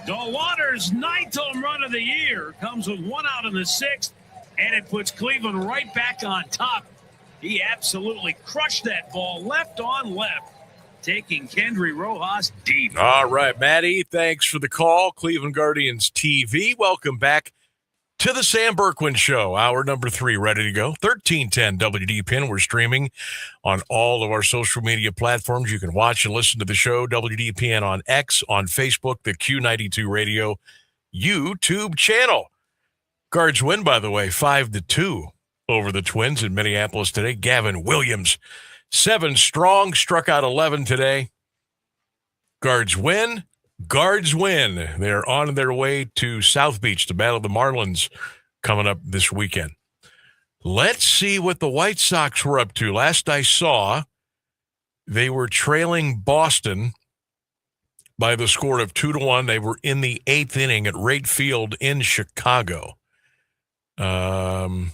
The Waters' 9th home run of the year comes with 1 out in the 6th, and it puts Cleveland right back on top. He absolutely crushed that ball left on left, taking Kendry Rojas deep. All right, Maddie, thanks for the call. Cleveland Guardians TV, welcome back to the Sam Bourquin Show. Hour number 3, ready to go. 1310 WDPN. We're streaming on all of our social media platforms. You can watch and listen to the show, WDPN on X, on Facebook, the Q92 Radio YouTube channel. Guards win, by the way, 5-2 over the Twins in Minneapolis today. Gavin Williams, 7 strong, struck out 11 today. Guards win. Guards win. They're on their way to South Beach to battle the Marlins coming up this weekend. Let's see what the White Sox were up to. Last I saw, they were trailing Boston by the score of 2-1. They were in the 8th inning at Wright Field in Chicago. Waiting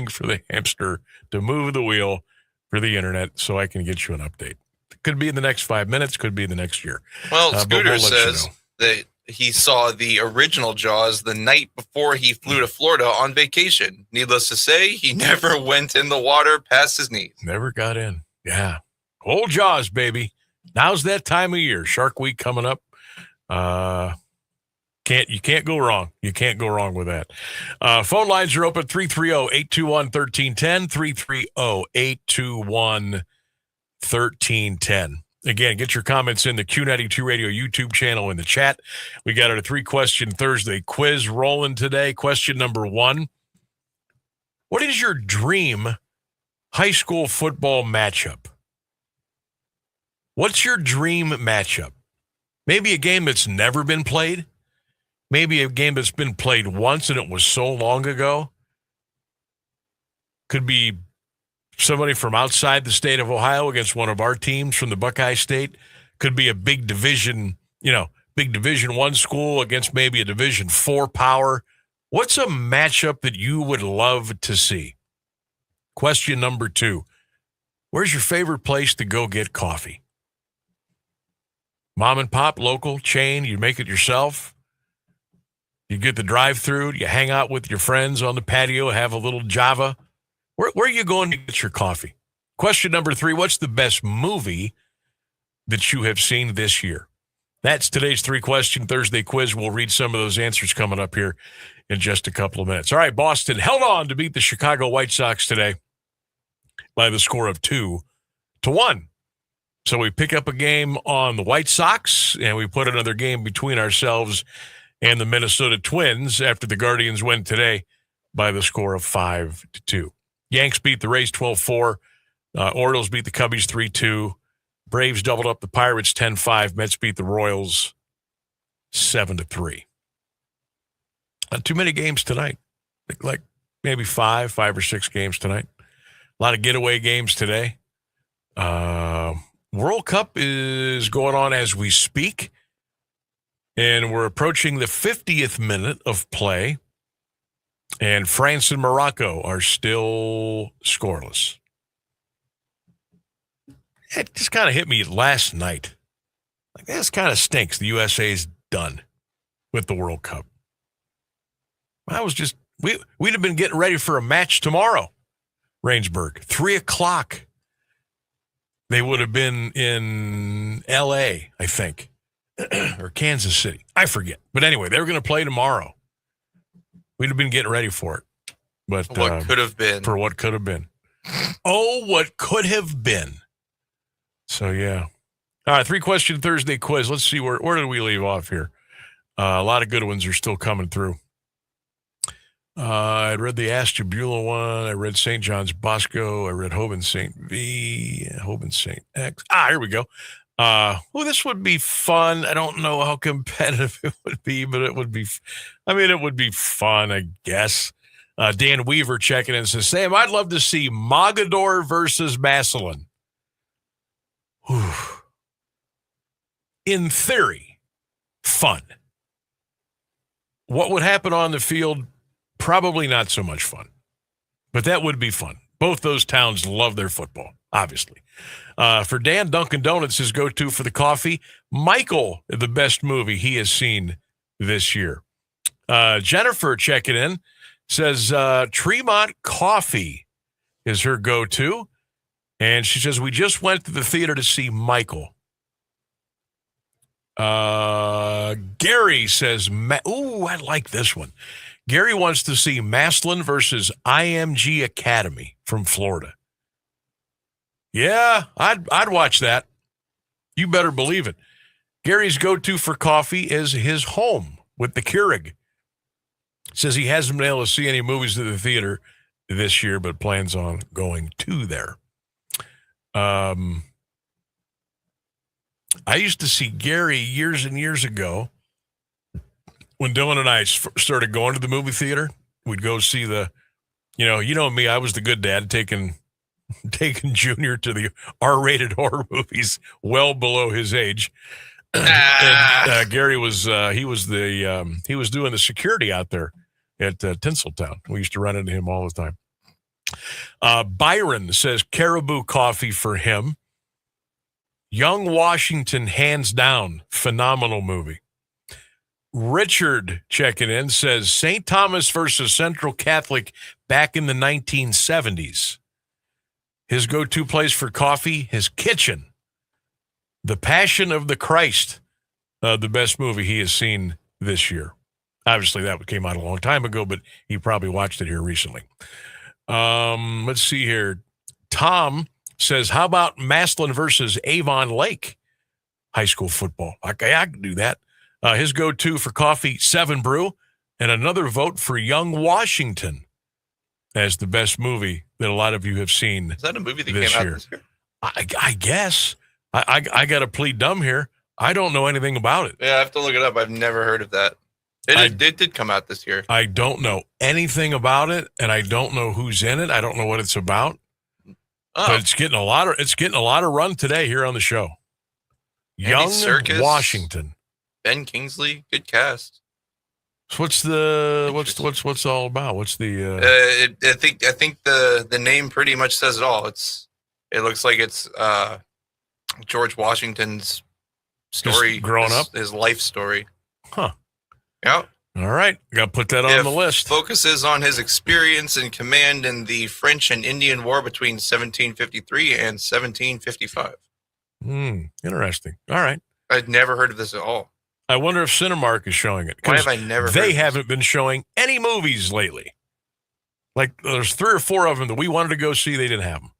for the hamster to move the wheel for the internet so I can get you an update. Could be in the next 5 minutes, could be in the next year. Well, we'll Scooter let says you know that he saw the original Jaws the night before he flew to Florida on vacation. Needless to say, he never went in the water past his knees. Never got in. Yeah. Old Jaws, baby. Now's that time of year. Shark Week coming up. You can't go wrong. You can't go wrong with that. Phone lines are open 330-821-1310, 330-821-1310. Again, get your comments in the Q92 Radio YouTube channel in the chat. We got our 3-question Thursday quiz rolling today. Question number 1. What is your dream high school football matchup? What's your dream matchup? Maybe a game that's never been played. Maybe a game that's been played once and it was so long ago. Could be somebody from outside the state of Ohio against one of our teams from the Buckeye State. Could be a big Division 1 school against maybe a Division 4 power. What's a matchup that you would love to see? Question number 2. Where's your favorite place to go get coffee? Mom and pop, local, chain, you make it yourself? You get the drive-through, you hang out with your friends on the patio, have a little Java. Where are you going to get your coffee? Question number 3, what's the best movie that you have seen this year? That's today's 3-question Thursday quiz. We'll read some of those answers coming up here in just a couple of minutes. All right, Boston held on to beat the Chicago White Sox today by the score of 2-1. So we pick up a game on the White Sox, and we put another game between ourselves and the Minnesota Twins after the Guardians win today by the score of 5-2. Yanks beat the Rays 12-4. Orioles beat the Cubbies 3-2. Braves doubled up the Pirates 10-5. Mets beat the Royals 7-3. Not too many games tonight. Like maybe 5 or 6 games tonight. A lot of getaway games today. World Cup is going on as we speak. And we're approaching the 50th minute of play And France and Morocco are still scoreless. It just kind of hit me last night. Like, this kind of stinks. The USA's done with the World Cup. We'd have been getting ready for a match tomorrow. Rangburg, 3:00. They would have been in L.A., I think, or Kansas City. I forget. But anyway, they were going to play tomorrow. We'd have been getting ready for it. But what could have been. For what could have been. Oh, what could have been. So, yeah. All right, 3-question Thursday quiz. Let's see, where did we leave off here? A lot of good ones are still coming through. I read the Ashtabula one. I read St. John's Bosco. I read Hoban St. V, Hoban St. X. Here we go. This would be fun. I don't know how competitive it would be, but it would be fun, I guess. Dan Weaver checking in says, Sam, I'd love to see Mogador versus Massillon. Whew. In theory, fun. What would happen on the field? Probably not so much fun, but that would be fun. Both those towns love their football, obviously. For Dan, Dunkin' Donuts, his go-to for the coffee. Michael, the best movie he has seen this year. Jennifer checking in says Tremont Coffee is her go-to. And she says, we just went to the theater to see Michael. Gary says, I like this one. Gary wants to see Massillon versus IMG Academy from Florida. Yeah, I'd watch that. You better believe it. Gary's go-to for coffee is his home with the Keurig. Says he hasn't been able to see any movies at the theater this year, but plans on going to there. I used to see Gary years and years ago when Dylan and I started going to the movie theater. We'd go see you know me, I was the good dad taking Junior to the R-rated horror movies well below his age. And Gary was he was doing the security out there at Tinseltown. We used to run into him all the time. Byron says Caribou Coffee for him. Young Washington, hands down, phenomenal movie. Richard checking in says St. Thomas versus Central Catholic back in the 1970s. His go-to place for coffee, his kitchen. The Passion of the Christ, the best movie he has seen this year. Obviously, that came out a long time ago, but he probably watched it here recently. Let's see here. Tom says, how about Massillon versus Avon Lake high school football? Okay, I can do that. His go-to for coffee, 7 Brew, and another vote for Young Washington as the best movie that a lot of you have seen. Is that a movie that this came out year? this year? I guess. I got to plead dumb here. I don't know anything about it. Yeah, I have to look it up. I've never heard of that. It did come out this year. I don't know anything about it, and I don't know who's in it. I don't know what it's about. Oh. But it's getting a lot of run today here on the show. Andy Young Serkis, Washington. Ben Kingsley, good cast. So what's it all about? What's the? I think the name pretty much says it all. It looks like it's George Washington's story, just growing up, his life story. Huh. Yep. All right, got to put that on the list. Focuses on his experience and command in the French and Indian War between 1753 and 1755. Interesting. All right. I'd never heard of this at all. I wonder if Cinemark is showing it. Why have I never? They haven't been showing any movies lately. Like there's 3 or 4 of them that we wanted to go see. They didn't have them.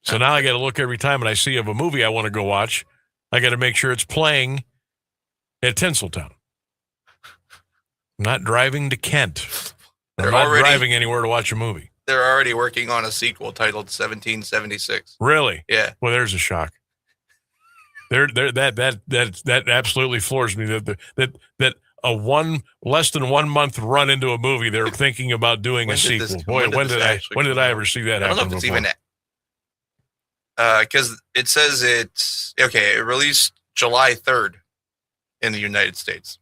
So now I got to look every time and I see of a movie I want to go watch. I got to make sure it's playing at Tinseltown. I'm not driving to Kent. I'm not driving anywhere to watch a movie. They're already working on a sequel titled 1776. Really? Yeah. Well, there's a shock. That absolutely floors me that a less than 1 month run into a movie they're thinking about doing a sequel. Boy, when did I ever see that happen? I don't know if it's even because it says it's okay. It released July 3rd in the United States.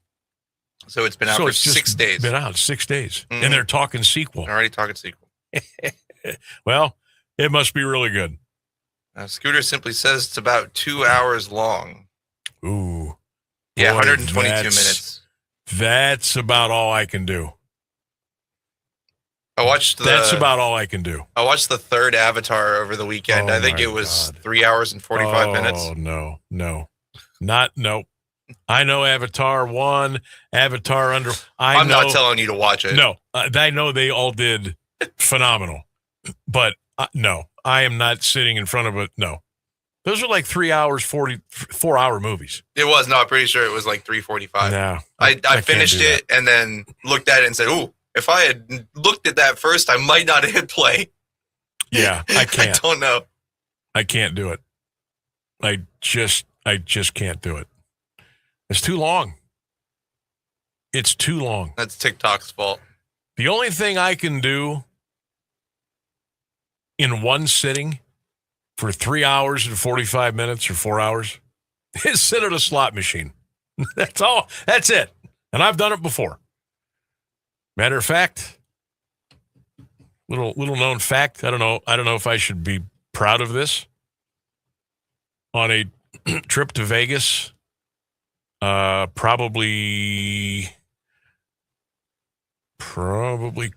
So it's been out for it's just 6 days. Been out 6 days. Mhm. And they're talking sequel. Already talking sequel. Well, it must be really good. Scooter simply says it's about 2 hours long. Ooh. Yeah, Boy, 122 minutes. That's about all I can do. That's about all I can do. I watched the third Avatar over the weekend. Oh I think my it was God. 3 hours and 45 minutes. Oh, no. No. I know Avatar 1, Avatar Under. I'm not telling you to watch it. No, I know they all did phenomenal. But no, I am not sitting in front of it. No. Those are like 3 hours, 4-hour movies. It was. No, I'm pretty sure it was like 3:45. No. I finished it and then looked at it and said, ooh, if I had looked at that first, I might not have hit play. Yeah, I can't. I don't know. I can't do it. I just can't do it. It's too long. It's too long. That's TikTok's fault. The only thing I can do in one sitting for 3 hours and 45 minutes or 4 hours is sit at a slot machine. That's all. That's it. And I've done it before. Matter of fact, little known fact. I don't know if I should be proud of this. On a trip to Vegas, probably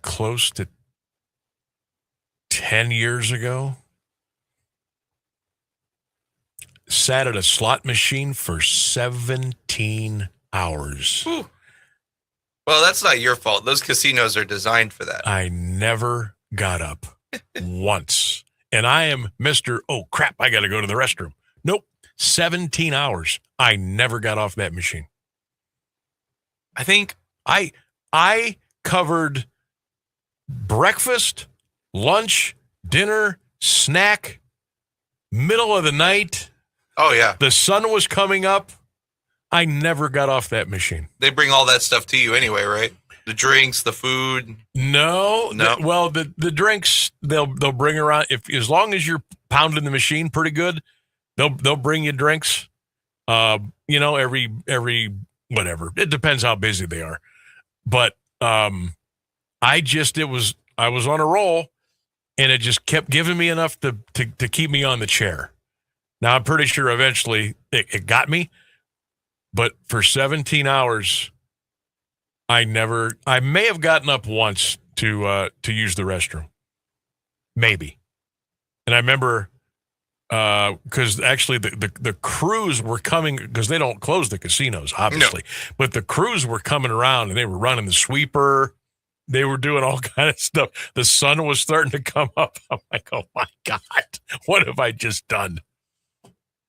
close to 10 years ago, sat at a slot machine for 17 hours. Whew. Well, that's not your fault. Those casinos are designed for that. I never got up once. And I am Mr. Oh, crap, I got to go to the restroom. Nope. 17 hours. I never got off that machine. I think I covered breakfast, lunch, dinner, snack, middle of the night. Oh, yeah. The sun was coming up. I never got off that machine. They bring all that stuff to you anyway, right? The drinks, the food. No. The drinks they'll bring around as long as you're pounding the machine pretty good. They'll bring you drinks. Every whatever. It depends how busy they are. But I was on a roll, and it just kept giving me enough to keep me on the chair. Now I'm pretty sure eventually it got me, but for 17 hours, I may have gotten up once to use the restroom, maybe. And I remember because actually the crews were coming because they don't close the casinos, obviously, but the crews were coming around and they were running the sweeper. They were doing all kind of stuff. The sun was starting to come up. I'm like, oh my God, what have I just done?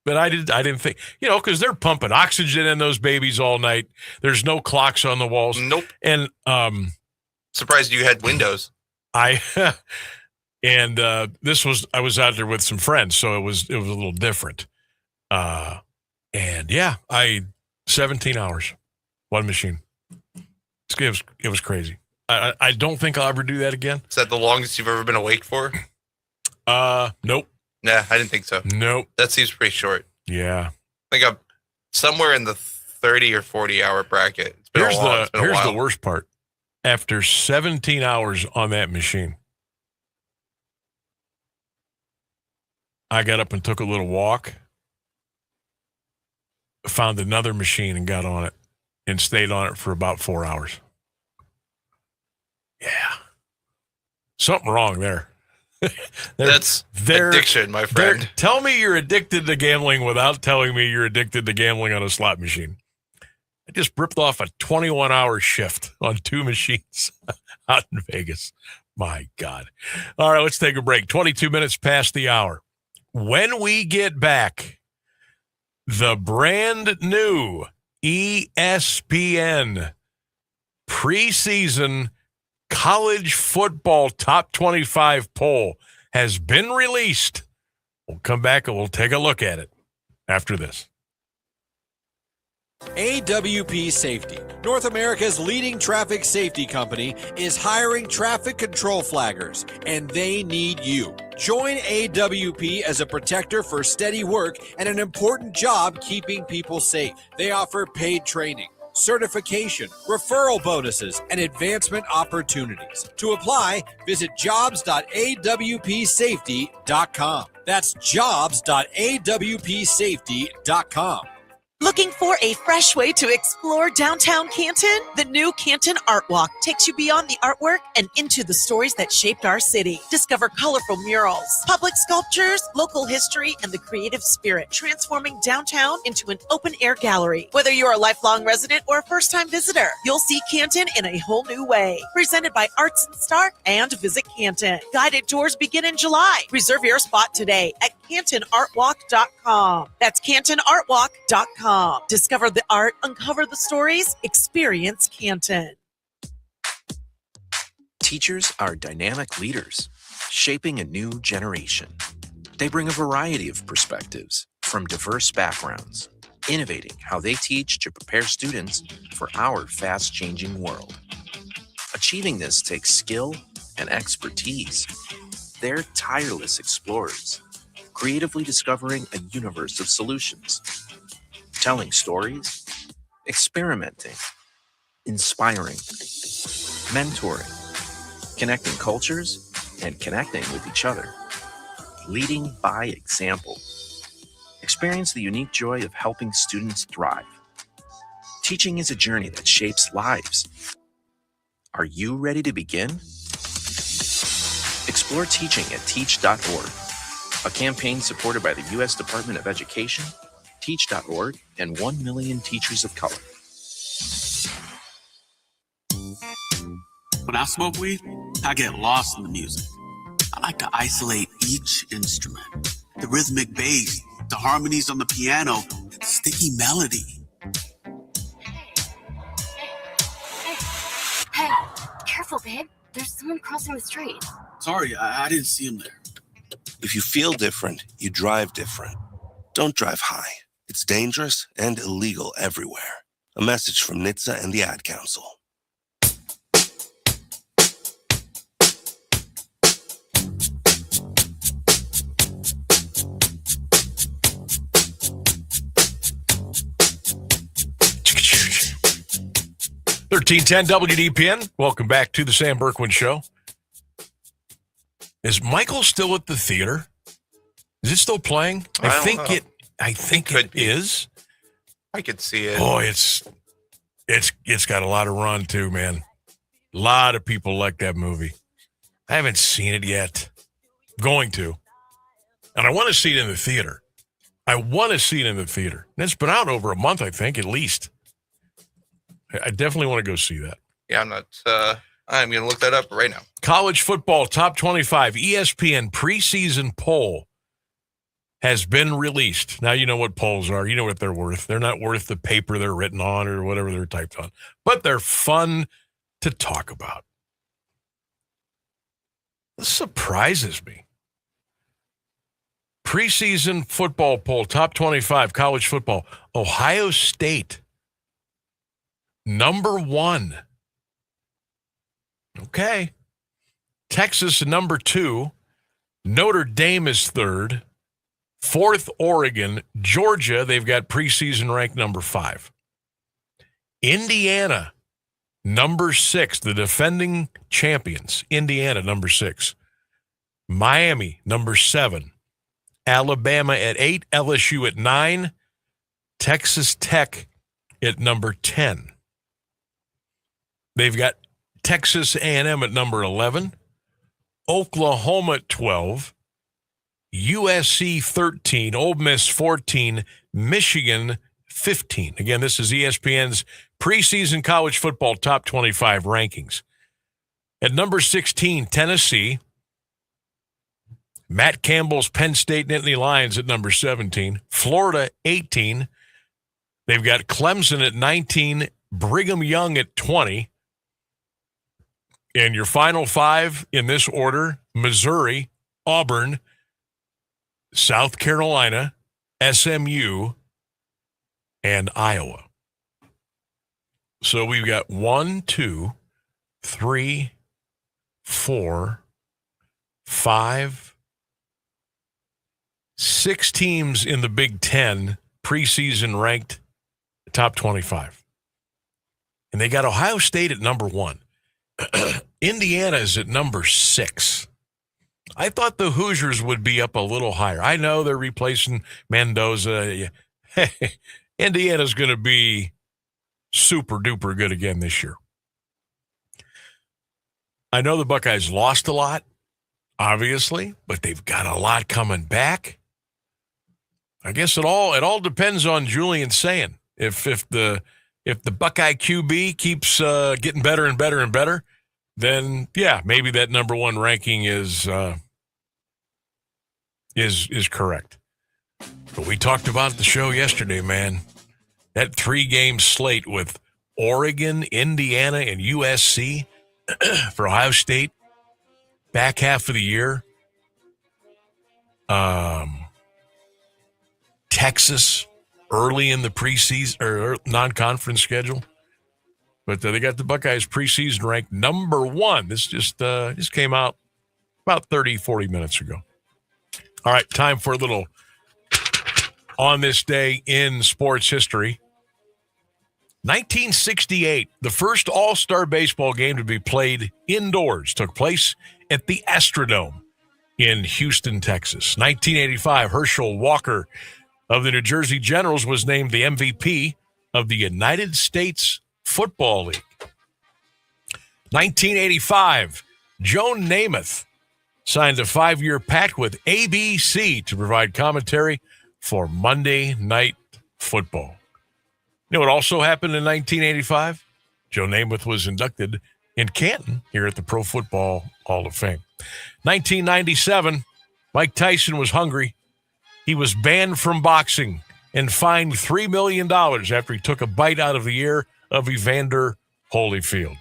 But I didn't think, because they're pumping oxygen in those babies all night. There's no clocks on the walls. Nope. And surprised you had windows. I was out there with some friends, so it was a little different. 17 hours, one machine. It was crazy. I don't think I'll ever do that again. Is that the longest you've ever been awake for? Nope. Nah, I didn't think so. Nope. That seems pretty short. Yeah. I think I'm somewhere in the 30 or 40 hour bracket. It's been Here's a while. here's the worst part. After 17 hours on that machine, I got up and took a little walk, found another machine and got on it and stayed on it for about 4 hours. Yeah. Something wrong there. That's addiction, my friend. Tell me you're addicted to gambling without telling me you're addicted to gambling on a slot machine. I just ripped off a 21-hour shift on 2 machines out in Vegas. My God. All right, let's take a break. 22 minutes past the hour. When we get back, the brand new ESPN preseason college football top 25 poll has been released. We'll come back and we'll take a look at it after this. AWP Safety, North America's leading traffic safety company, is hiring traffic control flaggers, and they need you. Join AWP as a protector for steady work and an important job keeping people safe. They offer paid training, certification, referral bonuses, and advancement opportunities. To apply, visit jobs.awpsafety.com. That's jobs.awpsafety.com. Looking for a fresh way to explore downtown Canton? The new Canton Art Walk takes you beyond the artwork and into the stories that shaped our city. Discover colorful murals, public sculptures, local history, and the creative spirit, transforming downtown into an open-air gallery. Whether you're a lifelong resident or a first-time visitor, you'll see Canton in a whole new way. Presented by Arts and Stark and Visit Canton. Guided tours begin in July. Reserve your spot today at CantonArtWalk.com. That's CantonArtWalk.com. Discover the art, uncover the stories, experience Canton. Teachers are dynamic leaders, shaping a new generation. They bring a variety of perspectives from diverse backgrounds, innovating how they teach to prepare students for our fast-changing world. Achieving this takes skill and expertise. They're tireless explorers, creatively discovering a universe of solutions. Telling stories, experimenting, inspiring, mentoring, connecting cultures, and connecting with each other. Leading by example. Experience the unique joy of helping students thrive. Teaching is a journey that shapes lives. Are you ready to begin? Explore teaching at teach.org, a campaign supported by the U.S. Department of Education, Teach.org, and 1 million teachers of color. When I smoke weed, I get lost in the music. I like to isolate each instrument. The rhythmic bass, the harmonies on the piano, the sticky melody. Hey, careful, babe. There's someone crossing the street. Sorry, I didn't see him there. If you feel different, you drive different. Don't drive high. It's dangerous and illegal everywhere. A message from NHTSA and the Ad Council. $1310 WDPN. Welcome back to the Sam Bourquin Show. Is Michael still at the theater? Is it still playing? I think it is. I could see it. Oh, it's got a lot of run too, man. A lot of people like that movie. I haven't seen it yet. I'm going to. And I want to see it in the theater. And it's been out over a month, I think, at least. I definitely want to go see that. Yeah, I'm going to look that up right now. College football top 25 ESPN preseason poll has been released. Now you know what polls are. You know what they're worth. They're not worth the paper they're written on or whatever they're typed on. But they're fun to talk about. This surprises me. Preseason football poll, top 25 college football. Ohio State, number 1. Okay. Texas, number 2. Notre Dame is 3rd. 4th, Oregon. Georgia, they've got preseason ranked number 5. Indiana, number 6, the defending champions. Indiana, number 6. Miami, number 7. Alabama at 8. LSU at 9. Texas Tech at number 10. They've got Texas A&M at number 11. Oklahoma at 12. USC 13, Ole Miss 14, Michigan 15. Again, this is ESPN's preseason college football top 25 rankings. At number 16, Tennessee. Matt Campbell's Penn State Nittany Lions at number 17. Florida 18. They've got Clemson at 19, Brigham Young at 20. And your final 5 in this order: Missouri, Auburn, South Carolina, SMU, and Iowa. So we've got 1, 2, 3, 4, 5, 6 teams in the Big Ten preseason ranked top 25. And they got Ohio State at number 1. Indiana is at number 6. I thought the Hoosiers would be up a little higher. I know they're replacing Mendoza. Indiana's going to be super duper good again this year. I know the Buckeyes lost a lot, obviously, but they've got a lot coming back. I guess it all depends on Julian saying. If the Buckeye QB keeps getting better and better and better, then yeah, maybe that number 1 ranking is correct. But we talked about the show yesterday, man. That 3-game slate with Oregon, Indiana, and USC for Ohio State back half of the year. Texas early in the preseason or non-conference schedule. But they got the Buckeyes preseason ranked number 1. This just came out about 30, 40 minutes ago. All right, time for a little on this day in sports history. 1968, the first All-Star baseball game to be played indoors took place at the Astrodome in Houston, Texas. 1985, Herschel Walker of the New Jersey Generals was named the MVP of the United States Football League. 1985, Joe Namath signed a 5-year pact with ABC to provide commentary for Monday Night Football. You know what also happened in 1985? Joe Namath was inducted in Canton here at the Pro Football Hall of Fame. 1997, Mike Tyson was hungry. He was banned from boxing and fined $3 million after he took a bite out of the ear of Evander Holyfield.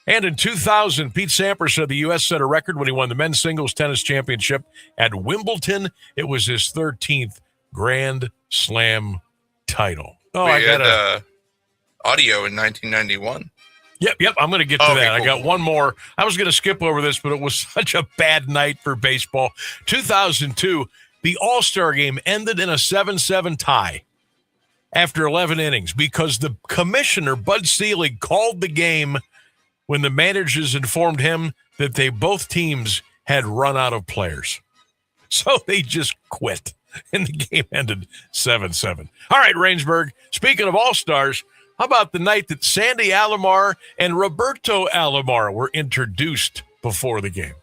And in 2000, Pete Sampras said the U.S. set a record when he won the men's singles tennis championship at Wimbledon. It was his 13th Grand Slam title. Oh, we had audio in 1991. Yep. I'm going to get to that. Cool. I got one more. I was going to skip over this, but it was such a bad night for baseball. 2002, the All-Star game ended in a 7-7 tie after 11 innings because the commissioner, Bud Selig, called the game when the managers informed him that both teams had run out of players. So they just quit, and the game ended 7-7. All right, Rainsburg, speaking of All-Stars, how about the night that Sandy Alomar and Roberto Alomar were introduced before the game?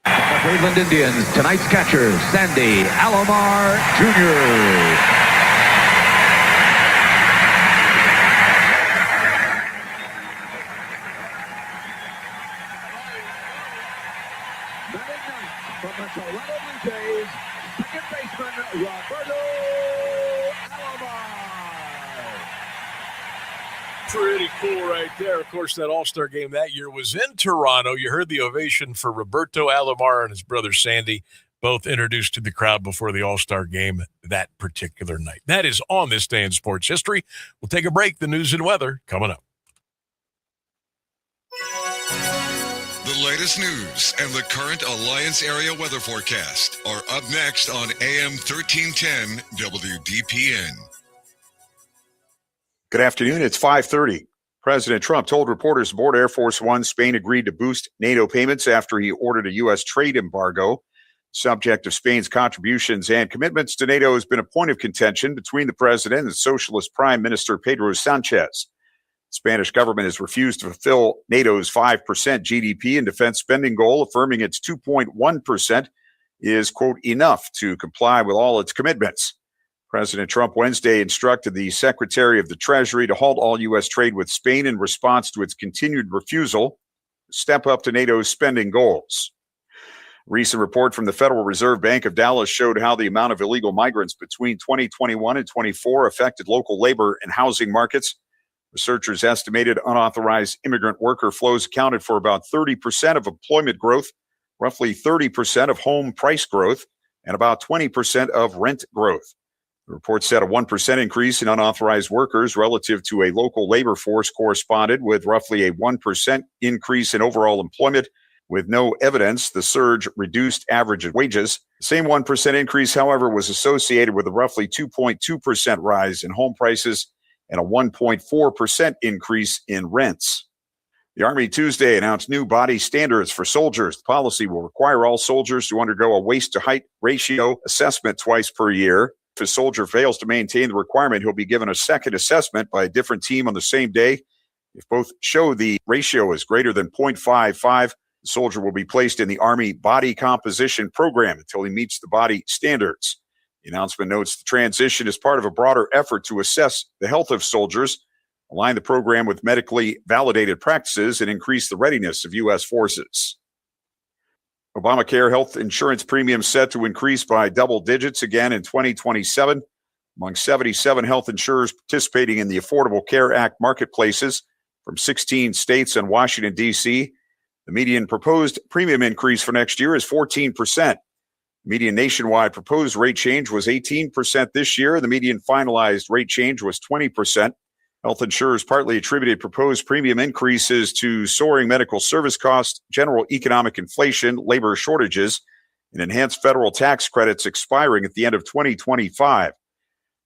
The Cleveland Indians, tonight's catcher, Sandy Alomar Jr. From the Toronto Blue Jays, second baseman Roberto Alomar. Pretty cool right there. Of course, that All-Star game that year was in Toronto. You heard the ovation for Roberto Alomar and his brother Sandy, both introduced to the crowd before the All-Star game that particular night. That is on this day in sports history. We'll take a break. The news and weather coming up. The latest news and the current Alliance area weather forecast are up next on AM 1310 WDPN. Good afternoon. It's 5:30. President Trump told reporters aboard Air Force One Spain agreed to boost NATO payments after he ordered a U.S. trade embargo. Subject of Spain's contributions and commitments to NATO has been a point of contention between the president and Socialist Prime Minister Pedro Sanchez. The Spanish government has refused to fulfill NATO's 5% GDP and defense spending goal, affirming its 2.1% is, quote, enough to comply with all its commitments. President Trump Wednesday instructed the Secretary of the Treasury to halt all U.S. trade with Spain in response to its continued refusal to step up to NATO's spending goals. A recent report from the Federal Reserve Bank of Dallas showed how the amount of illegal migrants between 2021 and 24 affected local labor and housing markets. Researchers estimated unauthorized immigrant worker flows accounted for about 30% of employment growth, roughly 30% of home price growth, and about 20% of rent growth. The report said a 1% increase in unauthorized workers relative to a local labor force corresponded with roughly a 1% increase in overall employment. With no evidence, the surge reduced average wages. The same 1% increase, however, was associated with a roughly 2.2% rise in home prices and a 1.4% increase in rents. The Army Tuesday announced new body standards for soldiers. The policy will require all soldiers to undergo a waist-to-height ratio assessment twice per year. If a soldier fails to maintain the requirement, he'll be given a second assessment by a different team on the same day. If both show the ratio is greater than 0.55, the soldier will be placed in the Army Body Composition Program until he meets the body standards. The announcement notes the transition is part of a broader effort to assess the health of soldiers, align the program with medically validated practices, and increase the readiness of U.S. forces. Obamacare health insurance premiums set to increase by double digits again in 2027. Among 77 health insurers participating in the Affordable Care Act marketplaces from 16 states and Washington, D.C., the median proposed premium increase for next year is 14%. The median nationwide proposed rate change was 18% this year. The median finalized rate change was 20%. Health insurers partly attributed proposed premium increases to soaring medical service costs, general economic inflation, labor shortages, and enhanced federal tax credits expiring at the end of 2025.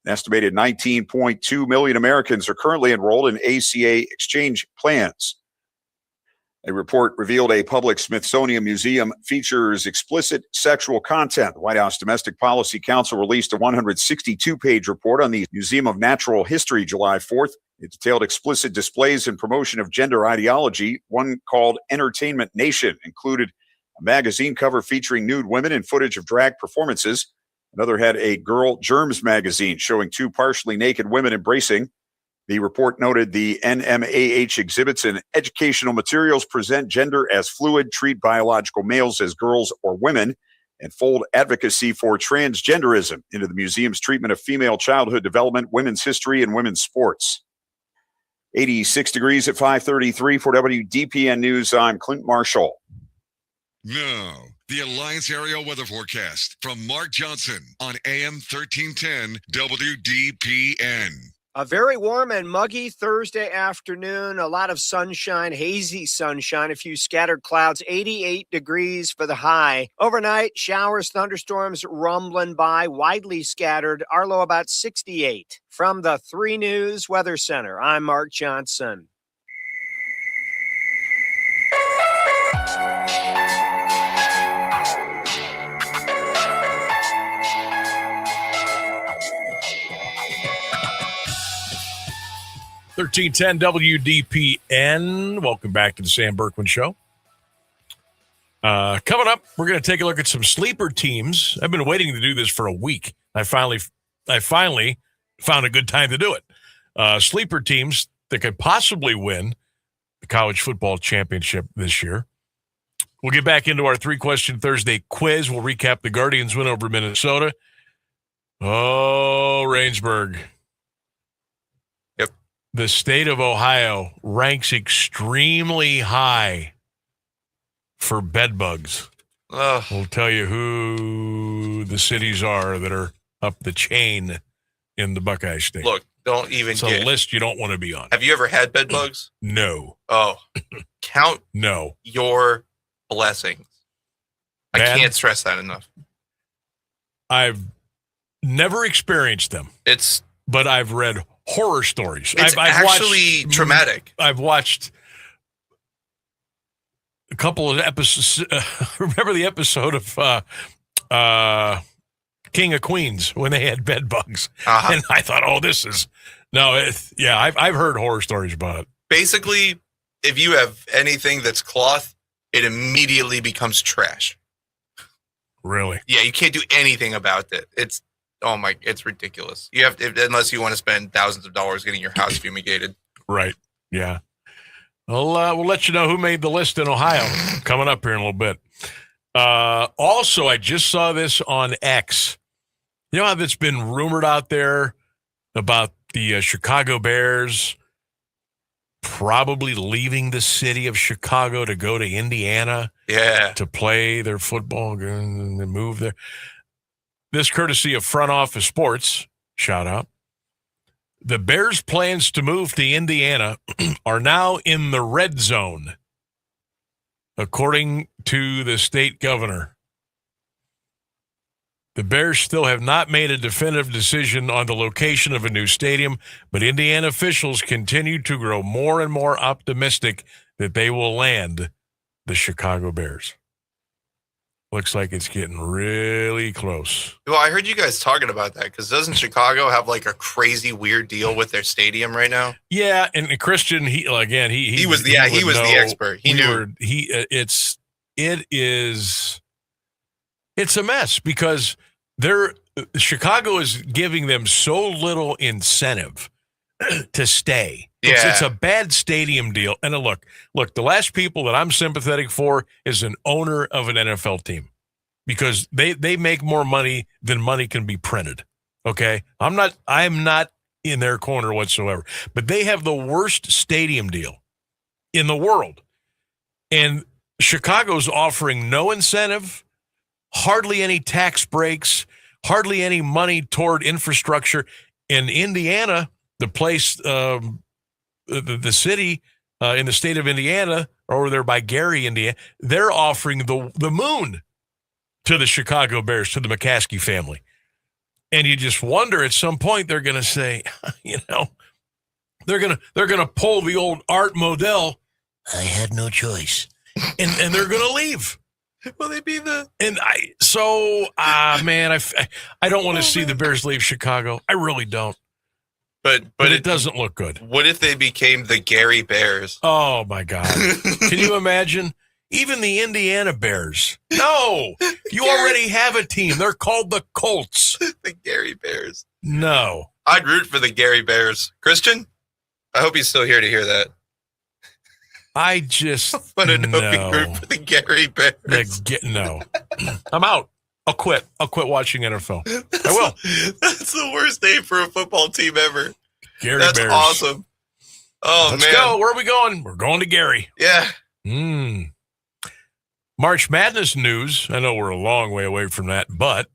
An estimated 19.2 million Americans are currently enrolled in ACA exchange plans. A report revealed a public Smithsonian museum features explicit sexual content. The White House Domestic Policy Council released a 162-page report on the Museum of Natural History July 4th. It detailed explicit displays and promotion of gender ideology. One called Entertainment Nation included a magazine cover featuring nude women and footage of drag performances. Another had a Girl Germs magazine showing two partially naked women embracing. The report noted the NMAH exhibits and educational materials present gender as fluid, treat biological males as girls or women, and fold advocacy for transgenderism into the museum's treatment of female childhood development, women's history, and women's sports. 86 degrees at 5:33 for WDPN News. I'm Clint Marshall. Now, the Alliance Area Weather Forecast from Mark Johnson on AM 1310 WDPN. A very warm and muggy Thursday afternoon. A lot of sunshine, hazy sunshine, a few scattered clouds, 88 degrees for the high. Overnight, showers, thunderstorms rumbling by, widely scattered. Our low about 68. From the 3 News Weather Center, I'm Mark Johnson. $1310 WDPN. Welcome back to the Sam Bourquin Show. Coming up, we're going to take a look at some sleeper teams. I've been waiting to do this for a week. I finally found a good time to do it. Sleeper teams that could possibly win the college football championship this year. We'll get back into our 3-question Thursday quiz. We'll recap the Guardians' win over Minnesota. Oh, Rainsburg. The state of Ohio ranks extremely high for bed bugs. We'll tell you who the cities are that are up the chain in the Buckeye State. Look, don't even It's a list you don't want to be on. Have you ever had bed bugs? No. Oh, count no your blessings. I can't stress that enough. I've never experienced them. But I've read horror stories. It's I've actually watched, traumatic. I've watched a couple of episodes. Remember the episode of King of Queens when they had bed bugs? And I thought, this is... No, I've heard horror stories about it. Basically, if you have anything that's cloth, it immediately becomes trash. Really? Yeah, you can't do anything about it. It's ridiculous. You have to, unless you want to spend thousands of dollars getting your house fumigated. Right. Yeah. We'll let you know who made the list in Ohio coming up here in a little bit. Also, I just saw this on X. You know how that's been rumored out there about the Chicago Bears probably leaving the city of Chicago to go to Indiana to play their football and move there. This courtesy of Front Office Sports, shout out. The Bears' plans to move to Indiana are now in the red zone, according to the state governor. The Bears still have not made a definitive decision on the location of a new stadium, but Indiana officials continue to grow more and more optimistic that they will land the Chicago Bears. Looks like it's getting really close. Well, I heard you guys talking about that because doesn't Chicago have like a crazy weird deal with their stadium right now? Yeah, and Christian, he was the expert. He knew. It's a mess because Chicago is giving them so little incentive to stay. It's a bad stadium deal. And look, the last people that I'm sympathetic for is an owner of an NFL team because they make more money than money can be printed. Okay. I'm not in their corner whatsoever, but they have the worst stadium deal in the world. And Chicago's offering no incentive, hardly any tax breaks, hardly any money toward infrastructure. In Indiana, the place, the city in the state of Indiana, over there by Gary, Indiana, they're offering the moon to the Chicago Bears, to the McCaskey family. And you just wonder at some point they're going to say, they're going to pull the old Art Modell. I had no choice. And they're going to leave. Will they be the? And I don't want to see the Bears leave Chicago. I really don't. But it doesn't look good. What if they became the Gary Bears? Oh my God! Can you imagine? Even the Indiana Bears. No, you already have a team. They're called the Colts. The Gary Bears. No, I'd root for the Gary Bears. Christian, I hope he's still here to hear that. I just root for the Gary Bears. No, I'm out. I'll quit. I'll quit watching NFL. I will. That's the worst name for a football team ever. Gary That's Bears. Awesome. Oh, Let's man. go. Where are we going? We're going to Gary. Yeah. March Madness news. I know we're a long way away from that, but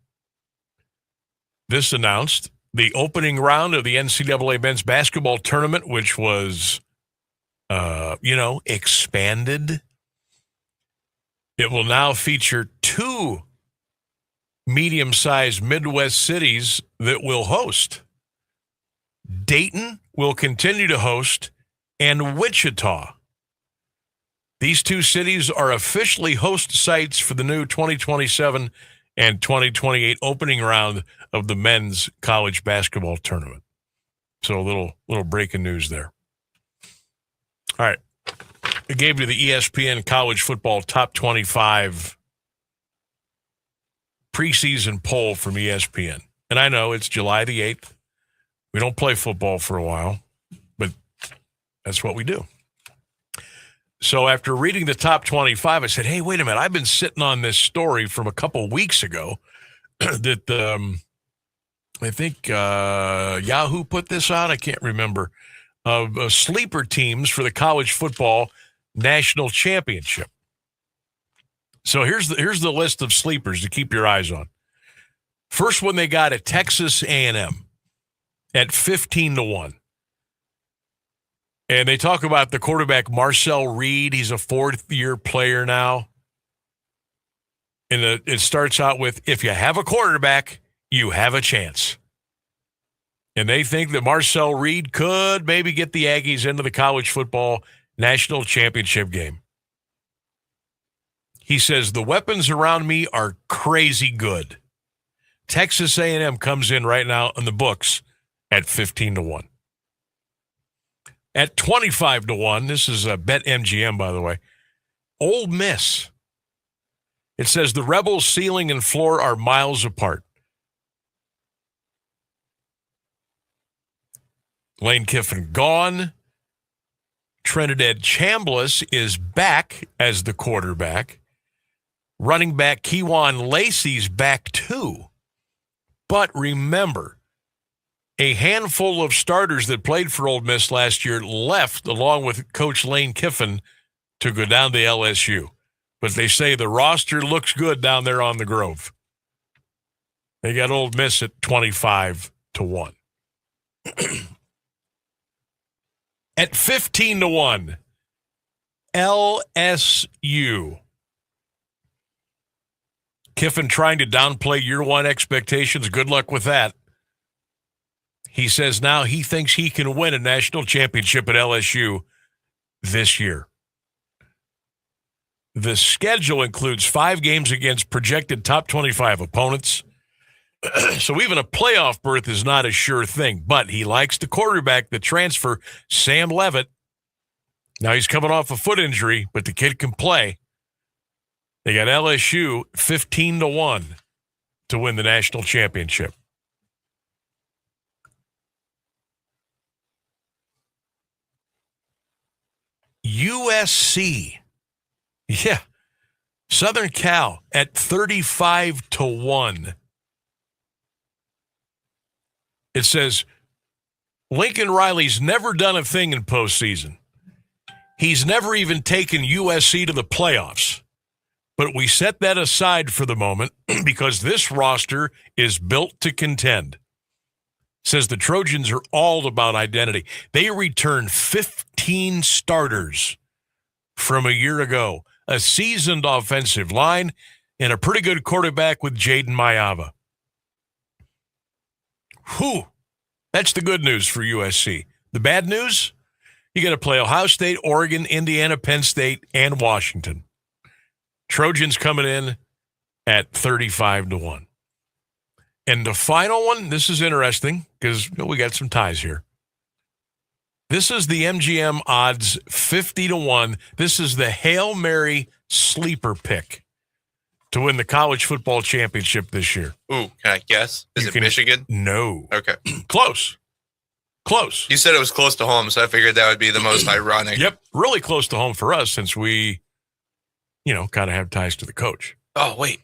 this announced the opening round of the NCAA men's basketball tournament, which was, expanded. It will now feature 2 medium-sized Midwest cities that will host. Dayton will continue to host, and Wichita. These 2 cities are officially host sites for the new 2027 and 2028 opening round of the men's college basketball tournament. So a little breaking news there. All right. I gave you the ESPN college football top 25 preseason poll from ESPN. And I know it's July the 8th. We don't play football for a while, but that's what we do. So after reading the top 25, I said, hey, wait a minute. I've been sitting on this story from a couple weeks ago that I think Yahoo put this out. I can't remember. Of sleeper teams for the college football national championship. So here's the list of sleepers to keep your eyes on. First one they got at Texas A&M at 15-1. And they talk about the quarterback Marcel Reed. He's a 4th-year player now. And it starts out with, if you have a quarterback, you have a chance. And they think that Marcel Reed could maybe get the Aggies into the college football national championship game. He says, the weapons around me are crazy good. Texas A&M comes in right now in the books at 15-1. At 25-1, this is a BetMGM, by the way, Ole Miss. It says the Rebels' ceiling and floor are miles apart. Lane Kiffin gone. Trinidad Chambliss is back as the quarterback. Running back Kejuan Lacey's back too. But remember, a handful of starters that played for Ole Miss last year left along with Coach Lane Kiffin to go down to LSU. But they say the roster looks good down there on the Grove. They got Ole Miss at 25-1. At 15-1, LSU. Kiffin trying to downplay year one expectations. Good luck with that. He says now he thinks he can win a national championship at LSU this year. The schedule includes 5 games against projected top 25 opponents. So even a playoff berth is not a sure thing, but he likes the quarterback, the transfer, Sam Levitt. Now he's coming off a foot injury, but the kid can play. They got LSU 15-1 to win the national championship. USC. Yeah. Southern Cal at 35-1. It says Lincoln Riley's never done a thing in postseason. He's never even taken USC to the playoffs. But we set that aside for the moment because this roster is built to contend. Says the Trojans are all about identity. They returned 15 starters from a year ago, a seasoned offensive line, and a pretty good quarterback with Jaden Mayava. Whew. That's the good news for USC. The bad news? You got to play Ohio State, Oregon, Indiana, Penn State, and Washington. Trojans coming in at 35-1. And the final one, this is interesting because we got some ties here. This is the MGM odds 50-1. This is the Hail Mary sleeper pick to win the college football championship this year. Ooh, can I guess? Is it Michigan? No. Okay. Close. Close. You said it was close to home, so I figured that would be the most ironic. Yep. Really close to home for us since we, kind of have ties to the coach. Oh, wait.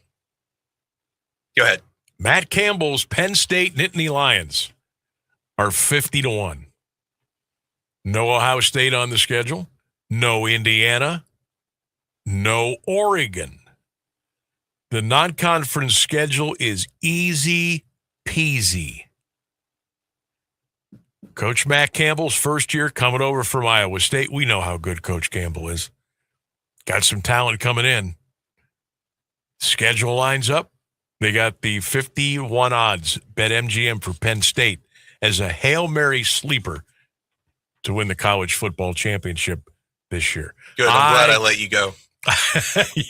Go ahead. Matt Campbell's Penn State Nittany Lions are 50-1. No Ohio State on the schedule. No Indiana. No Oregon. The non-conference schedule is easy peasy. Coach Matt Campbell's first year coming over from Iowa State. We know how good Coach Campbell is. Got some talent coming in. Schedule lines up. They got the 51 odds BetMGM for Penn State as a Hail Mary sleeper to win the college football championship this year. Good. I'm glad I let you go.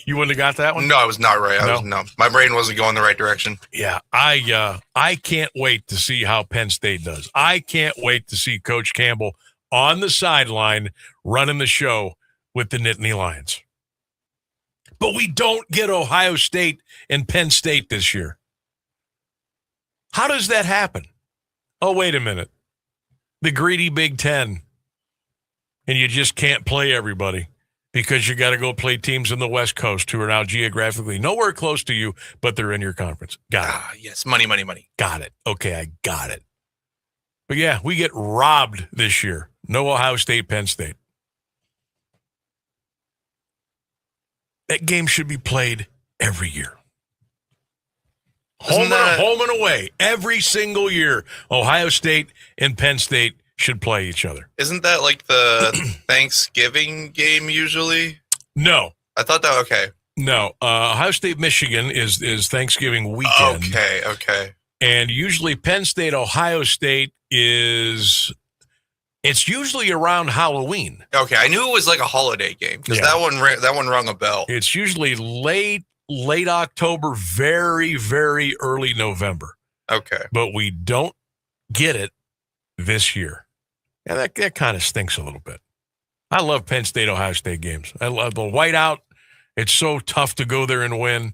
You wouldn't have got that one? No, I was not right. No, my brain wasn't going the right direction. Yeah, I can't wait to see how Penn State does. I can't wait to see Coach Campbell on the sideline running the show with the Nittany Lions. But we don't get Ohio State and Penn State this year. How does that happen? Oh, wait a minute. The greedy Big Ten. And you just can't play everybody because you got to go play teams in the West Coast who are now geographically nowhere close to you, but they're in your conference. Got it. Yes, money. Got it. Okay, I got it. But yeah, we get robbed this year. No Ohio State, Penn State. That game should be played every year. Home and away. Every single year, Ohio State and Penn State should play each other. Isn't that like the Thanksgiving game usually? No. I thought that, okay. No. Ohio State, Michigan is Thanksgiving weekend. Okay. And usually Penn State, Ohio State it's usually around Halloween. Okay, I knew it was like a holiday game because that one rung a bell. It's usually late October, very, very early November. Okay. But we don't get it this year. Yeah, that kind of stinks a little bit. I love Penn State, Ohio State games. I love the whiteout. It's so tough to go there and win.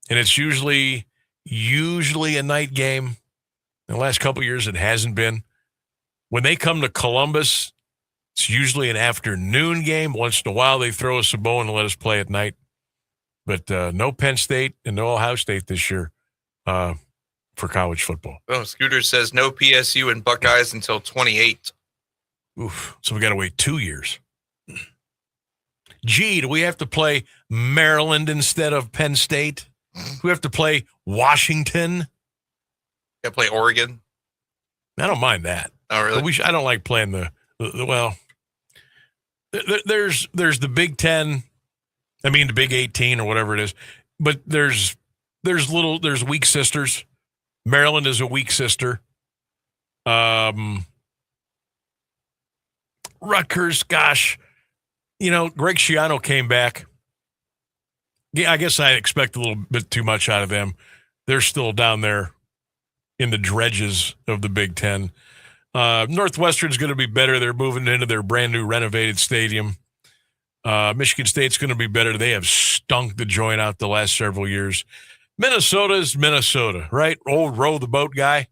And it's usually a night game. In the last couple of years, it hasn't been. When they come to Columbus, it's usually an afternoon game. Once in a while, they throw us a bone and let us play at night. But no Penn State and no Ohio State this year for college football. Oh, Scooter says no PSU and Buckeyes until 28. Oof. So we got to wait 2 years. Gee, do we have to play Maryland instead of Penn State? Do we have to play Washington? Got to play Oregon? I don't mind that. Oh, really? But I don't like playing the there's the Big 10, the Big 18 or whatever it is. but there's weak sisters. Maryland is a weak sister. Rutgers, gosh, Greg Schiano came back. Yeah, I guess I expect a little bit too much out of them. They're still down there in the dredges of the Big Ten. Northwestern's going to be better. They're moving into their brand new renovated stadium. Michigan State's going to be better. They have stunk the joint out the last several years. Minnesota's Minnesota, right? Old row the boat guy.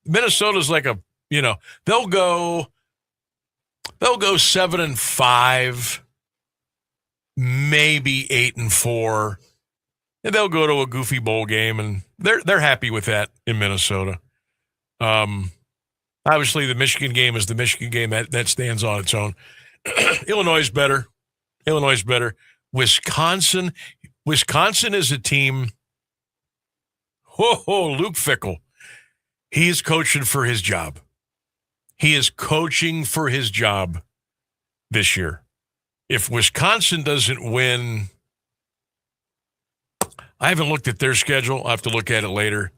Minnesota's like they'll go 7-5, maybe 8-4, and they'll go to a goofy bowl game, and they're happy with that in Minnesota. Obviously, the Michigan game is the Michigan game. That stands on its own. Illinois is better. Wisconsin is a team. Whoa, Luke Fickell. He is coaching for his job. He is coaching for his job this year. If Wisconsin doesn't win, I haven't looked at their schedule. I'll have to look at it later.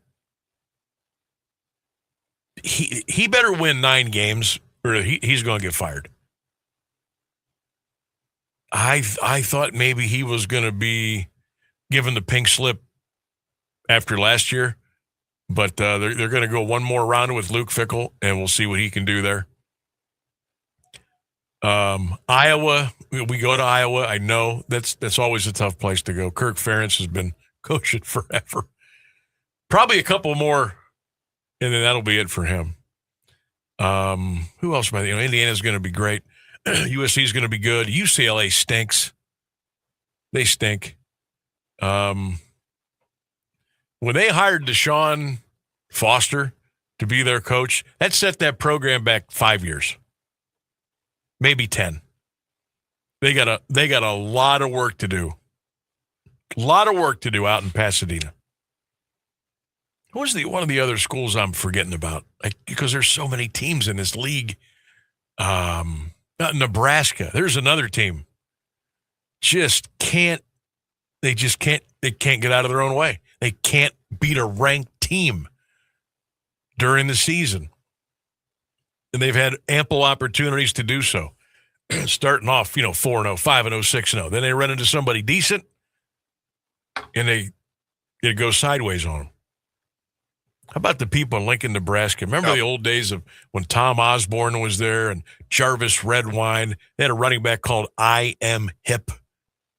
He better win 9 games or he's going to get fired. I thought maybe he was going to be given the pink slip after last year, but they're going to go one more round with Luke Fickell, and we'll see what he can do there. Iowa, we go to Iowa. I know that's always a tough place to go. Kirk Ferentz has been coaching forever. Probably a couple more, and then that'll be it for him. Who else? Indiana's going to be great. USC is going to be good. UCLA stinks. They stink. When they hired Deshaun Foster to be their coach, that set that program back 5 years, maybe 10. They got a lot of work to do. A lot of work to do out in Pasadena. What was one of the other schools I'm forgetting about? Because there's so many teams in this league. Nebraska. There's another team. They can't get out of their own way. They can't beat a ranked team during the season. And they've had ample opportunities to do so. Starting off, 4-0, 5-0, 6-0. Then they run into somebody decent, and it goes sideways on them. How about the people in Lincoln, Nebraska? Remember the old days of when Tom Osborne was there and Jarvis Redwine? They had a running back called I Am Hip,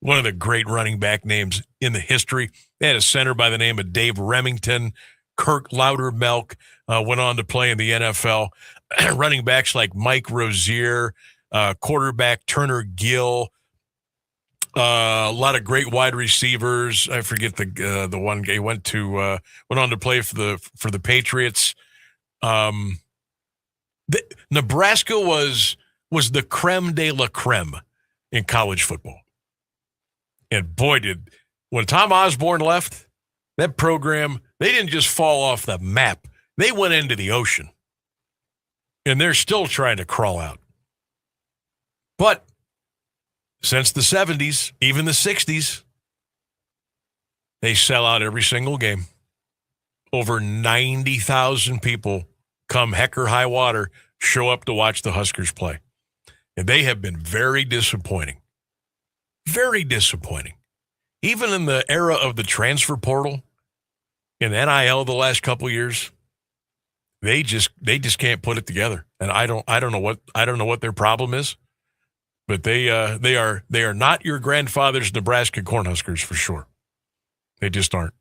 one of the great running back names in the history. They had a center by the name of Dave Remington. Kirk Loudermilk went on to play in the NFL. Running backs like Mike Rozier, quarterback Turner Gill, a lot of great wide receivers. I forget the one guy went on to play for the Patriots. Nebraska was the creme de la creme in college football. And boy, when Tom Osborne left, that program, they didn't just fall off the map. They went into the ocean. And they're still trying to crawl out. But since the 70s, even the 60s, they sell out every single game. Over 90,000 people, come heck or high water, show up to watch the Huskers play. And they have been very disappointing. Very disappointing. Even in the era of the transfer portal, in NIL the last couple of years, they just can't put it together. And I don't know what their problem is. But they are not your grandfather's Nebraska Cornhuskers for sure. They just aren't.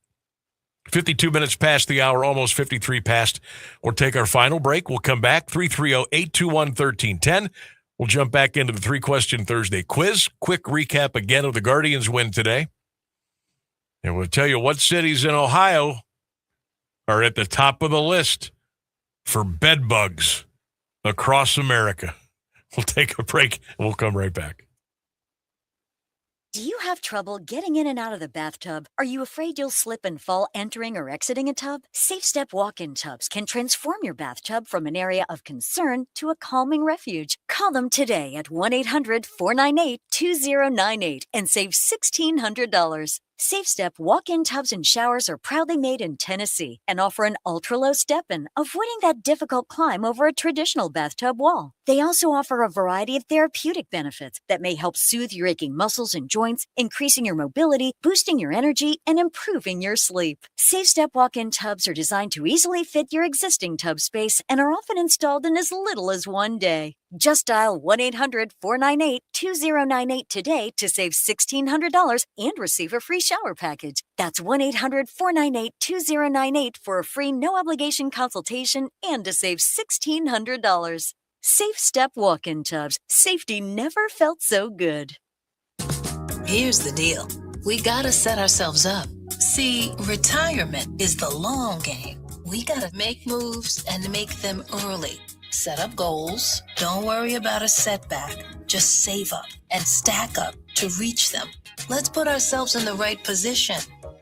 52 minutes past the hour, almost 53 past. We'll take our final break. We'll come back, 330-821-1310. We'll jump back into the 3-question Thursday quiz. Quick recap again of the Guardians' win today. And we'll tell you what cities in Ohio are at the top of the list for bed bugs across America. We'll take a break, and we'll come right back. Do you have trouble getting in and out of the bathtub? Are you afraid you'll slip and fall entering or exiting a tub? Safe Step walk-in tubs can transform your bathtub from an area of concern to a calming refuge. Call them today at 1-800-498-2098 and save $1,600. SafeStep walk-in tubs and showers are proudly made in Tennessee and offer an ultra-low step-in, avoiding that difficult climb over a traditional bathtub wall. They also offer a variety of therapeutic benefits that may help soothe your aching muscles and joints, increasing your mobility, boosting your energy, and improving your sleep. SafeStep walk-in tubs are designed to easily fit your existing tub space and are often installed in as little as one day. Just dial 1-800-498-2098 today to save $1,600 and receive a free shower package. That's 1-800-498-2098 for a free no-obligation consultation and to save $1,600. Safe Step walk-in tubs. Safety never felt so good. Here's the deal. We gotta set ourselves up. See, retirement is the long game. We gotta make moves and make them early. Set up goals. Don't worry about a setback. Just save up and stack up to reach them. Let's put ourselves in the right position.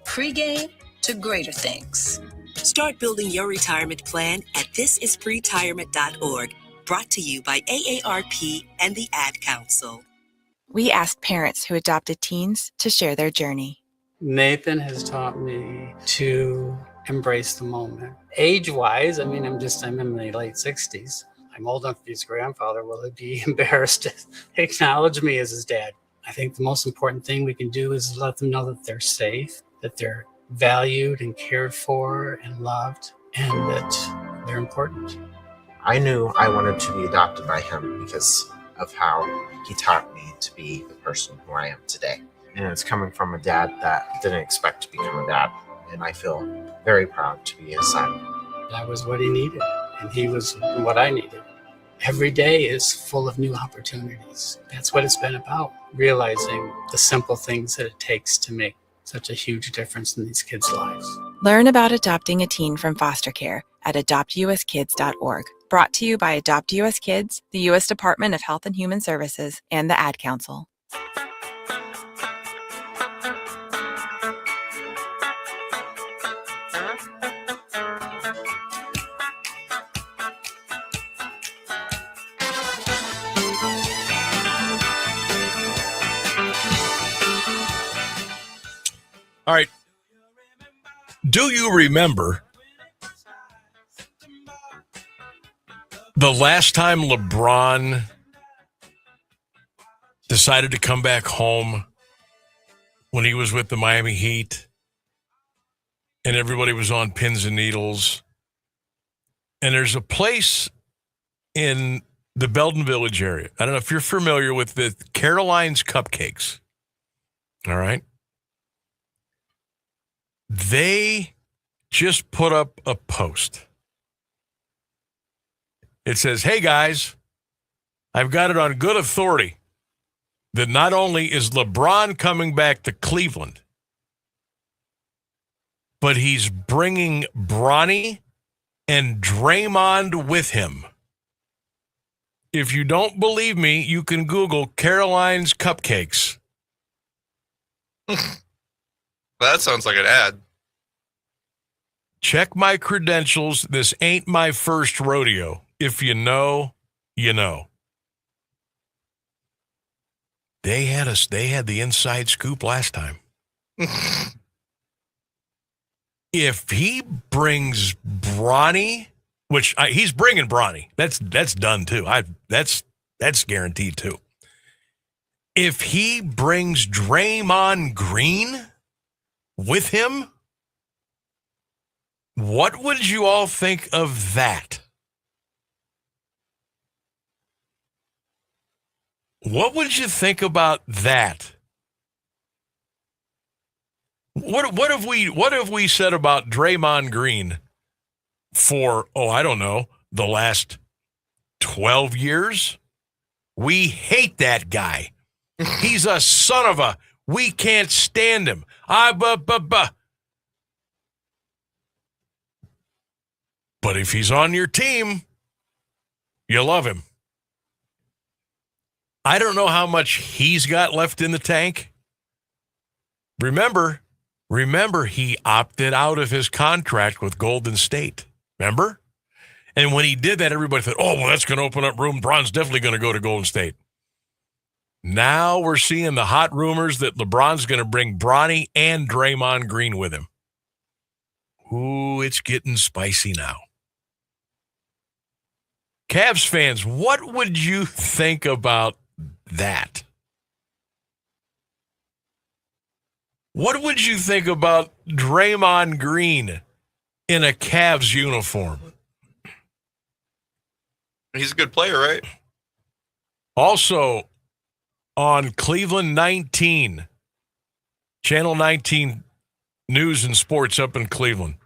Pre-game to greater things. Start building your retirement plan at thisispretirement.org. Brought to you by AARP and the Ad Council. We asked parents who adopted teens to share their journey. Nathan has taught me to embrace the moment. Age-wise, I'm in my late 60s. I'm old enough to be his grandfather. Will he be embarrassed to acknowledge me as his dad? I think the most important thing we can do is let them know that they're safe, that they're valued and cared for and loved, and that they're important. I knew I wanted to be adopted by him because of how he taught me to be the person who I am today. And it's coming from a dad that didn't expect to become a dad. And I feel very proud to be his son. That was what he needed, and he was what I needed. Every day is full of new opportunities. That's what it's been about, realizing the simple things that it takes to make such a huge difference in these kids' lives. Learn about adopting a teen from foster care at adoptuskids.org. Brought to you by Adopt US Kids, the U.S. Department of Health and Human Services, and the Ad Council. All right. Do you remember the last time LeBron decided to come back home when he was with the Miami Heat and everybody was on pins and needles? And there's a place in the Belden Village area. I don't know if you're familiar with the Caroline's Cupcakes. All right. They just put up a post. It says, "Hey guys, I've got it on good authority that not only is LeBron coming back to Cleveland, but he's bringing Bronny and Draymond with him. If you don't believe me, you can Google Caroline's Cupcakes." That sounds like an ad. Check my credentials. This ain't my first rodeo. If you know, you know. They had the inside scoop last time. If he brings Bronny, which he's bringing Bronny, that's done too. That's guaranteed too. If he brings Draymond Green with him, what would you all think of that? What would you think about that? What have we said about Draymond Green for, I don't know, the last 12 years? We hate that guy. He's a son of a, we can't stand him. But if he's on your team, you love him. I don't know how much he's got left in the tank. Remember, he opted out of his contract with Golden State. Remember? And when he did that, everybody thought, oh, well, that's going to open up room. LeBron's definitely going to go to Golden State. Now we're seeing the hot rumors that LeBron's going to bring Bronny and Draymond Green with him. Ooh, it's getting spicy now. Cavs fans, what would you think about that? What would you think about Draymond Green in a Cavs uniform? He's a good player, right? Also, on Cleveland 19, Channel 19 News and Sports up in Cleveland,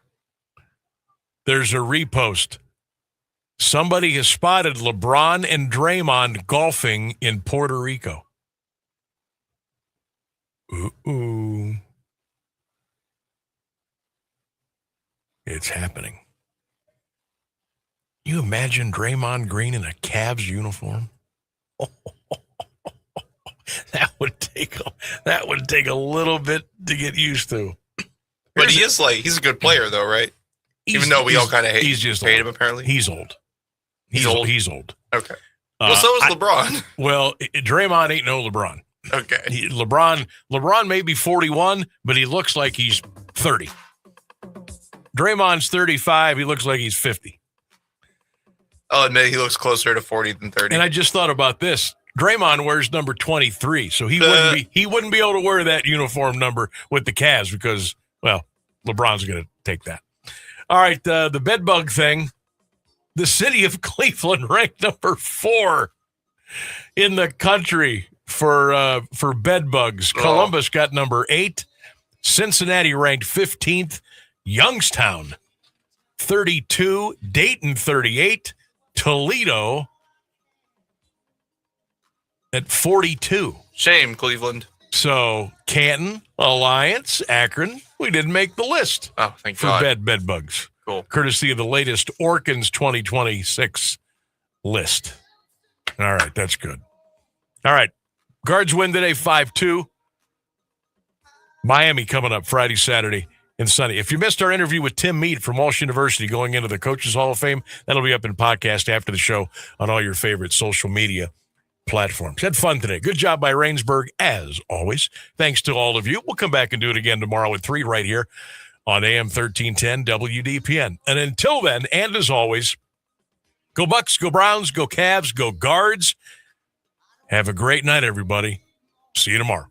there's a repost. Somebody has spotted LeBron and Draymond golfing in Puerto Rico. Ooh. It's happening. You imagine Draymond Green in a Cavs uniform? That would take a little bit to get used to. But he's a good player though, right? Even though we all kind of hate him apparently. He's old. He's old. Okay. Well, so is LeBron. Well, Draymond ain't no LeBron. Okay. LeBron may be 41, but he looks like he's 30. Draymond's 35. He looks like he's 50. I'll admit he looks closer to 40 than 30. And I just thought about this. Draymond wears number 23, so he wouldn't be able to wear that uniform number with the Cavs because, well, LeBron's going to take that. All right, the bedbug thing. The city of Cleveland ranked number 4 in the country for bed bugs. Columbus got number 8. Cincinnati ranked 15th. Youngstown 32. Dayton 38. Toledo at 42. Shame, Cleveland. So Canton, Alliance, Akron, we didn't make the list. Oh, thank for God. bed bugs. Cool. Courtesy of the latest Orkins 2026 list. All right, that's good. All right, Guards win today 5-2. Miami coming up Friday, Saturday, and Sunday. If you missed our interview with Tim Mead from Walsh University going into the Coaches Hall of Fame, that'll be up in podcast after the show on all your favorite social media platforms. Had fun today. Good job by Rainsburg, as always. Thanks to all of you. We'll come back and do it again tomorrow at 3 right here on AM 1310 WDPN. And until then, and as always, go Bucks, go Browns, go Cavs, go Guards. Have a great night, everybody. See you tomorrow.